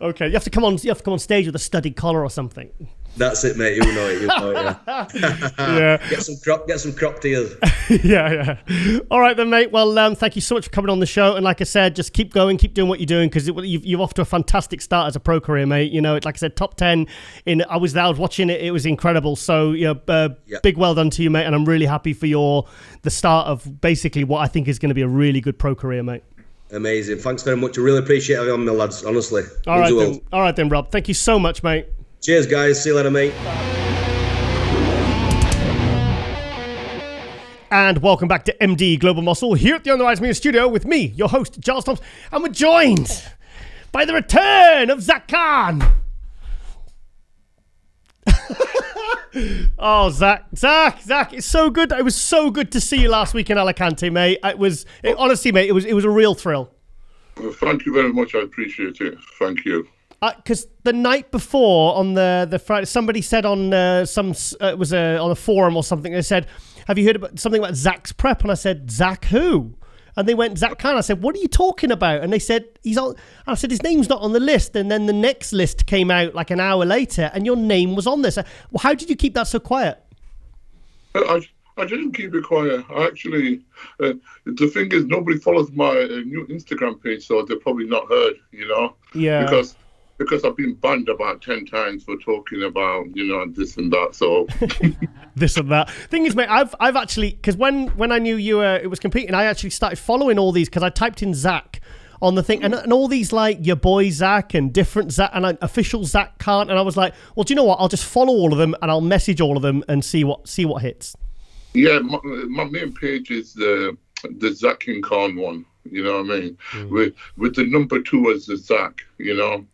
Okay. You have to come on stage with a studded collar or something. That's it, mate. You know it. Yeah. Yeah. Get some cropped ears. Yeah. All right then, mate. Well, thank you so much for coming on the show. And like I said, just keep going, keep doing what you're doing, because you're off to a fantastic start as a pro career, mate. You know, like I said, top 10. I was watching it. It was incredible. So, big well done to you, mate. And I'm really happy for the start of basically what I think is going to be a really good pro career, mate. Amazing. Thanks very much. I really appreciate having you on, my lads. Honestly. All right then, Rob. Thank you so much, mate. Cheers, guys. See you later, mate. And welcome back to MD Global Muscle here at the On the Rise Media Studio with me, your host, Giles Thomas. And we're joined by the return of Zack Khan. Oh, Zack, it's so good. It was so good to see you last week in Alicante, mate. Honestly, mate, it was a real thrill. Well, thank you very much. I appreciate it. Thank you. Because the night before on the Friday, somebody said on it was on a forum or something. They said, "Have you heard about something about Zack's prep?" And I said, "Zack who?" And they went, "Zack Khan." I said, "What are you talking about?" And they said, "He's on." I said, "His name's not on the list." And then the next list came out like an hour later, and your name was on this. Well, how did you keep that so quiet? I didn't keep it quiet. I actually, the thing is, nobody follows my new Instagram page, so they're probably not heard. You know. Yeah. Because I've been banned about 10 times for talking about, this and that. So this and that. Thing is, mate, I've actually, because when I knew it was competing, I actually started following all these because I typed in Zack on the thing, and all these like your boy Zack and different Zack and official Zack Khan, and I was like, well, do you know what? I'll just follow all of them and I'll message all of them and see what hits. Yeah, my main page is the Zack King Khan one. You know what I mean? With the number 2 as the Zack,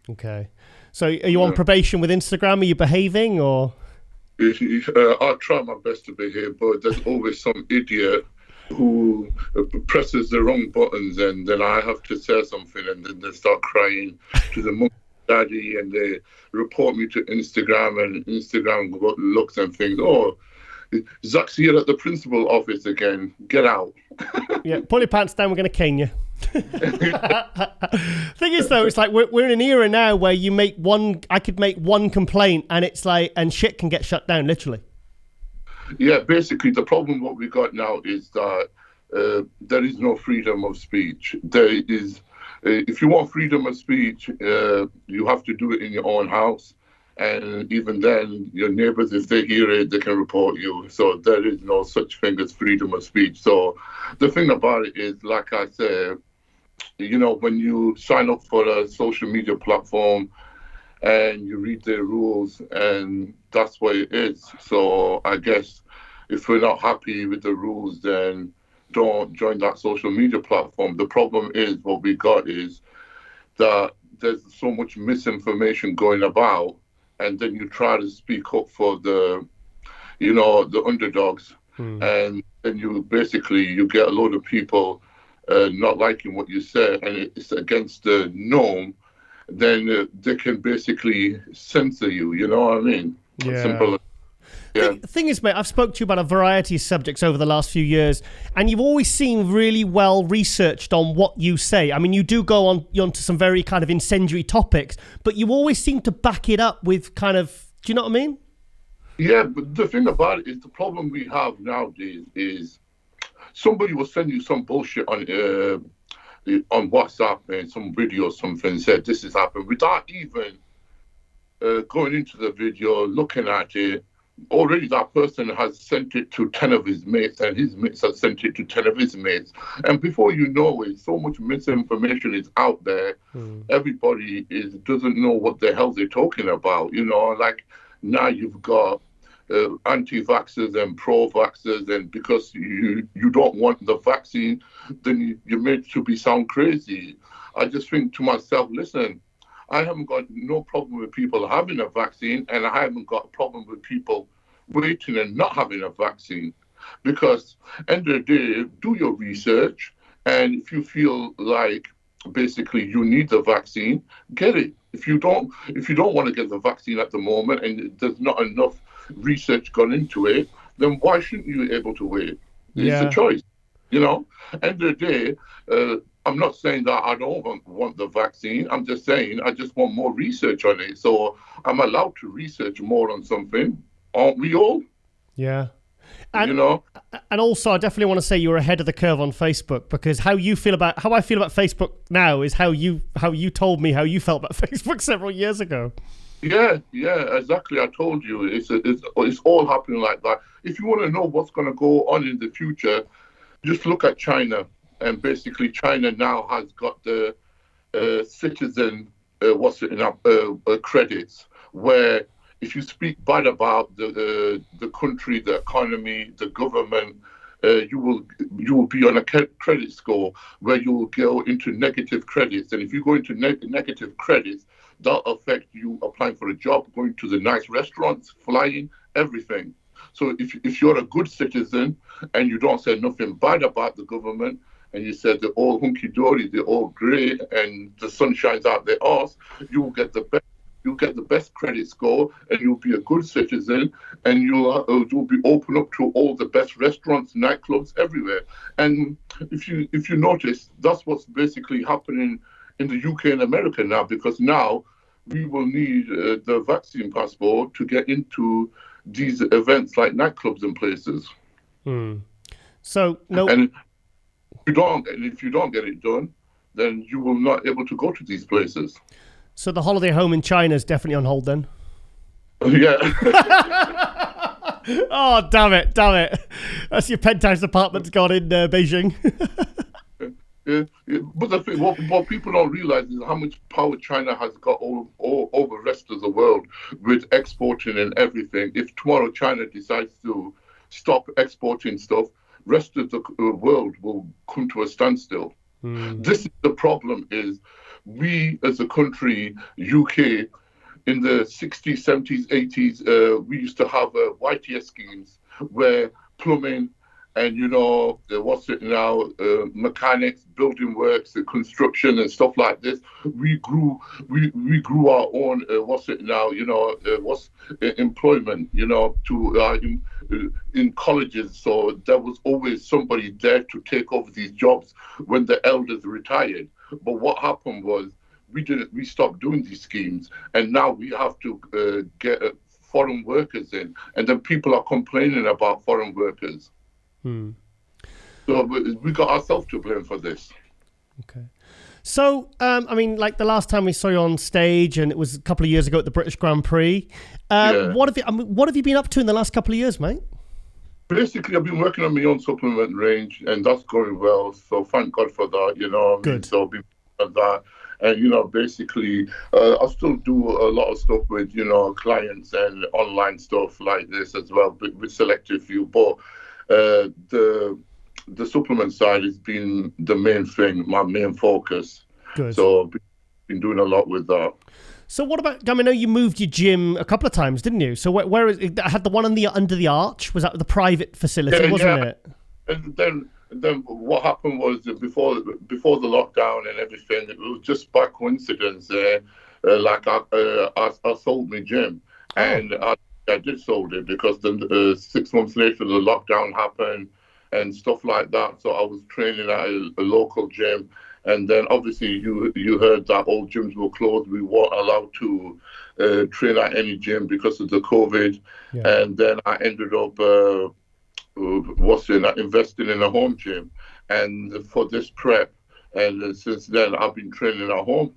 Okay. So are you on probation with Instagram? Are you behaving or? I try my best to behave, but there's always some idiot who presses the wrong buttons, and then I have to say something, and then they start crying to the mum, daddy, and they report me to Instagram, and Instagram looks and thinks, oh, Zack's here at the principal office again. Get out. Yeah, pull your pants down. We're going to cane you. Thing is, though, it's like we're in an era now where I could make one complaint, and it's like, and shit can get shut down, literally. Yeah, basically, the problem what we got now is that there is no freedom of speech. There is, if you want freedom of speech, you have to do it in your own house. And even then, your neighbors, if they hear it, they can report you. So there is no such thing as freedom of speech. So the thing about it is, like I said, when you sign up for a social media platform and you read their rules, and that's what it is. So I guess if we're not happy with the rules, then don't join that social media platform. The problem is, what we got is that there's so much misinformation going about, and then you try to speak up for the underdogs, and then you get a load of people not liking what you say, and it's against the norm. Then they can basically censor you. You know what I mean? Yeah. Simple. Yeah. The thing is, mate, I've spoke to you about a variety of subjects over the last few years, and you've always seemed really well researched on what you say. I mean, you do go onto some very kind of incendiary topics, but you always seem to back it up with kind of, do you know what I mean? Yeah, but the thing about it is, the problem we have nowadays is somebody will send you some bullshit on WhatsApp and some video or something, said this has happened, without even going into the video, looking at it, already that person has sent it to 10 of his mates, and his mates have sent it to 10 of his mates. And before you know it, so much misinformation is out there. Everybody doesn't know what the hell they're talking about. Like now you've got anti-vaxxers and pro-vaxxers, and because you don't want the vaccine, then you're made to be sound crazy. I just think to myself, listen, I haven't got no problem with people having a vaccine, and I haven't got a problem with people waiting and not having a vaccine. Because end of the day, do your research, and if you feel like basically you need the vaccine, get it. If you don't want to get the vaccine at the moment and there's not enough research gone into it, then why shouldn't you be able to wait? It's a choice. End of the day, I'm not saying that I don't want the vaccine. I'm just saying I just want more research on it. So I'm allowed to research more on something. Aren't we all? Yeah. And also, I definitely want to say you're ahead of the curve on Facebook, because how I feel about Facebook now is how you told me how you felt about Facebook several years ago. Yeah, exactly. I told you it's all happening like that. If you want to know what's going to go on in the future, just look at China. And basically, China now has got the citizen credits, where if you speak bad about the country, the economy, the government, you will be on a credit score where you will go into negative credits. And if you go into negative credits, that'll affect you applying for a job, going to the nice restaurants, flying, everything. So if you're a good citizen and you don't say nothing bad about the government, and you said they're all hunky-dory, they're all great, and the sun shines out their arse, you'll get the best credit score, and you'll be a good citizen, and you'll be open up to all the best restaurants, nightclubs, everywhere. And if you notice, that's what's basically happening in the UK and America now, because now we will need the vaccine passport to get into these events like nightclubs and places. So no. And if you don't get it done, then you will not able to go to these places. So the holiday home in China is definitely on hold then? Yeah. Oh, damn it. That's your penthouse apartment's gone in Beijing. Yeah. But the thing, what people don't realize is how much power China has got all over the rest of the world with exporting and everything. If tomorrow China decides to stop exporting stuff, rest of the world will come to a standstill. This is the problem, is we as a country, UK, in the 60s, 70s, 80s, we used to have YTS schemes where plumbing and, mechanics, building works, construction and stuff like this. We grew our own, employment, in colleges. So there was always somebody there to take over these jobs when the elders retired. But what happened was we stopped doing these schemes, and now we have to get foreign workers in, and then people are complaining about foreign workers. So we got ourselves to blame for this. Okay. So, like the last time we saw you on stage, and it was a couple of years ago at the British Grand Prix. What have you been up to in the last couple of years, mate? Basically, I've been working on my own supplement range, and that's going well. So thank God for that. Good. So I've been on that. And, basically, I still do a lot of stuff with, clients and online stuff like this as well, but with selective few. But the supplement side has been the main thing, my main focus. Good. So I've been doing a lot with that. So what about, I know you moved your gym a couple of times, didn't you? So where is it? I had the one under the arch. Was that the private facility, wasn't it? And then what happened was before the lockdown and everything, it was just by coincidence. I sold my gym, and I did sold it because then 6 months later the lockdown happened and stuff like that. So I was training at a local gym, and then obviously you heard that all gyms were closed. We weren't allowed to train at any gym because of the COVID, and then I ended up. Investing in a home gym, and for this prep, and since then I've been training at home.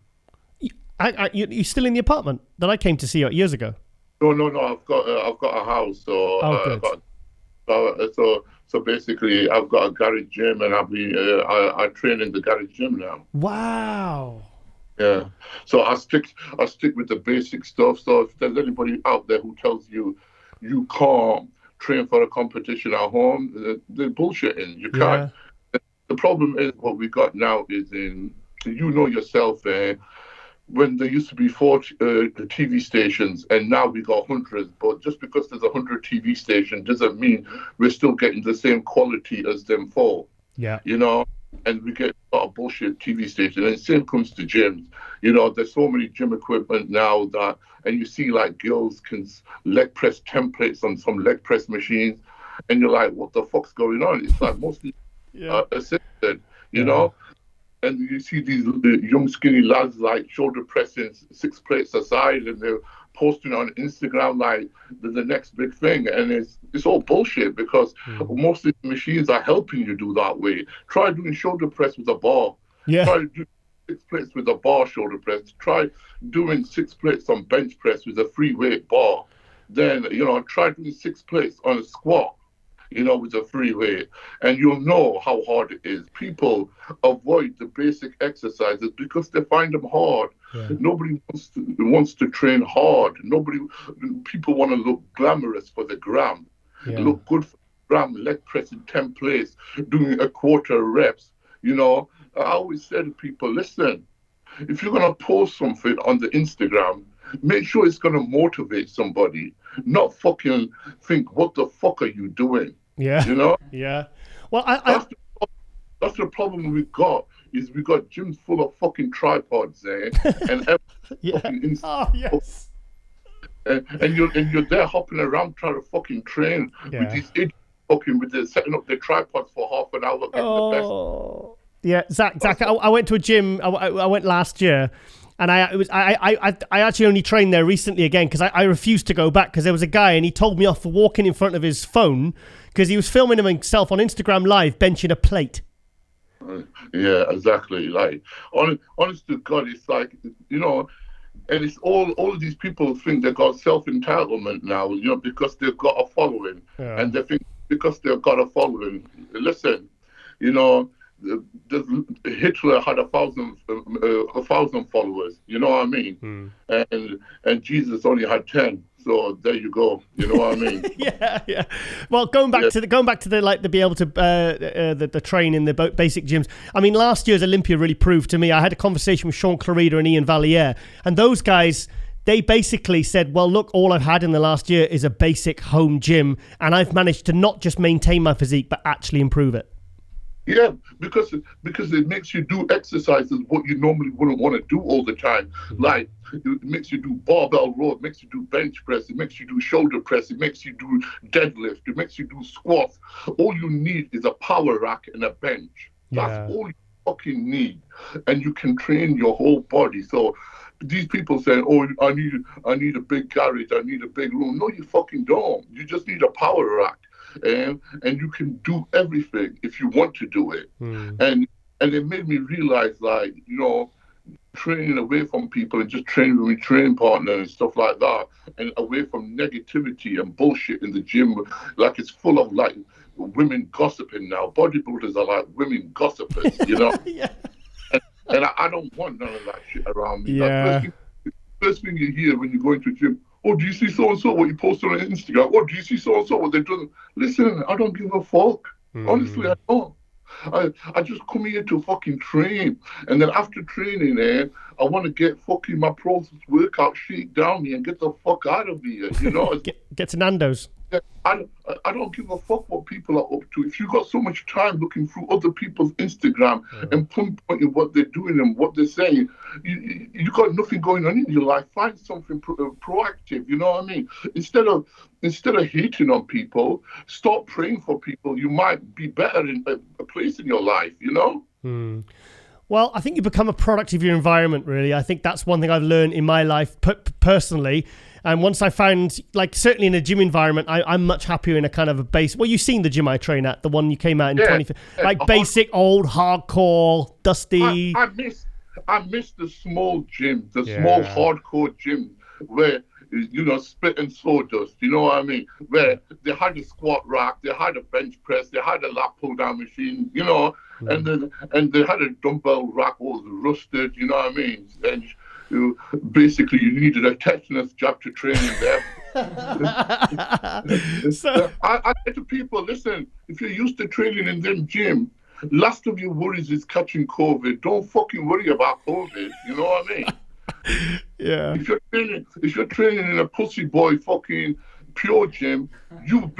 You're still in the apartment that I came to see you years ago? No. I've got a house, so so basically, I've got a garage gym, and I train in the garage gym now. Wow. Yeah. So I stick with the basic stuff. So if there's anybody out there who tells you you can't train for a competition at home, they're bullshitting. You can't. The problem is what we got now is yourself, when there used to be 4 TV stations and now we got hundreds, but just because there's 100 TV stations doesn't mean we're still getting the same quality as them 4. Yeah. And we get a lot of bullshit TV stations. And the same comes to gyms. There's so many gym equipment now and you see like girls can leg press templates on some leg press machines, and you're like, what the fuck's going on? It's like mostly assisted, you know? And you see these young skinny lads like shoulder pressing 6 plates aside, and they're posting on Instagram like the next big thing. And it's all bullshit, because most of the machines are helping you do that way. Try doing shoulder press with a bar. Yeah. Try doing 6 plates with a bar shoulder press. Try doing 6 plates on bench press with a free weight bar. Then, try doing 6 plates on a squat, with a free weight, and you'll know how hard it is. People avoid the basic exercises because they find them hard. Yeah. Nobody wants to train hard. People want to look glamorous for the gram, look good for the gram, leg pressing 10 plates, doing a quarter reps. I always say to people, listen, if you're going to post something on the Instagram, make sure it's going to motivate somebody, not fucking think, what the fuck are you doing? Yeah. Yeah. Well, that's the problem we've got, is we got gyms full of fucking tripods, and fucking yes. And you're there hopping around trying to fucking train with these idiots setting up their tripods for half an hour. The best. Yeah, Zach. I went to a gym. I went last year. And I actually only trained there recently again, because I refused to go back, because there was a guy and he told me off for walking in front of his phone because he was filming himself on Instagram Live benching a plate. Yeah, exactly. Like, honest to God, it's like, and it's all of these people think they got self-entitlement now, because they've got a following. Yeah. And they think because they've got a following, listen, Hitler had 1,000 followers. You know what I mean? And Jesus only had 10. So there you go. You know what I mean? Yeah. Well, going back to the be able to the train in the basic gyms. I mean, last year's Olympia really proved to me. I had a conversation with Sean Clarida and Ian Valliere, and those guys, they basically said, well, look, all I've had in the last year is a basic home gym, and I've managed to not just maintain my physique, but actually improve it. Yeah, because it makes you do exercises what you normally wouldn't want to do all the time. Like, it makes you do barbell row, it makes you do bench press, it makes you do shoulder press, it makes you do deadlift, it makes you do squats. All you need is a power rack and a bench. That's all you fucking need, and you can train your whole body. So these people saying, "Oh, I need a big garage, I need a big room." No, you fucking don't. You just need a power rack. And you can do everything if you want to do it. And it made me realize, like, training away from people and just training with my training partner and stuff like that, and away from negativity and bullshit in the gym. Like, it's full of like women gossiping now. Bodybuilders are like women gossipers, Yeah. And I don't want none of that shit around me. Yeah. First thing you hear when you go into a gym, "Oh, do you see so-and-so what you posted on Instagram? Oh, do you see so-and-so what they're doing?" Listen, I don't give a fuck. Honestly, I don't. I just come here to fucking train. And then after training, I want to get fucking my process workout shake down me and get the fuck out of here, Get to Nando's. I don't give a fuck what people are up to. If you got so much time looking through other people's Instagram and pinpointing what they're doing and what they're saying, you got nothing going on in your life. Find something proactive. You know what I mean? Instead of hating on people, start praying for people. You might be better in a place in your life. Well, I think you become a product of your environment, really. I think that's one thing I've learned in my life personally. And once I found, like, certainly in a gym environment, I'm much happier in a kind of a base. Well, you've seen the gym I train at, the one you came out in 2015. Like, basic, old, hardcore, dusty. I miss the small gym, the small, hardcore gym where spit and sawdust. You know what I mean? Where they had a squat rack, they had a bench press, they had a lat pull down machine. And they had a dumbbell rack all rusted. You know what I mean? And basically, you needed a tetanus jab to train in there. So I say to people, listen, if you're used to training in them gym, last of your worries is catching COVID. Don't fucking worry about COVID. You know what I mean? Yeah. If you're training in a pussy boy fucking pure gym, you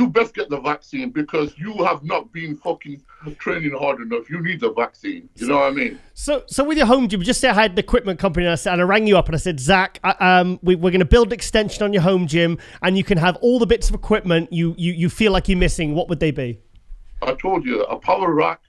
best get the vaccine, because you have not been fucking training hard enough. You need the vaccine. You know what I mean? So with your home gym, just say I had an equipment company and I rang you up and I said, Zach, we're going to build an extension on your home gym and you can have all the bits of equipment you feel like you're missing. What would they be? I told you, a power rack,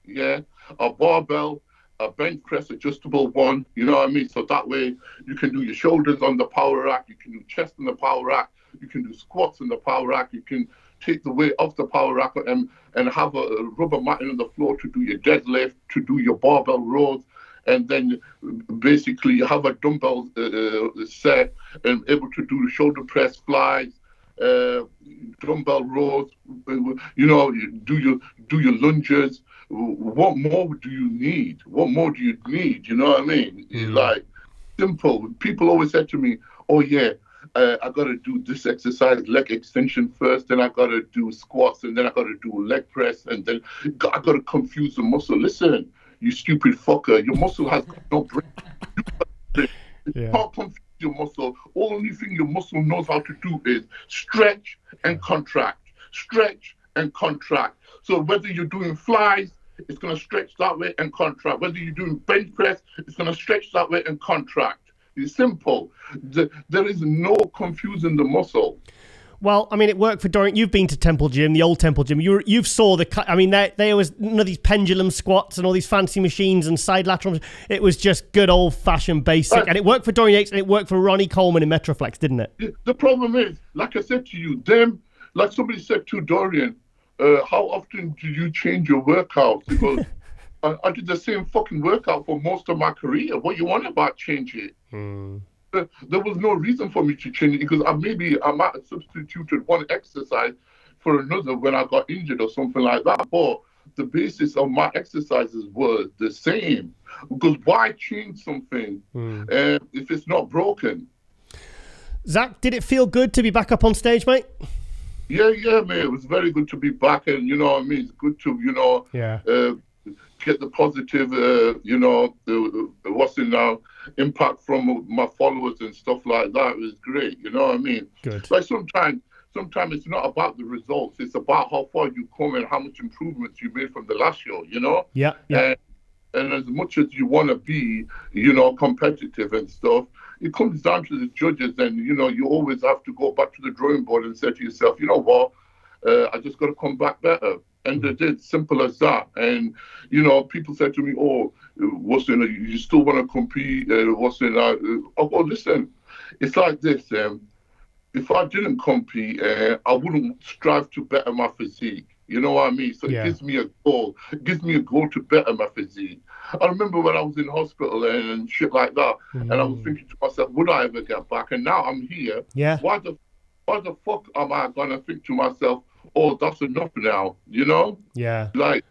a barbell, a bench press adjustable one, you know what I mean? So that way you can do your shoulders on the power rack, you can do chest on the power rack, you can do squats on the power rack, you can take the weight off the power rack and have a rubber matting on the floor to do your deadlift, to do your barbell rows, and then basically you have a dumbbell set and able to do the shoulder press flies, dumbbell rows, you do your lunges. What more do you need? What more do you need? You know what I mean? Like, simple. People always say to me, oh yeah, I got to do this exercise, leg extension first, then I got to do squats, and then I got to do leg press, and then I got to confuse the muscle. Listen, you stupid fucker, your muscle has no brain. You can't confuse your muscle. Only thing your muscle knows how to do is stretch and contract. Stretch and contract. So whether you're doing flies, it's going to stretch that way and contract. Whether you're doing bench press, it's going to stretch that way and contract. It's simple. There is no confusing the muscle. Well, I mean, it worked for Dorian. You've been to Temple Gym, the old Temple Gym. You've saw the. I mean, there was none of these pendulum squats and all these fancy machines and side laterals. It was just good old fashioned basic, and it worked for Dorian Yates and it worked for Ronnie Coleman in Metroflex, didn't it? The problem is, like I said to you, like somebody said to Dorian, how often do you change your workouts? Because I did the same fucking workout for most of my career. What you want about change it? There was no reason for me to change it, because I might have substituted one exercise for another when I got injured or something like that. But the basis of my exercises was the same. Because why change something if it's not broken? Zach, did it feel good to be back up on stage, mate? Yeah, man. It was very good to be back, and you know what I mean. It's good to get the positive, impact from my followers and stuff like that. It was great. You know what I mean? Good. Like sometimes it's not about the results. It's about how far you come and how much improvements you made from the last show. You know? Yeah. And as much as you want to be, competitive and stuff, it comes down to the judges, and you always have to go back to the drawing board and say to yourself, you know what, I just got to come back better. And they did, simple as that. And people said to me, "Oh, you still want to compete? Listen, it's like this. If I didn't compete, I wouldn't strive to better my physique. You know what I mean? So it gives me a goal. It gives me a goal to better my physique. I remember when I was in hospital and shit like that, and I was thinking to myself, would I ever get back? And now I'm here. Yeah. Why the fuck am I gonna think to myself, oh, that's enough now? Yeah. Like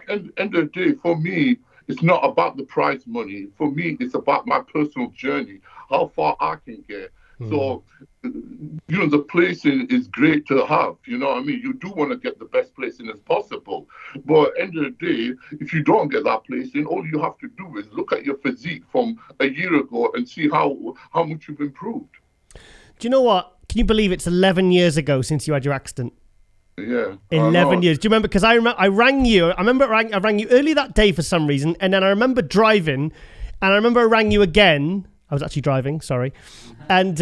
end of the day, for me, it's not about the prize money. For me, it's about my personal journey, how far I can get. So, the placing is great to have. You know what I mean? You do want to get the best placing as possible. But at the end of the day, if you don't get that placing, all you have to do is look at your physique from a year ago and see how much you've improved. Do you know what? Can you believe it's 11 years ago since you had your accident? Yeah. 11 years. Do you remember? Because I rang you. I rang you early that day for some reason, and then I remember driving, and I remember I rang you again. I was actually driving, sorry. And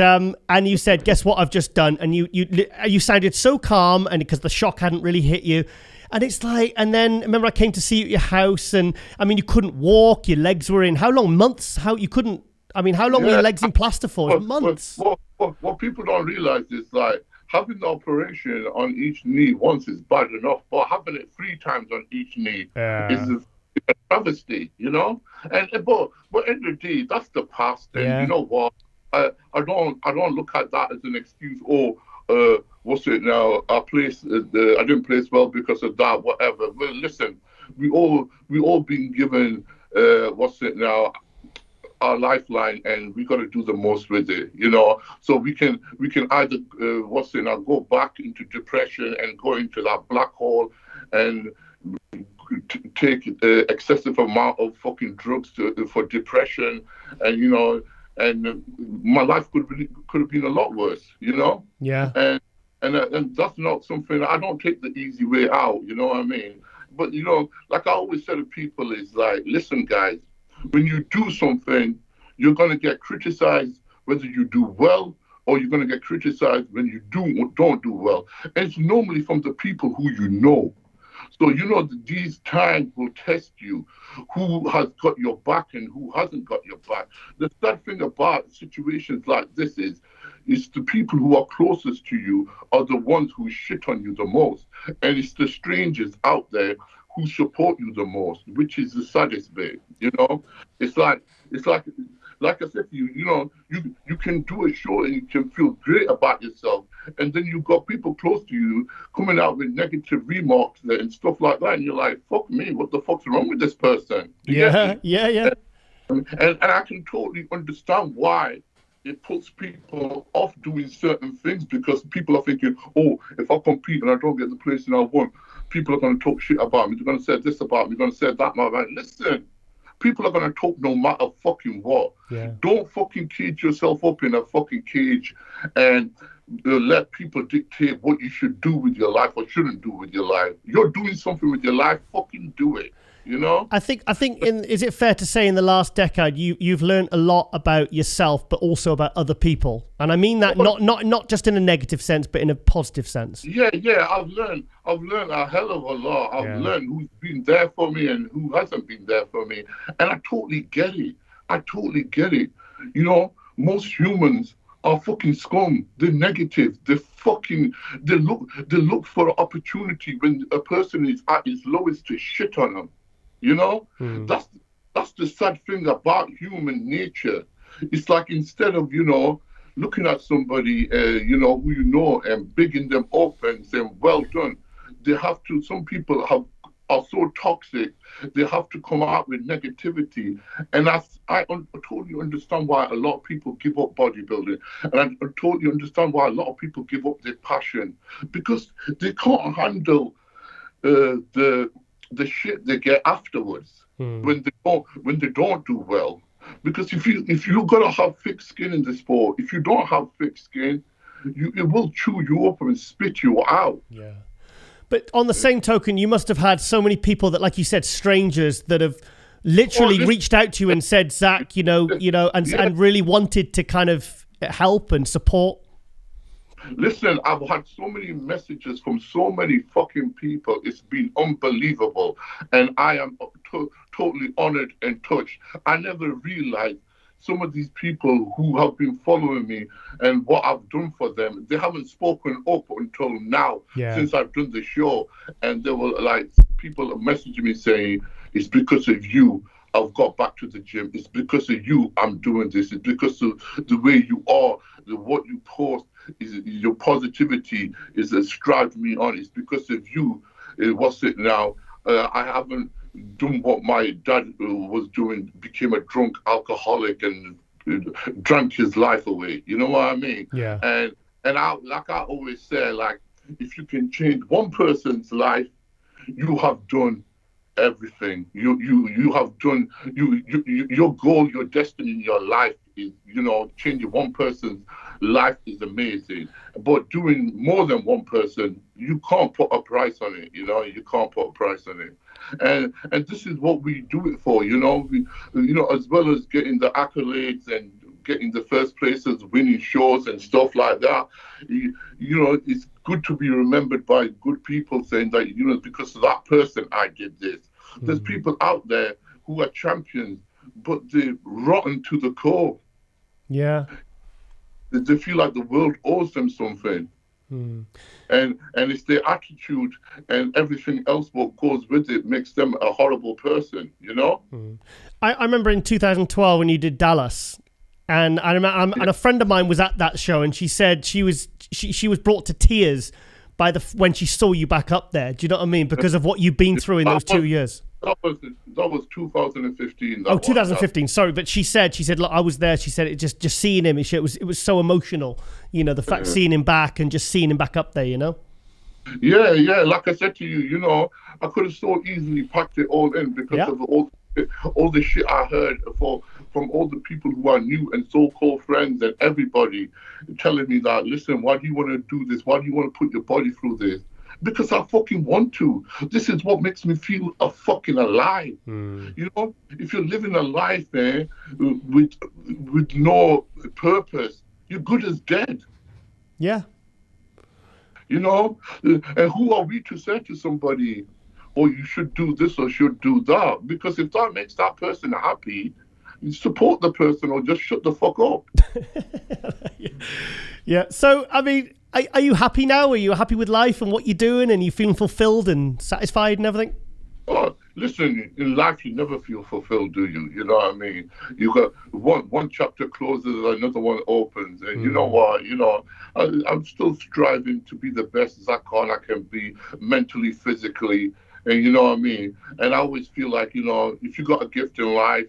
you said, guess what I've just done? And you sounded so calm, and because the shock hadn't really hit you. And it's like, and then remember I came to see you at your house, and I mean, you couldn't walk, your legs were in, how long? Months? How long were your legs in plaster for? Months. What people don't realize is like, having the operation on each knee once is bad enough, but having it 3 times on each knee is a travesty, And but end of the day, that's the past. And you know what? I don't look at that as an excuse. Or what's it now? I didn't place well because of that. Whatever. Well, listen, we all been given what's it now? Our lifeline, and we got to do the most with it, so we can either go back into depression and go into that black hole and take excessive amount of fucking drugs for depression, and and my life could have been a lot worse, Yeah. And that's not something. I don't take the easy way out, you know what I mean? But like I always say to people, is like, listen, guys, when you do something, you're going to get criticized whether you do well, or you're going to get criticized when you don't do well. And it's normally from the people who you know. So these times will test you, who has got your back and who hasn't got your back. The sad thing about situations like this is the people who are closest to you are the ones who shit on you the most. And it's the strangers out there who support you the most, which is the saddest bit. It's like I said to you, you can do a show and you can feel great about yourself, and then you've got people close to you coming out with negative remarks and stuff like that, and you're like, fuck me, what the fuck's wrong with this person? Yeah. And I can totally understand why it puts people off doing certain things, because people are thinking, oh, if I compete and I don't get the place I want, people are going to talk shit about me. They're going to say this about me. They're going to say that about me. Listen, people are going to talk no matter fucking what. Yeah. Don't fucking cage yourself up in a fucking cage and let people dictate what you should do with your life or shouldn't do with your life. You're doing something with your life, fucking do it. I think is it fair to say in the last decade you've learned a lot about yourself, but also about other people, and I mean that not just in a negative sense, but in a positive sense. Yeah. I've learned a hell of a lot. I've learned who's been there for me and who hasn't been there for me, and I totally get it. Most humans are fucking scum. They're negative. They look for an opportunity when a person is at his lowest to shit on them. That's the sad thing about human nature. It's like, instead of looking at somebody who and bigging them up and saying well done, some people are so toxic, they have to come out with negativity. And I totally understand why a lot of people give up bodybuilding, and I totally understand why a lot of people give up their passion, because they can't handle the shit they get afterwards when they don't do well. Because if you gotta have thick skin in the sport, if you don't have thick skin, it will chew you up and spit you out. Yeah. But on the same token, you must have had so many people that, like you said, strangers that have literally reached out to you and said, Zack, and really wanted to kind of help and support. Listen, I've had so many messages from so many fucking people. It's been unbelievable. And I am totally honored and touched. I never realized some of these people who have been following me and what I've done for them, they haven't spoken up until now, since I've done the show. And there were like people messaging me saying, it's because of you I've got back to the gym. It's because of you I'm doing this. It's because of the way you are, what you post. Your positivity is driving me on. It's because of you. I haven't done what my dad was doing, became a drunk alcoholic and drank his life away. You know what I mean? Yeah. And I always say, like, if you can change one person's life, you have done everything. You have done your goal, your destiny in your life is, changing one person's life is amazing. But doing more than one person, you can't put a price on it. You can't put a price on it. And this is what we do it for. We, as well as getting the accolades and getting the first places, winning shows and stuff like that. It's good to be remembered by good people saying that, because of that person, I did this. Mm-hmm. There's people out there who are champions, but they're rotten to the core. Yeah. They feel like the world owes them something. And it's their attitude and everything else what goes with it makes them a horrible person, I remember in 2012 when you did Dallas, And I remember, and a friend of mine was at that show, and she said she was brought to tears by when she saw you back up there. Do you know what I mean? Because of what you've been through in those 2 years. That was 2015. 2015. Sorry, but she said, look, I was there. She said it just seeing him. It was so emotional. You know, the fact seeing him back and just seeing him back up there. You know. Yeah. Like I said to you, you know, I could have so easily packed it all in because of all the shit I heard from all the people who are new and so-called friends and everybody telling me that, listen, why do you want to do this? Why do you want to put your body through this? Because I fucking want to. This is what makes me feel fucking alive. You know, if you're living a life, man, with no purpose, you're good as dead. Yeah. You know, and who are we to say to somebody, oh, you should do this or should do that? Because if that makes that person happy, you support the person or just shut the fuck up. Yeah. So, I mean, are you happy now? Are you happy with life and what you're doing, and you feeling fulfilled and satisfied and everything? Oh, listen, in life you never feel fulfilled, do you? You know what I mean? You got one chapter closes, another one opens, and you know what? You know, I'm still striving to be the best Zack Khan I can be, mentally, physically, and you know what I mean. And I always feel like, you know, if you got a gift in life,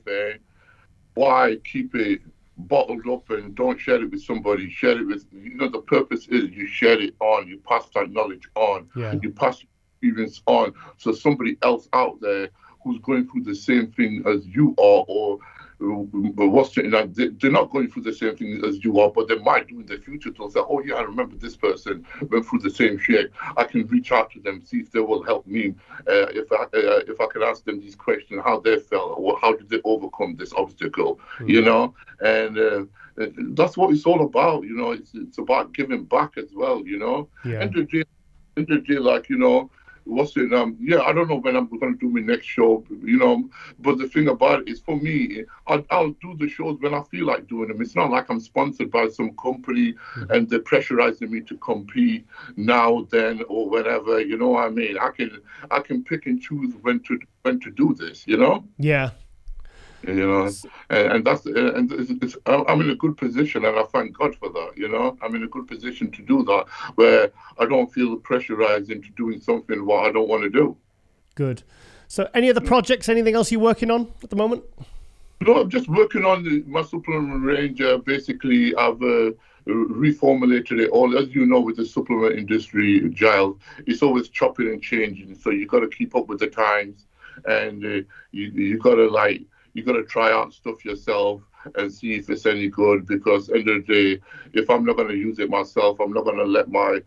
why keep it bottled up and don't share it with somebody? Share it with, you know, the purpose is you share it on, you pass that knowledge on, you pass experience on, so somebody else out there who's going through the same thing as you are, or what's it, they're not going through the same thing as you are, but they might do in the future. They'll say, oh yeah, I remember this person went through the same shit. I can reach out to them, see if they will help me. If I can ask them these questions, how they felt, or how did they overcome this obstacle, you know? And that's what it's all about, you know. It's about giving back as well, you know. End of the day, like, you know, what's it? I don't know when I'm going to do my next show, you know. But the thing about it is, for me, I'll do the shows when I feel like doing them. It's not like I'm sponsored by some company and they're pressurizing me to compete now, then, or whatever. You know what I mean? I can pick and choose when to do this. You know? Yeah. You know, and that's I'm in a good position, and I thank God for that. You know, I'm in a good position to do that, where I don't feel pressurized into doing something what I don't want to do. Good. So, any other projects? Anything else you're working on at the moment? No, I'm just working on my supplement range. Basically, I've reformulated it all. As you know, with the supplement industry, Giles, it's always chopping and changing. So you got to keep up with the times, and you got to you got to try out stuff yourself and see if it's any good, because end of the day, if I'm not going to use it myself, I'm not going to let my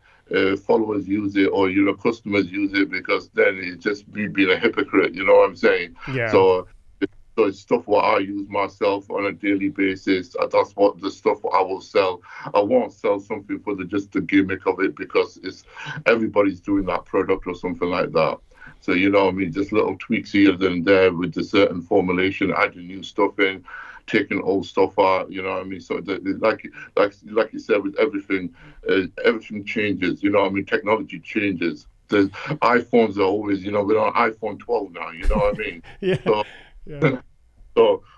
followers use it, or, you know, customers use it, because then it's just me being a hypocrite, you know what I'm saying? Yeah. So it's stuff what I use myself on a daily basis. That's what the stuff I will sell. I won't sell something for just the gimmick of it, because everybody's doing that product or something like that. So, you know what I mean, just little tweaks here and there with the certain formulation, adding new stuff in, taking old stuff out, you know what I mean? So, like you said, with everything, everything changes, you know what I mean? Technology changes. The iPhones are always, you know, we're on iPhone 12 now, you know what I mean?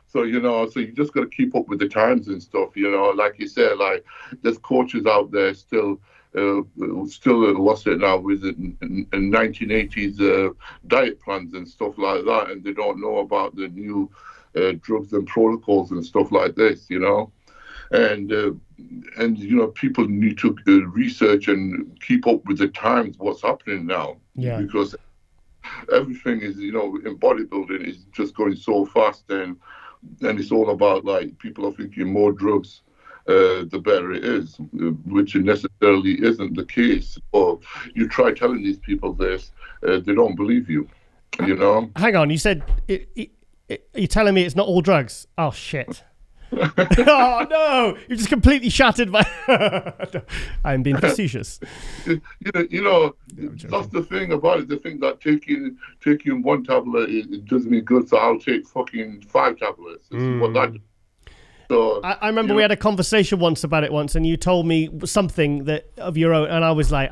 So, you know, so you just got to keep up with the times and stuff, you know, like you said, like there's coaches out there still what's it now, with in 1980s diet plans and stuff like that, and they don't know about the new drugs and protocols and stuff like this, you know. And you know, people need to research and keep up with the times, what's happening now, because everything is, you know, in bodybuilding is just going so fast, and it's all about, like, people are thinking more drugs, the better it is, which necessarily isn't the case. Or you try telling these people this, they don't believe you, you know? Hang on, you said, you're telling me it's not all drugs? Oh, shit. Oh, no! You've just completely shattered my... I'm being facetious. You know, that's the thing about it. They think that taking one tablet, it does me good, so I'll take fucking 5 tablets. What that So I remember we had a conversation once about it once, and you told me something that of your own, and I was like,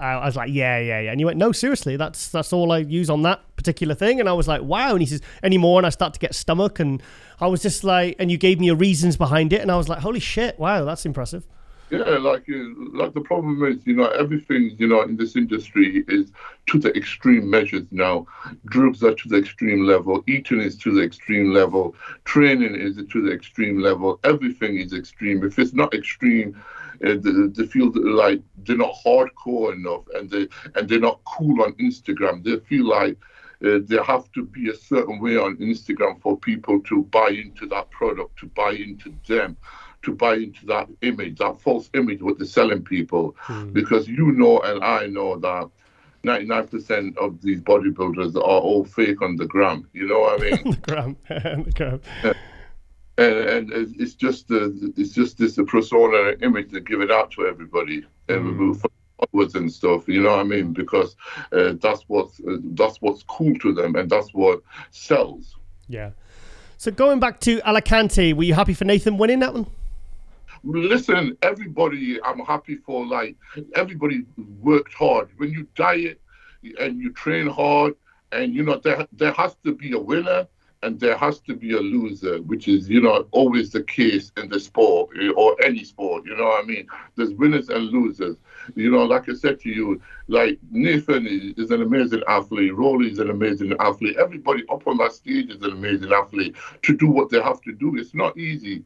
yeah, and you went, no, seriously, that's all I use on that particular thing, and I was like, wow, and he says, any more, and I start to get stomach, and I was just like, and you gave me your reasons behind it, and I was like, holy shit, wow, that's impressive. Yeah, like the problem is, everything, in this industry is to the extreme measures now. Drugs are to the extreme level. Eating is to the extreme level. Training is to the extreme level. Everything is extreme. If it's not extreme, they feel like they're not hardcore enough, and they're not cool on Instagram. They feel like they have to be a certain way on Instagram for people to buy into that product, to buy into them, to buy into that image, that false image what they're selling people. Because and I know that 99% of these bodybuilders are all fake on the gram. You know what I mean? the gram. And it's just this persona and image they give it out to everybody and followers and stuff. You know what I mean? Because that's what's cool to them, and that's what sells. Yeah. So going back to Alicante, were you happy for Nathan winning that one? Listen, everybody, I'm happy for, everybody worked hard. When you diet and you train hard, and, there has to be a winner and there has to be a loser, which is, always the case in the sport or any sport, you know what I mean? There's winners and losers. Like I said to you, Nathan is an amazing athlete. Rolly is an amazing athlete. Everybody up on that stage is an amazing athlete to do what they have to do. It's not easy.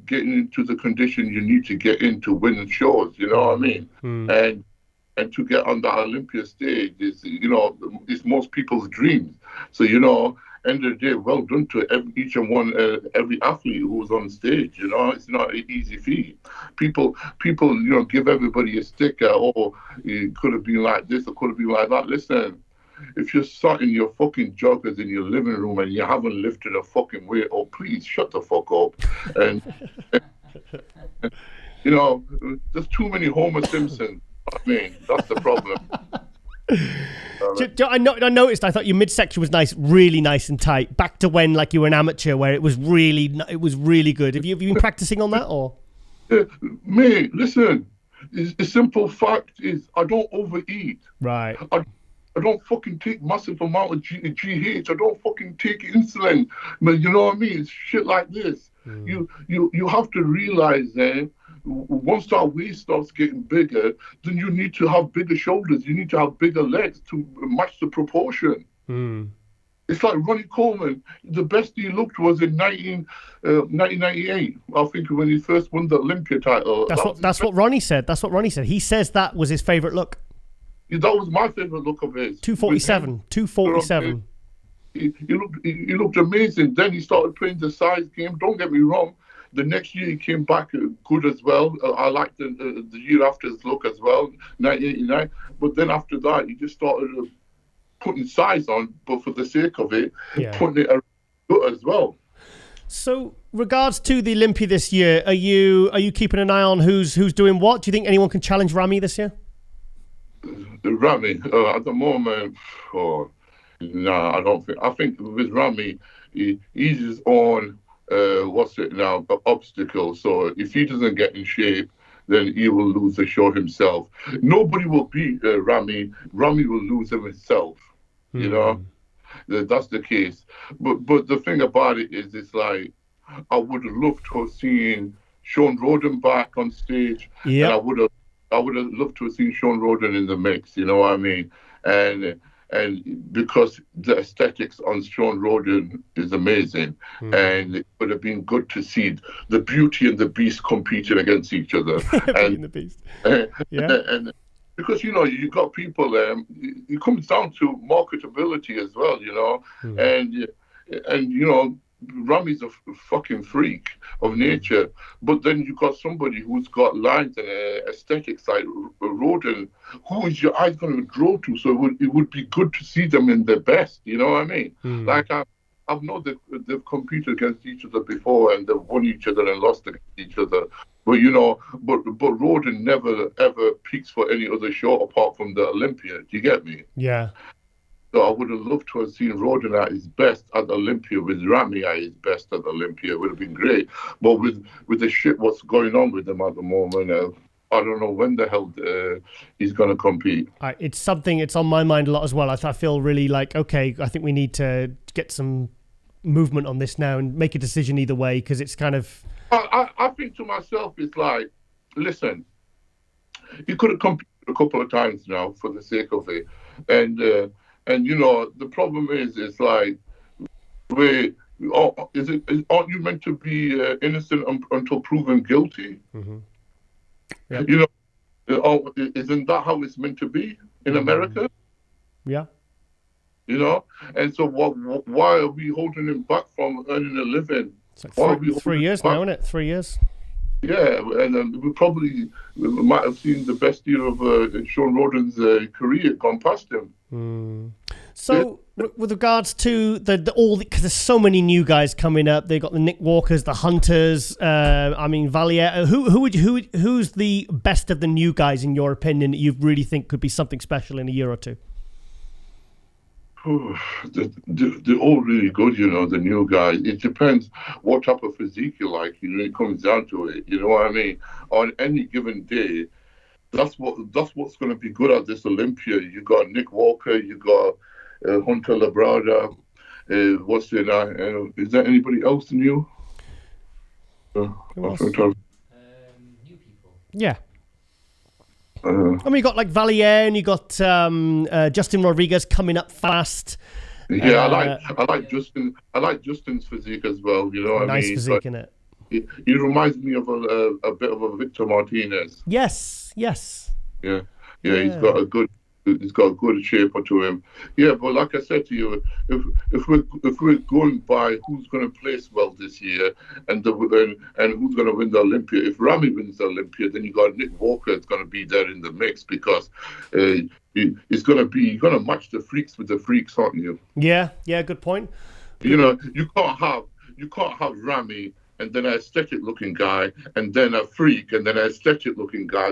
Getting into the condition you need to get in to win shows, you know what I mean? And to get on the Olympia stage is, it's most people's dreams. So, end of the day, well done to every athlete who's on stage, it's not an easy feat. People, give everybody a sticker, or it could have been like this, or could have been like that. Listen, if you're sat in your fucking joggers in your living room and you haven't lifted a fucking weight, please shut the fuck up. And, there's too many Homer Simpsons. I mean, that's the problem. I noticed. I thought your midsection was nice, really nice and tight. Back to when you were an amateur, where it was really good. Have you been practicing on that, or? Mate, listen. The simple fact is, I don't overeat. Right. I don't fucking take massive amount of GH. I don't fucking take insulin. You know what I mean? It's shit like this. You have to realize that once that waist starts getting bigger, then you need to have bigger shoulders. You need to have bigger legs to match the proportion. It's like Ronnie Coleman. The best he looked was in 1998. I think when he first won the Olympia title. That's what Ronnie said. That's what Ronnie said. He says that was his favourite look. That was my favourite look of his. 247. He looked amazing. Then he started playing the size game. Don't get me wrong. The next year he came back good as well. I liked the year after his look as well, 1989. But then after that, he just started putting size on, but for the sake of it, putting it good as well. So, regards to the Olympia this year, are you keeping an eye on who's doing what? Do you think anyone can challenge Ramy this year? Ramy, at the moment, I don't think. I think with Ramy, he's his own obstacle. So if he doesn't get in shape, then he will lose the show himself. Nobody will beat Ramy. Ramy will lose himself. That's the case. But the thing about it is, it's like, I would have loved to have seen Sean Roden back on stage. And I would have loved to have seen Sean Roden in the mix, you know what I mean? And because the aesthetics on Sean Roden is amazing, and it would have been good to see the Beauty and the Beast competing against each other. And the Beast. And because, you got people, it comes down to marketability as well, and Ramy's a fucking freak of nature, but then you got somebody who's got lines and aesthetics like Roden, who is your eyes going to draw to? So it would be good to see them in their best. You know what I mean? Like I've known they've competed against each other before, and they've won each other and lost against each other. But but Roden never ever peaks for any other show apart from the Olympia. Do you get me? Yeah. So I would have loved to have seen Roden at his best at Olympia with Rami at his best at Olympia. It would have been great. But with the shit what's going on with him at the moment, I don't know when the hell he's going to compete. It's something, it's on my mind a lot as well. I feel really like, okay, I think we need to get some movement on this now and make a decision either way, because it's kind of... I think to myself, it's like, listen, he could have competed a couple of times now for the sake of it. And you know, the problem is, it's like, aren't you meant to be innocent until proven guilty? Mm-hmm. Yep. You know, isn't that how it's meant to be in America? Yeah. You know, and so why are we holding him back from earning a living? It's like 3 years now, isn't it? 3 years. Yeah, and we might have seen the best year of Sean Roden's career gone past him. So, with regards to because there's so many new guys coming up, they've got the Nick Walkers, the Hunters. Valier. Who's the best of the new guys in your opinion that you really think could be something special in a year or two? They're all really good, you know, the new guys. It depends what type of physique you like, you know, it comes down to it. You know what I mean? On any given day, that's what's going to be good at this Olympia. You got Nick Walker, you got Hunter Labrada. What's there now? Is there anybody else new? New people. Yeah. And we got like Valier, and you got Justin Rodriguez coming up fast. Yeah, I like Justin. I like Justin's physique as well. You know what I mean? Nice physique, in it. He reminds me of a bit of a Victor Martinez. Yes. Yeah. He's got a good shape to him. Yeah, but like I said to you, if we're going by who's going to place well this year and who's going to win the Olympia, if Rami wins the Olympia, then you got Nick Walker that's going to be there in the mix, because he's going to match the freaks with the freaks, aren't you? Yeah, good point. You know, you can't have Rami and then an aesthetic-looking guy, and then a freak, and then an aesthetic-looking guy.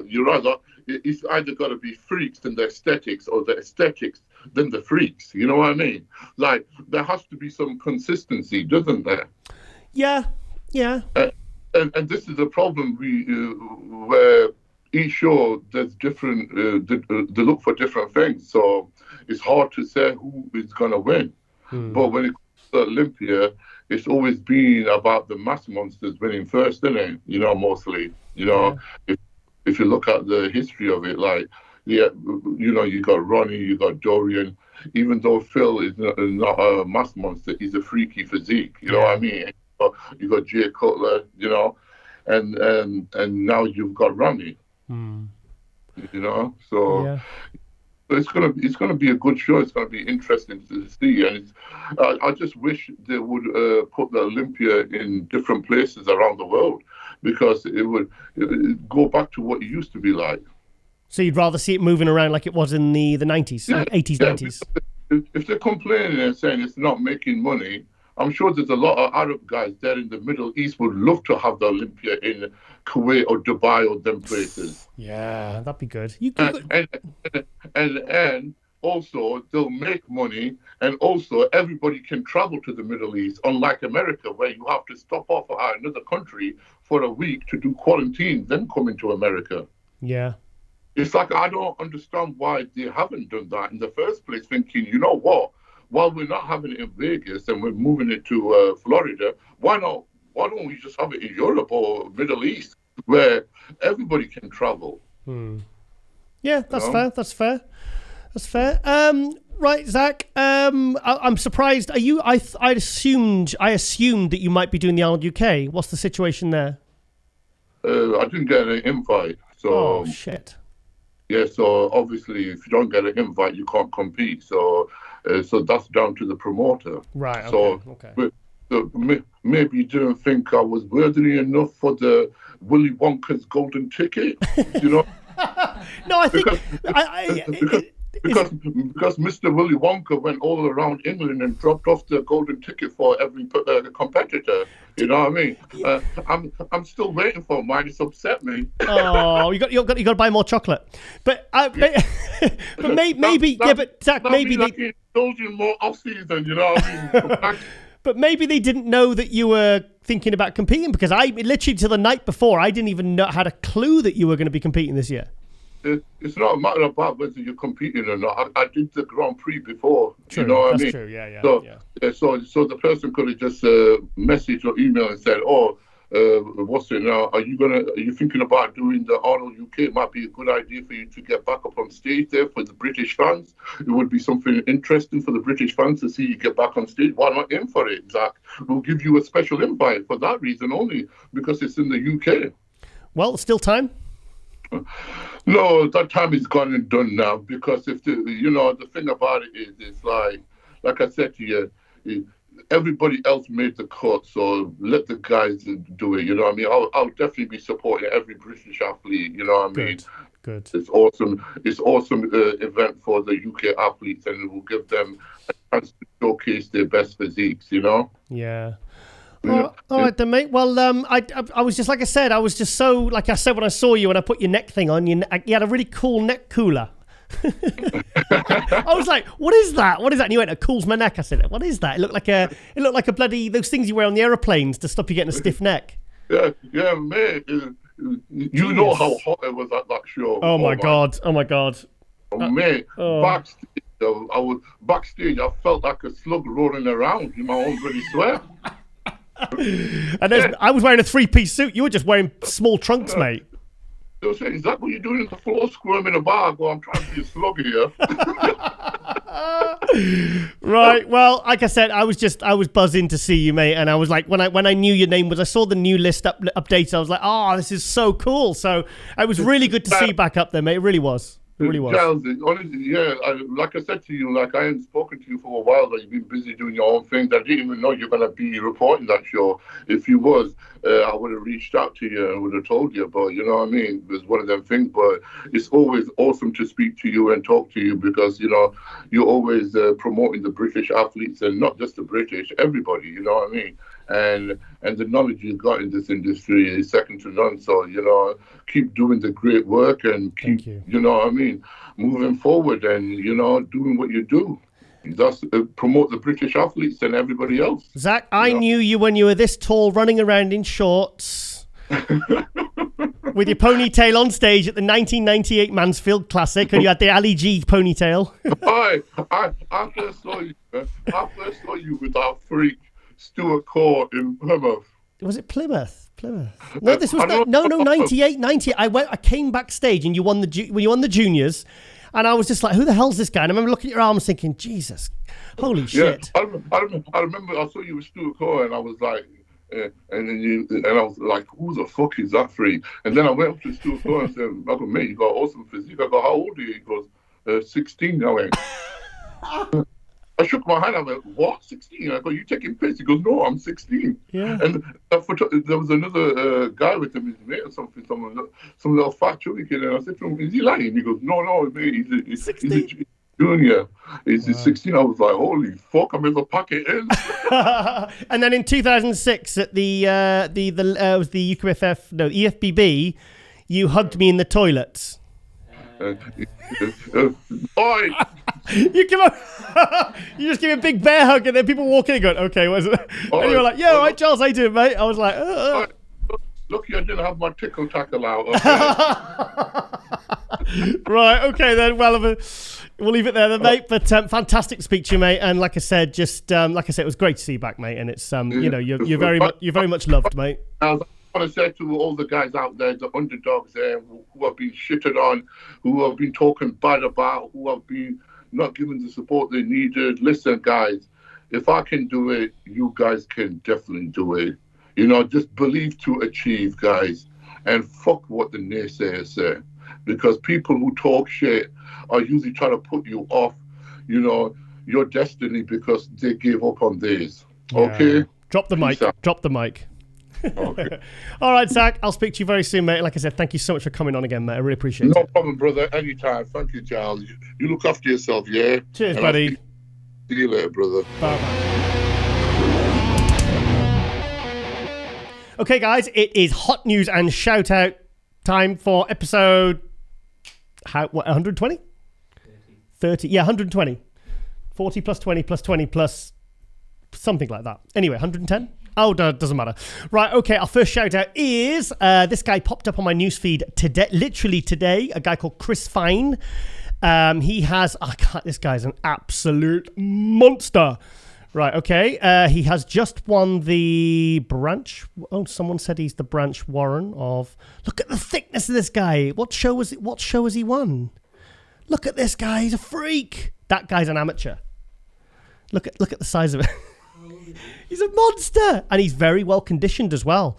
It's either got to be freaks, then the aesthetics, or the aesthetics, then the freaks. You know what I mean? Like, there has to be some consistency, doesn't there? Yeah. And this is a problem where each show, there's different, they look for different things. So it's hard to say who is going to win. But when it comes to Olympia, it's always been about the mass monsters winning first, isn't it? You know, mostly. You know, if you look at the history of it, like, yeah, you know, you got Ronnie, you got Dorian. Even though Phil is not a mass monster, he's a freaky physique. You know what I mean? You got Jay Cutler, you know, and now you've got Rami. You know, so. It's gonna be a good show. It's gonna be interesting to see, and I just wish they would put the Olympia in different places around the world, because it would go back to what it used to be like. So you'd rather see it moving around like it was in the 90s, 80s, 90s. If they're complaining and saying it's not making money, I'm sure there's a lot of Arab guys there in the Middle East would love to have the Olympia in Kuwait or Dubai or them places. Yeah, that'd be good. And also they'll make money, and also everybody can travel to the Middle East, unlike America, where you have to stop off at another country for a week to do quarantine, then come into America. Yeah. It's like, I don't understand why they haven't done that in the first place, thinking, you know what? While we're not having it in Vegas and we're moving it to Florida, why don't we just have it in Europe or Middle East, where everybody can travel? Yeah, that's fair. That's fair. Right, Zach. I'm surprised. I assumed that you might be doing the Arnold UK. What's the situation there? I didn't get an invite. So. Oh shit. Yeah, so obviously, if you don't get an invite, you can't compete. So that's down to the promoter. Right. Okay. So maybe you didn't think I was worthy enough for the Willy Wonka's golden ticket, you know? No, I think Because Mr. Willy Wonka went all around England and dropped off the golden ticket for every competitor. You know what I mean? I'm still waiting for mine. It's upset me. Oh, you got to buy more chocolate. But maybe Zach, maybe they indulging more off season. You know what I mean? But maybe they didn't know that you were thinking about competing, because I literally to the night before I didn't even had a clue that you were going to be competing this year. It's not a matter about whether you're competing or not. I did the Grand Prix before. True, you know what I mean? That's true. Yeah. So the person could have just messaged or emailed and said, "Oh, what's it now? Are you thinking about doing the Arnold UK? It might be a good idea for you to get back up on stage there for the British fans. It would be something interesting for the British fans to see you get back on stage. Why not in for it, Zach? We'll give you a special invite for that reason only, because it's in the UK." Well, still time. No, that time is gone and done now, because the thing about it is, it's like I said to you, everybody else made the cut, so let the guys do it. You know what I mean? I'll definitely be supporting every British athlete. You know what I mean? Good. It's awesome. It's awesome event for the UK athletes, and it will give them a chance to showcase their best physiques. You know? Yeah. All right then, mate. Well, I was just, like I said, I was just so, like I said when I saw you and I put your neck thing on, you had a really cool neck cooler. I was like, what is that? What is that? And you went, it cools my neck. I said, what is that? It looked like a bloody, those things you wear on the aeroplanes to stop you getting a stiff neck. Yeah, mate. You know how hot it was at that show. Oh my God. Mate, backstage, I felt like a slug rolling around in my own bloody sweat. And I was wearing a 3-piece suit. You were just wearing small trunks, mate. They were saying, "Is that what you're doing in the floor, squirming a bar?" Well, I'm trying to be a slug here. Right. Well, like I said, I was buzzing to see you, mate. And I was like, when I knew your name was, I saw the new list update. I was like, oh, this is so cool. So it was really good to see you back up there, mate. It really was. It really was. Giles, honestly, yeah, like I said to you, like I hadn't spoken to you for a while, that you've been busy doing your own thing. I didn't even know you're going to be reporting that show. If you was, I would have reached out to you and would have told you, but you know what I mean? It was one of them things, but it's always awesome to speak to you and talk to you, because, you know, you're always promoting the British athletes, and not just the British, everybody, you know what I mean? And the knowledge you've got in this industry is second to none. So, you know, keep doing the great work and keep, you know what I mean, moving forward and, you know, doing what you do. Just promote the British athletes and everybody else. Zach, I knew you when you were this tall, running around in shorts with your ponytail on stage at the 1998 Mansfield Classic, and you had the Ali G ponytail. I first saw you with that freak Stuart Court in Plymouth. Was it Plymouth? No, this was 98. I came backstage and you won the juniors, and I was just like, who the hell's this guy? And I remember looking at your arms thinking, Jesus, holy shit. I remember I saw you with Stuart Court, and I was like, and I was like, who the fuck is that freak? And then I went up to Stuart Court and said, I go, mate, you got awesome physique. I go, how old are you? He goes, 16 now. I shook my hand. I went, what, 16? I go, you taking piss? He goes, no, I'm 16. Yeah. And there was another guy with him, his mate or something, some little fat chubby kid. And I said to him, is he lying? He goes, no, mate, he's a junior. He's 16. I was like, holy fuck, I'm in the packet in. And then in 2006 at the was the EFBB, you hugged me in the toilets. Oi! You come up, you just give me a big bear hug, and then people walk in and go, okay, what is it? And you're like, yeah, all right, Giles, how you doing, mate? I was like, Lucky I didn't have my tickle tackle out. Okay. Right, okay then. Well, we'll leave it there then, mate. But fantastic to speak to you, mate. And like I said, it was great to see you back, mate. And it's you're very much loved, mate. I want to say to all the guys out there, the underdogs there, who have been shitted on, who have been talking bad about, who have been not given the support they needed. Listen, guys, if I can do it, you guys can definitely do it. You know, just believe to achieve, guys, and fuck what the naysayers say. Because people who talk shit are usually trying to put you off, you know, your destiny because they gave up on theirs. Okay? Drop the mic. Drop the mic. Okay. All right, Zach, I'll speak to you very soon, mate. Like I said, thank you so much for coming on again, mate. I really appreciate it. No problem, brother. Anytime. Thank you, Giles. You look after yourself, yeah? Cheers, buddy. See you later, brother. Bye-bye. Okay, guys, it is hot news and shout out time for episode 120? 30. Yeah, 120. 40 plus 20 plus 20 plus something like that. Anyway, 110? Oh, no, it doesn't matter. Right, okay, our first shout out is this guy popped up on my newsfeed today, literally today, a guy called Chris Fine. He has, this guy's an absolute monster. Right, okay. He has just won the branch. Oh, someone said he's the branch Warren of. Look at the thickness of this guy. What show has he won? Look at this guy. He's a freak. That guy's an amateur. Look at the size of it. He's a monster, and he's very well conditioned as well.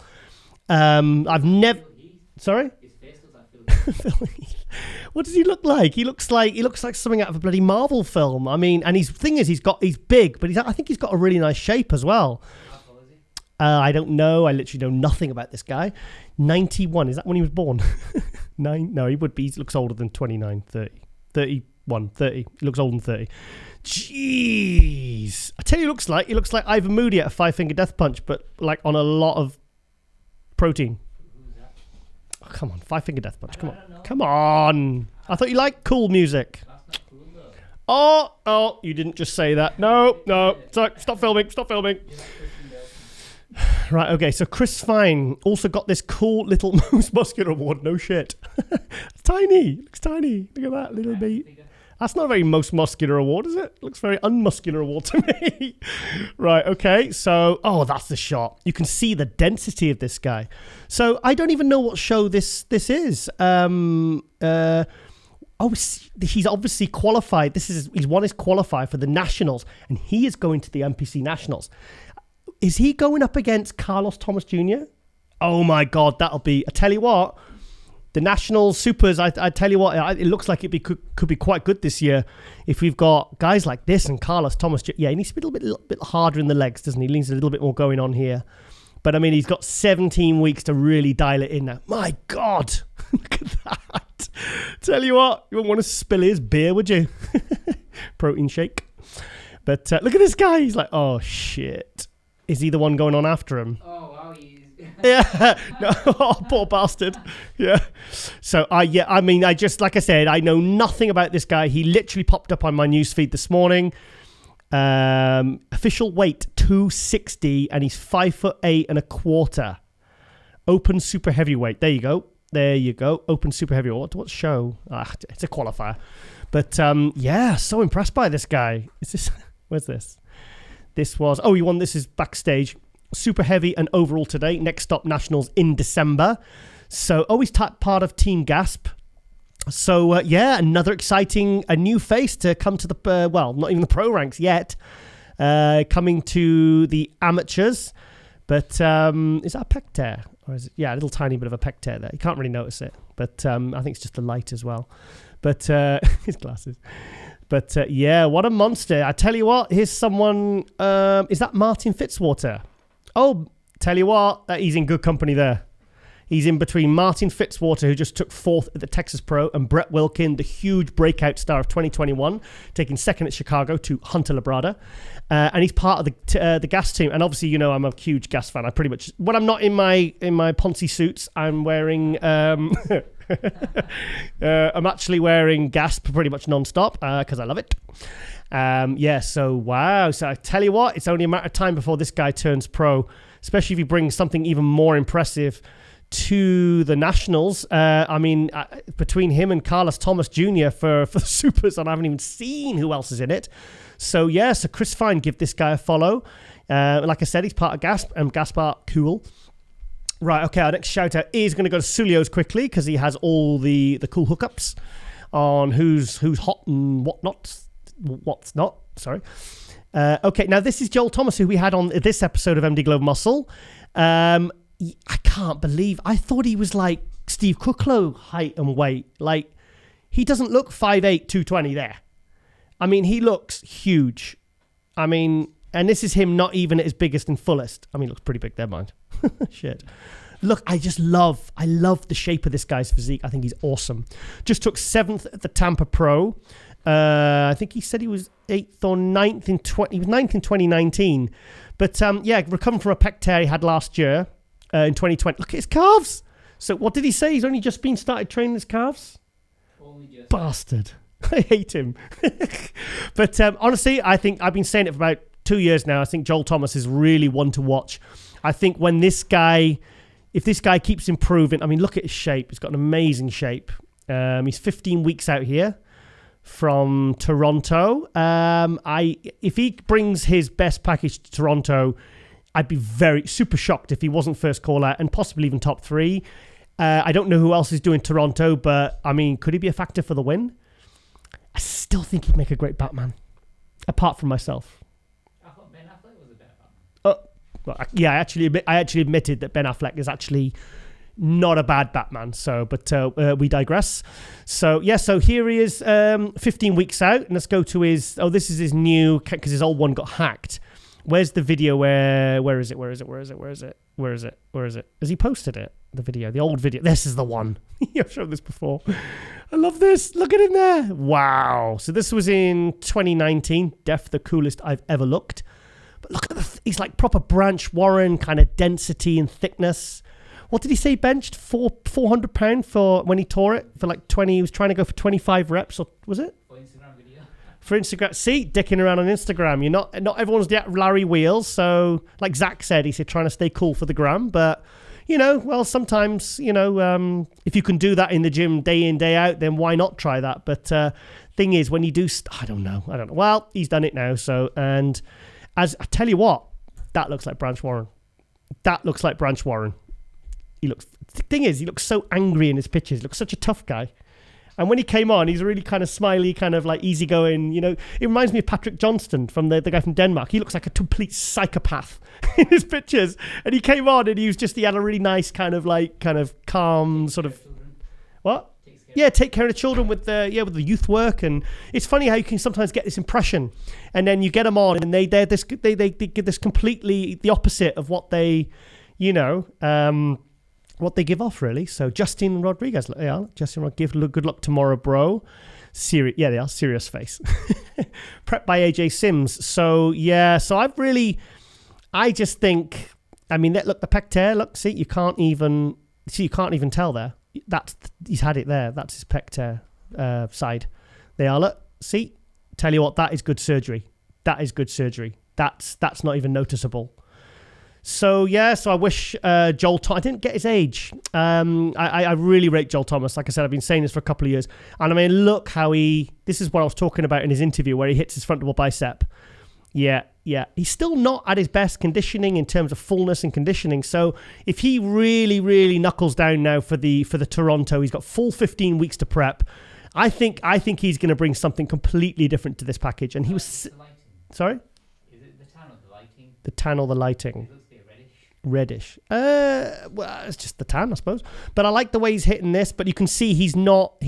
I've never. Sorry. What does he look like? He looks like something out of a bloody Marvel film. I mean, and he's big, but I think he's got a really nice shape as well. I don't know. I literally know nothing about this guy. 91. Is that when he was born? No, he would be. He looks older than 29, 30, 31, 30. He looks older than 30. Jeez. I tell you, he looks like Ivan Moody at a 5-Finger Death Punch, but like on a lot of protein. Oh, come on, 5-Finger Death Punch. Come on. I thought you liked cool music. That's not cool, though. Oh, you didn't just say that. No. Sorry, stop filming. Right, okay, so Chris Fine also got this cool little Most Muscular award. No shit. It's tiny. Looks tiny. Look at that little bit. That's not a very Most Muscular award, is it? Looks very unmuscular award to me. Right, okay. So, that's the shot. You can see the density of this guy. So, I don't even know what show this is. He's obviously qualified. He's won his qualifier for the Nationals, and he is going to the NPC Nationals. Is he going up against Carlos Thomas Jr.? Oh my God, that'll be... I tell you what... The National Supers, I tell you what, it looks like could be quite good this year if we've got guys like this and Carlos Thomas. Yeah, he needs to be a little bit harder in the legs, doesn't he? He needs a little bit more going on here. But, I mean, he's got 17 weeks to really dial it in now. My God, look at that. Tell you what, you wouldn't want to spill his beer, would you? Protein shake. But look at this guy. He's like, oh, shit. Is he the one going on after him? Oh, wow, yeah, no, poor bastard. Yeah. So I just, like I said, I know nothing about this guy. He literally popped up on my newsfeed this morning. Official weight 260, and he's 5'8.25". Open super heavyweight. There you go. Open super heavyweight. What show? It's a qualifier. But so impressed by this guy. Where's this? This was. Oh, he won. This is backstage. Super heavy and overall today. Next stop Nationals in December. So he's part of Team Gasp. So another exciting, a new face to come to the not even the pro ranks yet. Coming to the amateurs. But is that a pec tear? Or is it? Yeah, a little tiny bit of a pec tear there. You can't really notice it. But I think it's just the light as well. But his glasses. But what a monster. I tell you what, here's someone. Is that Martin Fitzwater? Oh, tell you what, he's in good company there. He's in between Martin Fitzwater, who just took 4th at the Texas Pro, and Brett Wilkin, the huge breakout star of 2021, taking 2nd at Chicago to Hunter Labrada. And he's part of the Gas team. And obviously, you know, I'm a huge Gas fan. I pretty much, when I'm not in my Ponzi suits, I'm wearing... I'm actually wearing Gas pretty much non-stop because I love it. So wow. So I tell you what, it's only a matter of time before this guy turns pro, especially if he brings something even more impressive to the Nationals. Between him and Carlos Thomas Jr. for the Supers, and I haven't even seen who else is in it. So Chris Fine, give this guy a follow. Like I said, he's part of Gasp, and Gasp are cool. Right, okay, our next shout out is going to go to Sulio's quickly because he has all the cool hookups on who's hot and what's not. Sorry. Okay, now this is Joel Thomas, who we had on this episode of MD Globe Muscle. I can't believe, I thought he was like Steve Kuclo height and weight. Like, he doesn't look 5'8", 220 there. I mean, he looks huge. I mean, and this is him not even at his biggest and fullest. I mean, he looks pretty big there, mind. Shit. Look, I love the shape of this guy's physique. I think he's awesome. Just took 7th at the Tampa Pro. I think he said he was 8th or 9th in 2019. But recovering from a pec tear he had last year in 2020. Look at his calves. So what did he say? He's only just been started training his calves? Bastard. I hate him. But honestly, I think I've been saying it for about 2 years now. I think Joel Thomas is really one to watch. I think when if this guy keeps improving, I mean, look at his shape. He's got an amazing shape. He's 15 weeks out here from Toronto. If he brings his best package to Toronto, I'd be super shocked if he wasn't first call out and possibly even top 3. I don't know who else is doing Toronto, but I mean, could he be a factor for the win? I still think he'd make a great Batman, apart from myself. I thought Ben Affleck was a better Batman. Well, yeah, I actually admitted that Ben Affleck is actually not a bad Batman. So, but we digress. So yeah, so here he is, 15 weeks out, and let's go to his. Oh, this is his new, because his old one got hacked. Where's the video? Where is it? Has he posted it? The video, the old video. This is the one. I've shown this before. I love this. Look at him there. Wow. So this was in 2019. Def the coolest I've ever looked. But look at he's like proper Branch Warren kind of density and thickness. What did he say? Benched 400 pound for when he tore it for like 20. He was trying to go for 25 reps, or was it? For Instagram video. For Instagram. See, dicking around on Instagram. You're not everyone's Larry Wheels. So like Zach said, he said trying to stay cool for the gram, but. Well, sometimes, if you can do that in the gym day in, day out, then why not try that? But thing is, when you do, I don't know. Well, he's done it now. So, and as I tell you what, that looks like Branch Warren. Thing is, he looks so angry in his pictures. He looks such a tough guy. And when he came on, he's really kind of smiley, kind of like easygoing. It reminds me of Patrick Johnston from the guy from Denmark. He looks like a complete psychopath in his pictures. And he came on and he had a really nice kind of calm sort of... What? Yeah, take care of the children with the youth work. And it's funny how you can sometimes get this impression. And then you get them on and they give this completely the opposite of what they, what they give off, really. So Justin Rodriguez, good luck tomorrow, bro. They are serious face. Prepped by AJ Sims. So yeah, so I just think, I mean, look, the pec tear. Look, see, you can't even tell there. He's had it there. That's his pec tear side. They are, look, see. Tell you what, that is good surgery. That's not even noticeable. So yeah, I wish Joel Thomas. I didn't get his age. I really rate Joel Thomas. Like I said, I've been saying this for a couple of years. And I mean, look how this is what I was talking about in his interview where he hits his front double bicep. Yeah. He's still not at his best conditioning in terms of fullness and conditioning. So if he really, really knuckles down now for the Toronto, he's got full 15 weeks to prep. I think he's going to bring something completely different to this package. And he was... Sorry? Is it the tan or the lighting? The tan or the lighting? Reddish. Well, it's just the tan, I suppose. But I like the way he's hitting this. But you can see he's not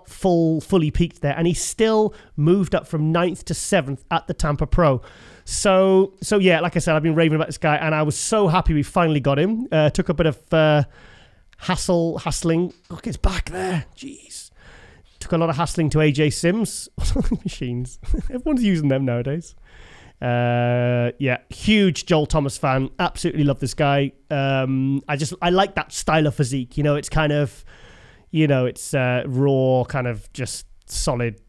fully peaked there, and he's still moved up from 9th to 7th at the Tampa Pro. So yeah, like I said, I've been raving about this guy, and I was so happy we finally got him. Took a bit of hassling. Look, it's back there. Jeez. Took a lot of hassling to AJ Sims. Machines. Everyone's using them nowadays. Huge Joel Thomas fan. Absolutely love this guy. I like that style of physique. It's kind of, it's raw, kind of just solid,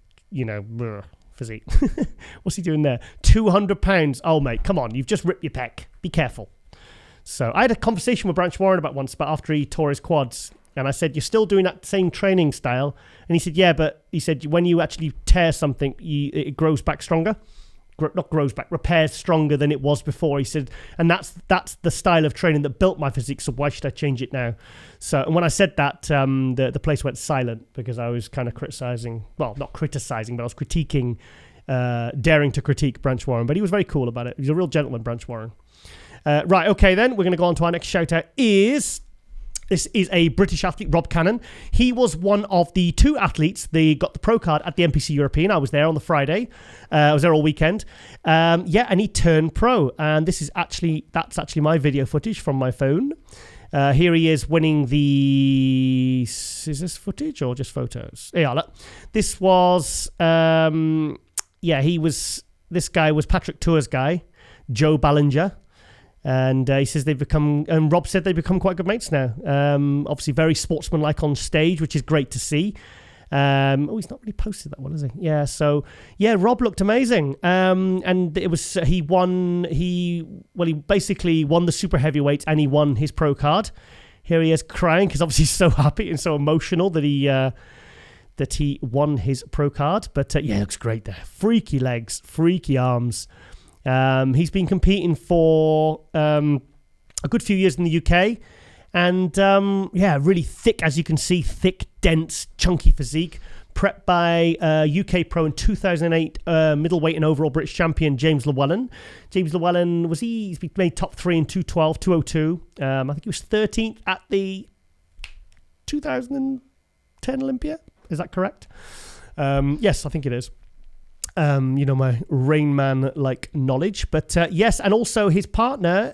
physique. What's he doing there? 200 pounds. Oh, mate, come on. You've just ripped your pec. Be careful. So I had a conversation with Branch Warren about after he tore his quads. And I said, you're still doing that same training style? And he said, yeah, but he said, when you actually tear something, it grows back stronger. Not grows back, repairs stronger than it was before. He said, and that's the style of training that built my physique, so why should I change it now? So, and when I said that, the place went silent because I was kind of not criticizing, but I was critiquing, daring to critique Branch Warren. But he was very cool about it. He's a real gentleman, Branch Warren. Right, okay then, we're going to go on to our next shout out is This is a British athlete, Rob Cannon. He was one of the 2 athletes. They got the pro card at the NPC European. I was there on the Friday. I was there all weekend. And he turned pro. And that's actually my video footage from my phone. Here he is winning the... Is this footage or just photos? Yeah, look. This was... This guy was Patrick Tour's guy, Joe Ballinger. And he says and Rob said they've become quite good mates now. Obviously very sportsmanlike on stage, which is great to see. He's not really posted that one, has he? Yeah, so, Rob looked amazing. And it was, he basically won the super heavyweight and he won his pro card. Here he is crying because obviously he's so happy and so emotional that he won his pro card. But it looks great there. Freaky legs, freaky arms. He's been competing for a good few years in the UK. And, really thick, as you can see, thick, dense, chunky physique. Prepped by UK pro in 2008 middleweight and overall British champion James Llewellyn. James Llewellyn, he's made top 3 in 212, 202. I think he was 13th at the 2010 Olympia. Is that correct? Yes, I think it is. My Rain Man like knowledge, but yes, and also his partner,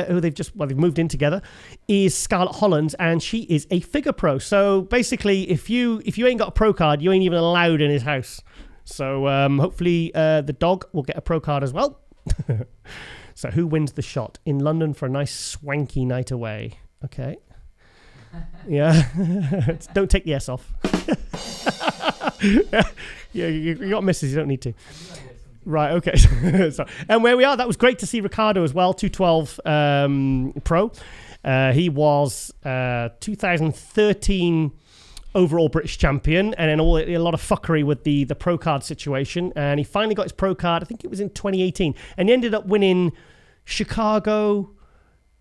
who they've moved in together, is Scarlett Holland, and she is a figure pro. So basically, if you ain't got a pro card, you ain't even allowed in his house. So hopefully, the dog will get a pro card as well. So who wins the shot in London for a nice swanky night away? Okay, yeah, don't take the S off. Yeah, you got misses. You don't need to. Right, okay. So, and where we are, that was great to see Ricardo as well, 212 pro. He was 2013 overall British champion, and then a lot of fuckery with the pro card situation. And he finally got his pro card, I think it was in 2018. And he ended up winning Chicago,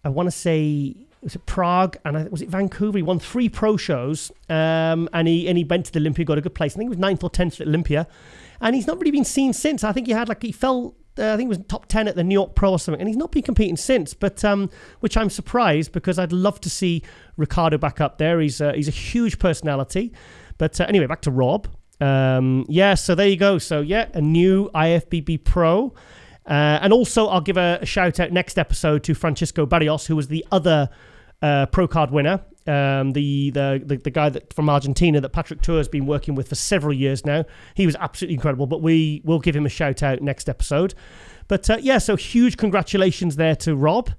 I want to say... Was it Prague and was it Vancouver? He won 3 pro shows, and he went to the Olympia, got a good place. I think he was 9th or 10th at Olympia, and he's not really been seen since. I think he fell. I think it was top 10 at the New York Pro or something, and he's not been competing since. But which I'm surprised because I'd love to see Ricardo back up there. He's a huge personality. But anyway, back to Rob. So there you go. So a new IFBB pro. And also, I'll give a shout out next episode to Francisco Barrios, who was the other pro card winner, the guy from Argentina that Patrick Tour has been working with for several years now. He was absolutely incredible, but we will give him a shout out next episode. But so huge congratulations there to Rob.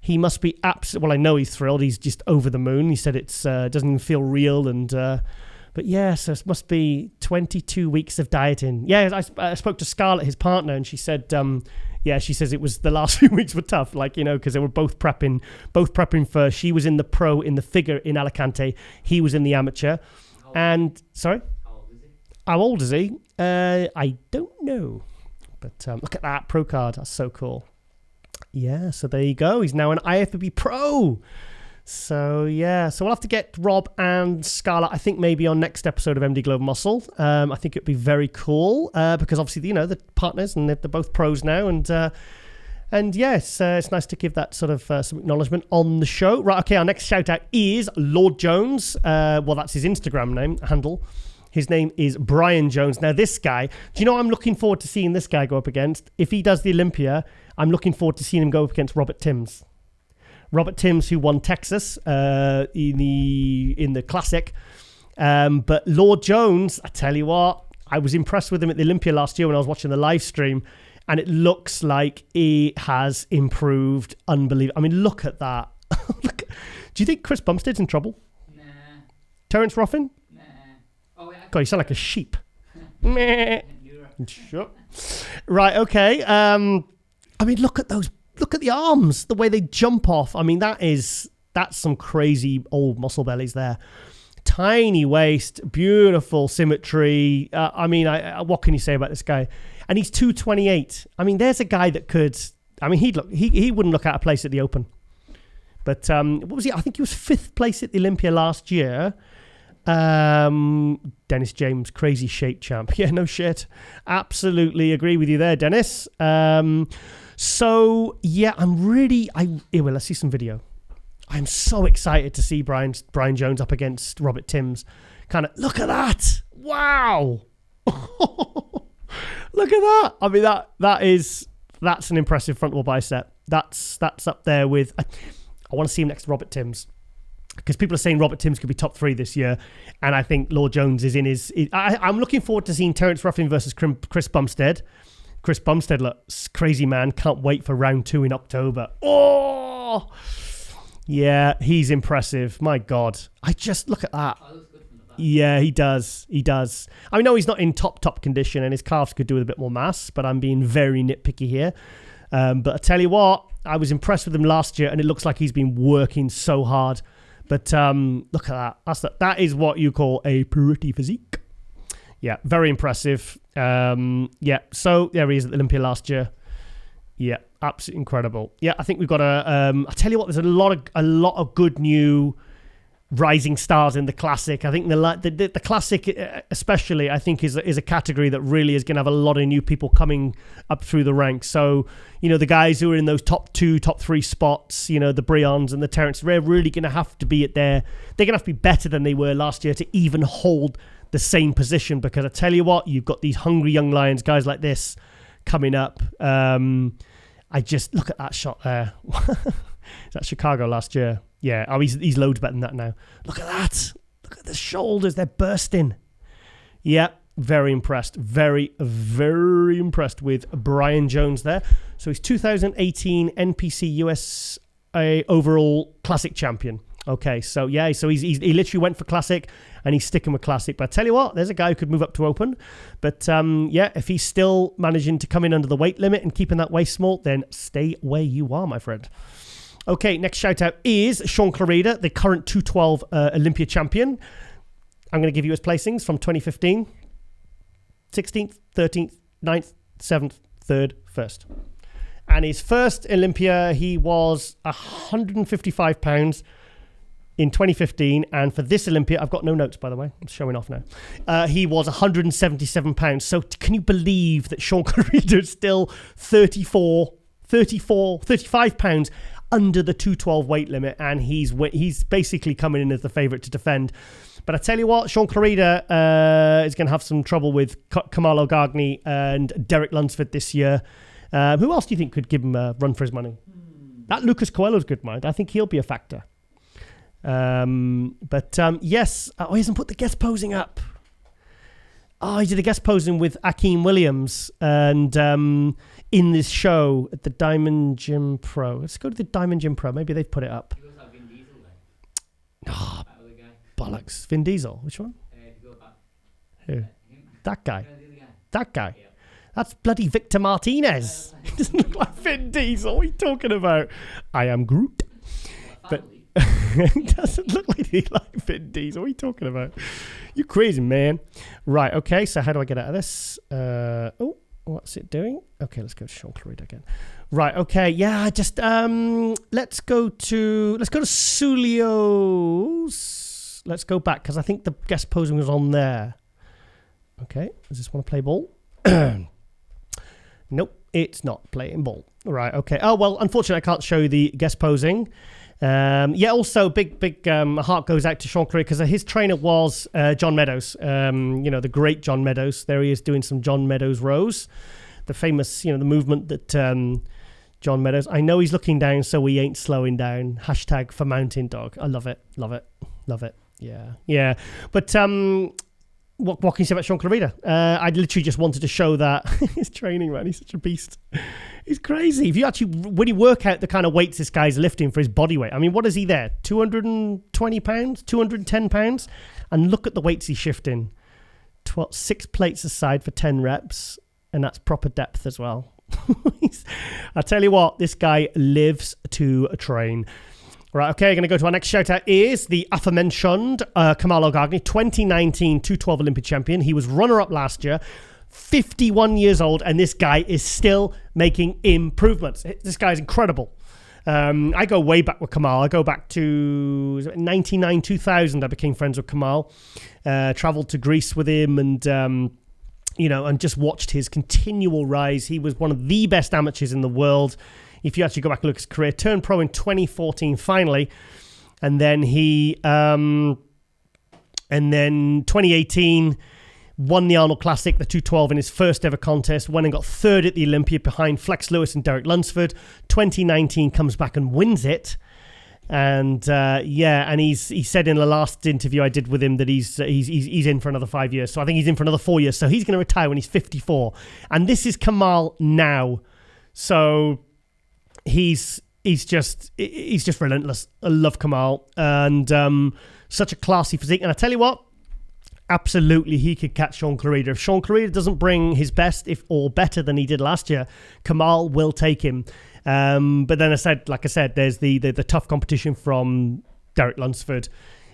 He must be I know he's thrilled. He's just over the moon. He said it doesn't even feel real, and but so it must be 22 weeks of dieting. Yeah, I spoke to Scarlett, his partner, and she said, she says it was the last few weeks were tough, because they were both prepping for. She was in the pro in the figure in Alicante. He was in the amateur. Sorry, how old is he? I don't know, but look at that pro card. That's so cool. Yeah, so there you go. He's now an IFBB pro. So we'll have to get Rob and Scarlett, I think, maybe on next episode of MD Global Muscle. I think it'd be very cool because obviously, they're partners and they're both pros now. And yes, it's nice to give that sort of some acknowledgement on the show. Right, okay, our next shout out is Lord Jones. That's his Instagram handle. His name is Brian Jones. Now, this guy, do you know I'm looking forward to seeing this guy go up against? If he does the Olympia, I'm looking forward to seeing him go up against Robert Timms. Robert Timms, who won Texas in the Classic. But Lord Jones, I tell you what, I was impressed with him at the Olympia last year when I was watching the live stream, and it looks like he has improved unbelievably. I mean, look at that. Do you think Chris Bumstead's in trouble? Nah. Terence Ruffin? Nah. Oh, yeah. God, you sound like a sheep. Meh. Sure. Right, okay. I mean, look at those. Look at the arms, the way they jump off. I mean, that's some crazy old muscle bellies there. Tiny waist, beautiful symmetry. What can you say about this guy? And he's 228. I mean, there's a guy that could. I mean, he wouldn't look out of place at the Open. But what was he? I think he was 5th place at the Olympia last year. Dennis James, crazy shape champ. Yeah, no shit. Absolutely agree with you there, Dennis. So yeah, let's see some video. I'm so excited to see Brian Jones up against Robert Timms. Kind of, look at that. Wow. Look at that. I mean, that's an impressive frontal bicep. That's up there with... I want to see him next to Robert Timms. Because people are saying Robert Timms could be top 3 this year. And I think Lord Jones is in his... I'm looking forward to seeing Terence Ruffin versus Chris Bumstead. Chris Bumstead, look, crazy man. Can't wait for round 2 in October. Oh! Yeah, he's impressive. My God. I just... Look at that. Yeah, he does. I know he's not in top condition and his calves could do with a bit more mass, but I'm being very nitpicky here. But I tell you what, I was impressed with him last year and it looks like he's been working so hard. But look at that. That is what you call a pretty physique. Yeah, very impressive. Yeah, so there he is at Olympia last year. Yeah, absolutely incredible. Yeah, I think we've got I tell you what, there's a lot of good new rising stars in the classic. I think the classic especially, I think is a category that really is going to have a lot of new people coming up through the ranks. So, the guys who are in those top 2, top 3 spots, the Brions and the Terence, they're really going to have to be they're going to have to be better than they were last year to even hold the same position, because I tell you what, you've got these hungry young lions, guys like this coming up. I just look at that shot there. Is that Chicago last year? Yeah. Oh, he's loads better than that now. Look at that. Look at the shoulders. They're bursting. Yeah. Very impressed. Very, very impressed with Brian Jones there. So he's 2018 NPC US overall classic champion. Okay. So yeah. So he literally went for classic and he's sticking with classic. But I tell you what, there's a guy who could move up to open. But yeah, if he's still managing to come in under the weight limit and keeping that waist small, then stay where you are, my friend. Okay, next shout out is Sean Clarida, the current 212 Olympia champion. I'm going to give you his placings from 2015. 16th, 13th, 9th, 7th, 3rd, 1st. And his first Olympia, he was 155 pounds in 2015. And for this Olympia, I've got no notes, by the way. I'm showing off now. He was 177 pounds. So can you believe that Sean Clarida is still 35 pounds under the 212 weight limit, and he's basically coming in as the favourite to defend. But I tell you what, Sean Clarida is going to have some trouble with Kamal O'Gargny and Derek Lunsford this year. Who else do you think could give him a run for his money? That Lucas Coelho's good, mind. I think he'll be a factor. Yes. Oh, he hasn't put the guest posing up. Oh, he did a guest posing with Akeem Williams and in this show at the Diamond Gym Pro. Let's go to the Diamond Gym Pro. Maybe they've put it up. You also have Vin Diesel then. Oh, bollocks. Vin Diesel. Which one? Who? That guy. That guy. Yeah. That's bloody Victor Martinez. He doesn't look like Vin Diesel. What are you talking about? I am Groot. But he doesn't look like Vin Diesel. What are you talking about? You crazy, man. Right, okay, so how do I get out of this? What's it doing? Okay, let's go to Sean Clarida again. Right, okay, yeah, just let's go to Sulio's. Let's go back, because I think the guest posing was on there. Okay, does this want to play ball? Nope, it's not playing ball. Right, okay. Oh, well, unfortunately, I can't show you the guest posing. Also, big heart goes out to Sean Clarida because his trainer was John Meadows. The great John Meadows. There he is doing some John Meadows rows. The famous, the movement that John Meadows. I know he's looking down, so he ain't slowing down. # for Mountain Dog. I love it. Yeah. But what can you say about Sean Clarida? I literally just wanted to show that his training, man. He's such a beast. He's crazy. If you actually, when you work out the kind of weights this guy's lifting for his body weight, I mean, what is he there? 220 pounds, 210 pounds? And look at the weights he's shifting. 6 plates aside for 10 reps. And that's proper depth as well. I tell you what, this guy lives to train. Right, okay, going to go to our next shout-out is the aforementioned Kamal O'Gargny, 2019 212 Olympic champion. He was runner-up last year, 51 years old, and this guy is still making improvements. This guy's incredible. I go way back with Kamal. I go back to 99, 2000. I became friends with Kamal. Traveled to Greece with him and, and just watched his continual rise. He was one of the best amateurs in the world. if you actually go back and look at his career. Turned pro in 2014 finally, and then he and then 2018 won the Arnold Classic, the 212 in his first ever contest, went and got third at the Olympia behind Flex Lewis and Derek Lunsford. 2019 comes back and wins it. And and he said in the last interview I did with him that he's in for another 5 years. So I think he's in for another 4 years. So he's going to retire when he's 54. And this is Kamal now. So he's just relentless. I love Kamal, and such a classy physique. And I tell you what, absolutely he could catch Sean Clarida. If Sean Clarida doesn't bring his best, or better than he did last year, Kamal will take him. But then like I said, there's the tough competition from Derek Lunsford,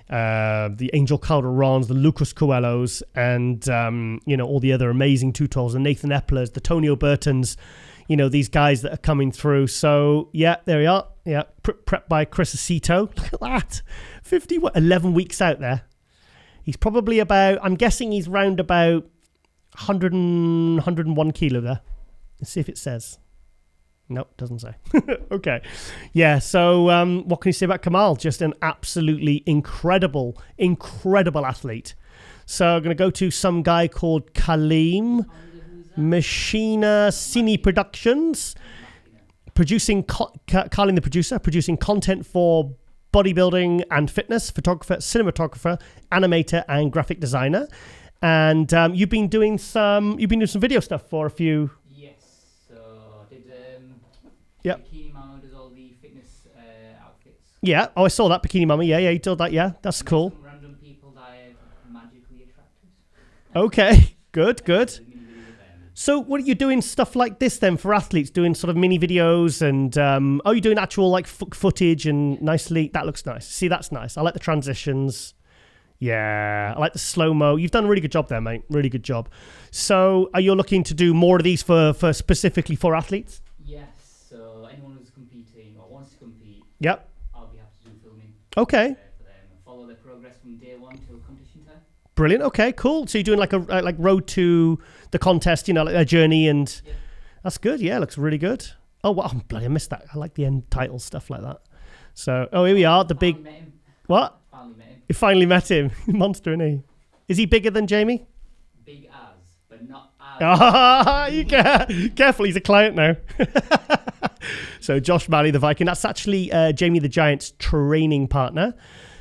the Angel Calderons, the Lucas Coelhos, and all the other amazing 212s, the Nathan Eplers, the Tony O'Burtons, these guys that are coming through. So yeah, there we are. Yeah, prepped by Chris Aceto. Look at that, 11 weeks out there. He's probably I'm guessing he's round about 101 kilo there. Let's see if it says. Nope, doesn't say. Okay. Yeah, so what can you say about Kamal? Just an absolutely incredible athlete. So I'm going to go to some guy called Kaleem Machina Cine Productions, Carlin the producer, producing content for bodybuilding and fitness, photographer, cinematographer, animator, and graphic designer. And you've been doing some video stuff for a few. Yeah. Bikini Mama does all the fitness outfits. Yeah. Oh, I saw that Bikini Mama. Yeah, you did that. Yeah, that's cool. Some random people that are magically attracted. Okay. Good. So, what are you doing stuff like this then for athletes? Doing sort of mini videos and you're doing actual like footage and nicely. That looks nice. See, that's nice. I like the transitions. Yeah, I like the slow-mo. You've done a really good job there, mate. Really good job. So, are you looking to do more of these for specifically for athletes? Yes. So anyone who's competing or wants to compete, yep, I'll be happy to do filming. Okay. For them and follow their progress from day one till competition time. Brilliant. Okay, cool. So you're doing like a road to the contest, like a journey, and that's good. Yeah, looks really good. Oh, wow, bloody, I missed that. I like the end title stuff like that. So, here we are. The big. What? Finally met him. You finally met him. Monster, isn't he? Is he bigger than Jamie? Big as, but not as. Careful, he's a client now. So Josh Malley, the Viking, that's actually Jamie the Giant's training partner.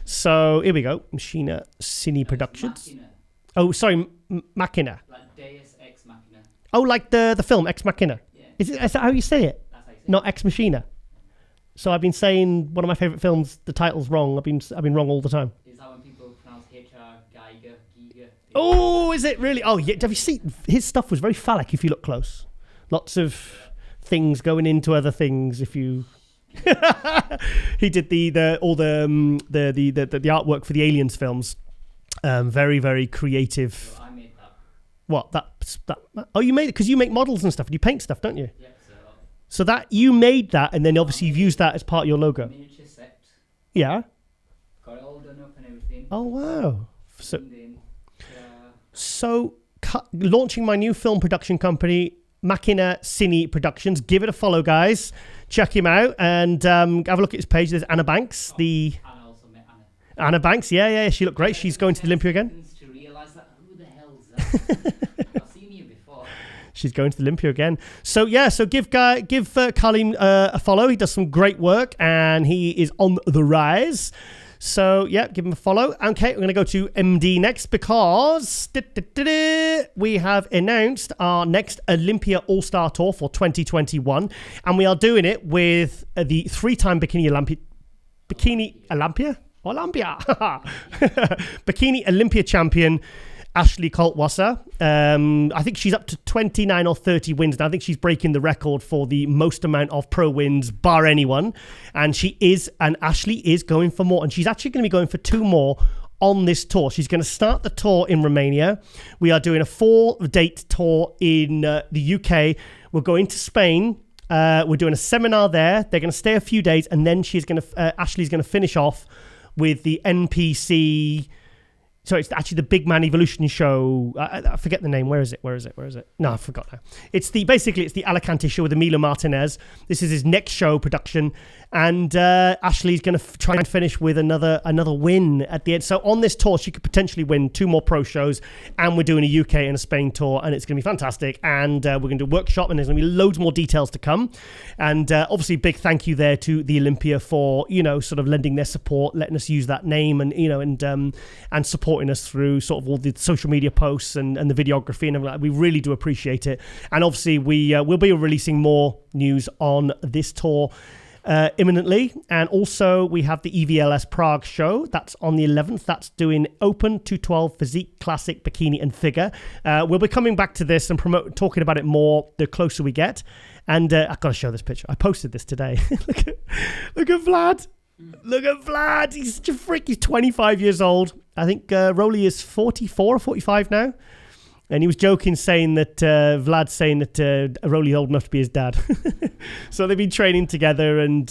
So here we go. Machina Cine Productions. Machina. Oh, sorry, Machina. Like Deus Ex Machina. Oh, like the film Ex Machina. Yeah. Is that how you say it? That's how you say Not Ex Machina. So I've been saying one of my favourite films, the title's wrong. I've been wrong all the time. Is that when people pronounce H-R, Giga? Oh, is it really? Oh, yeah. Have you seen his stuff was very phallic if you look close. Lots of things going into other things. If you, he did the artwork for the Aliens films. Very, very creative. So I made that. What that? Oh, you made it because you make models and stuff. And you paint stuff, don't you? Yeah. So that you made that, and then obviously you've used that as part of your logo. Miniature set. Yeah. Got it all done up and everything. Oh wow. So launching my new film production company, Machina Cine Productions. Give it a follow, guys. Check him out and have a look at his page. There's Anna Banks. Anna also met Anna. Anna Banks. Yeah. She looked great. She's going to the Olympia again. To realize that, who the hell's that? I've seen you before. She's going to the Olympia again. So yeah, give Carlin a follow. He does some great work and he is on the rise. So yeah, give him a follow. Okay, we're going to go to MD next because we have announced our next Olympia All-Star Tour for 2021, and we are doing it with the three-time Bikini Olympia champion Ashley Coltwasser. I think she's up to 29 or 30 wins now. I think she's breaking the record for the most amount of pro wins bar anyone. And Ashley is going for more. And she's actually going to be going for 2 more on this tour. She's going to start the tour in Romania. We are doing a 4-date tour in the UK. We're going to Spain. We're doing a seminar there. They're going to stay a few days. And then Ashley's going to finish off with the NPC it's actually the Big Man Evolution show. I forget the name. Where is it? No, I forgot now. It's the Alicante show with Emilio Martinez. This is his next show production, and Ashley's going to try and finish with another win at the end. So on this tour, she could potentially win 2 more pro shows, and we're doing a UK and a Spain tour, and it's going to be fantastic. And we're going to do a workshop, and there's going to be loads more details to come. And obviously, big thank you there to the Olympia for sort of lending their support, letting us use that name, and and supporting us through sort of all the social media posts and the videography and everything. We really do appreciate it. And obviously, we'll be releasing more news on this tour imminently. And also we have the EVLS Prague show. That's on the 11th. That's doing open 212 physique, classic, bikini and figure. We'll be coming back to this and talking about it more the closer we get. And I've got to show this picture. I posted this today. Look at Vlad. Look at Vlad. He's such a freak. He's 25 years old. I think Rolly is 44 or 45 now. And he was joking, saying that Vlad's saying that Rolly's old enough to be his dad. So they've been training together, and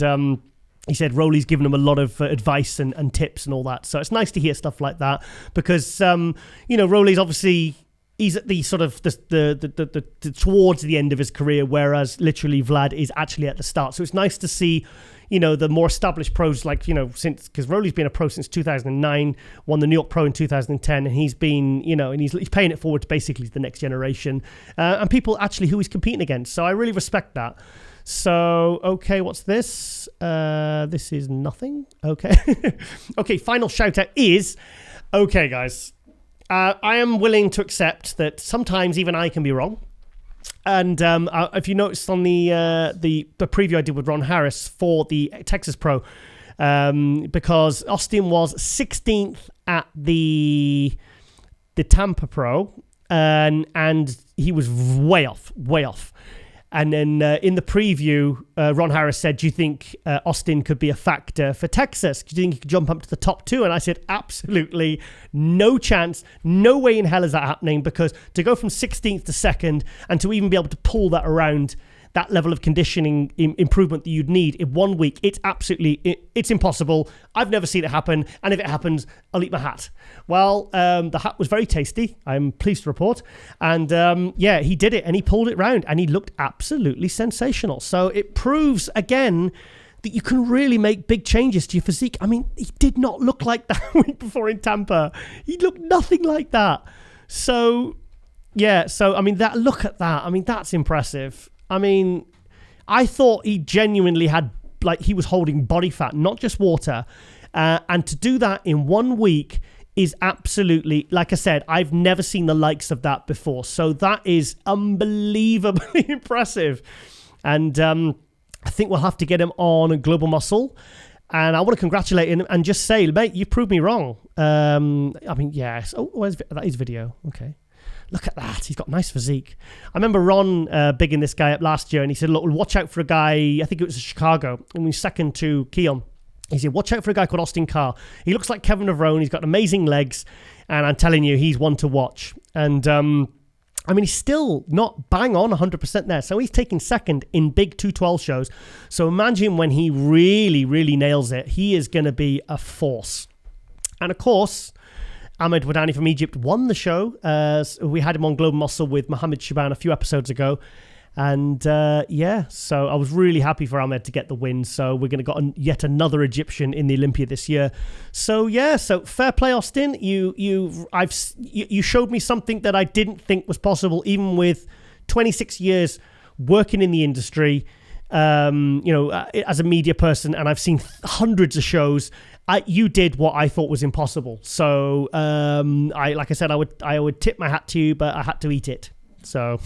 he said Rolly's given him a lot of advice and tips and all that. So it's nice to hear stuff like that, because Rolly's obviously, he's at the sort of the towards the end of his career, whereas literally Vlad is actually at the start. So it's nice to see the more established pros, like, because Rolly's been a pro since 2009, won the New York Pro in 2010, and he's been, and he's paying it forward to basically the next generation, and people actually who he's competing against. So I really respect that. So, okay, what's this? This is nothing. Okay. Okay, final shout out is, okay, guys, I am willing to accept that sometimes even I can be wrong. And if you noticed on the preview I did with Ron Harris for the Texas Pro, because Austin was 16th at the Tampa Pro, and he was way off. And then in the preview, Ron Harris said, do you think Austin could be a factor for Texas? Do you think he could jump up to the top 2? And I said, absolutely no chance. No way in hell is that happening, because to go from 16th to 2nd and to even be able to pull that around, that level of conditioning improvement that you'd need in 1 week, it's impossible. I've never seen it happen. And if it happens, I'll eat my hat. Well, the hat was very tasty, I'm pleased to report. And he did it, and he pulled it round, and he looked absolutely sensational. So it proves again that you can really make big changes to your physique. I mean, he did not look like that week before in Tampa. He looked nothing like that. So, I mean, look at that. I mean, that's impressive. I mean, I thought he genuinely had, like, he was holding body fat, not just water. And to do that in 1 week is absolutely, like I said, I've never seen the likes of that before. So that is unbelievably impressive. And I think we'll have to get him on Global Muscle. And I want to congratulate him and just say, mate, you proved me wrong. I mean, yes. Oh, that is video. Okay. Look at that. He's got nice physique. I remember Ron bigging this guy up last year, and he said, look, watch out for a guy, I think it was in Chicago, and he's second to Keon. He said, watch out for a guy called Austin Carr. He looks like Kevin Navarone. He's got amazing legs, and I'm telling you, he's one to watch. And, I mean, he's still not bang on 100% there. So he's taking second in big 212 shows. So imagine when he really, really nails it, he is going to be a force. And, of course, Ahmed Wadani from Egypt won the show. We had him on Global Muscle with Mohammed Shaban a few episodes ago. And so I was really happy for Ahmed to get the win. So we're going to get yet another Egyptian in the Olympia this year. So so fair play, Austin. You showed me something that I didn't think was possible, even with 26 years working in the industry, as a media person, and I've seen hundreds of shows. You did what I thought was impossible. So, like I said, I would tip my hat to you, but I had to eat it. So,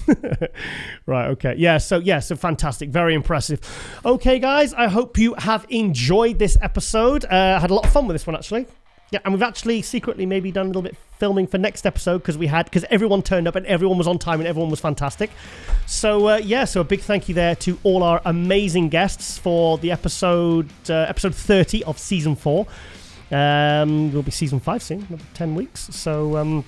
right, okay. So fantastic. Very impressive. Okay, guys, I hope you have enjoyed this episode. I had a lot of fun with this one, actually. Yeah, and we've actually secretly maybe done a little bit filming for next episode because everyone turned up and everyone was on time and everyone was fantastic. So, so a big thank you there to all our amazing guests for the episode 30 of Season 4. Will be Season 5 soon, another 10 weeks. So,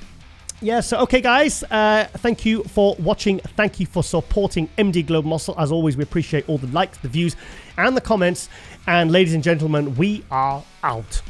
okay, guys, thank you for watching. Thank you for supporting MD Global Muscle. As always, we appreciate all the likes, the views, and the comments. And ladies and gentlemen, we are out.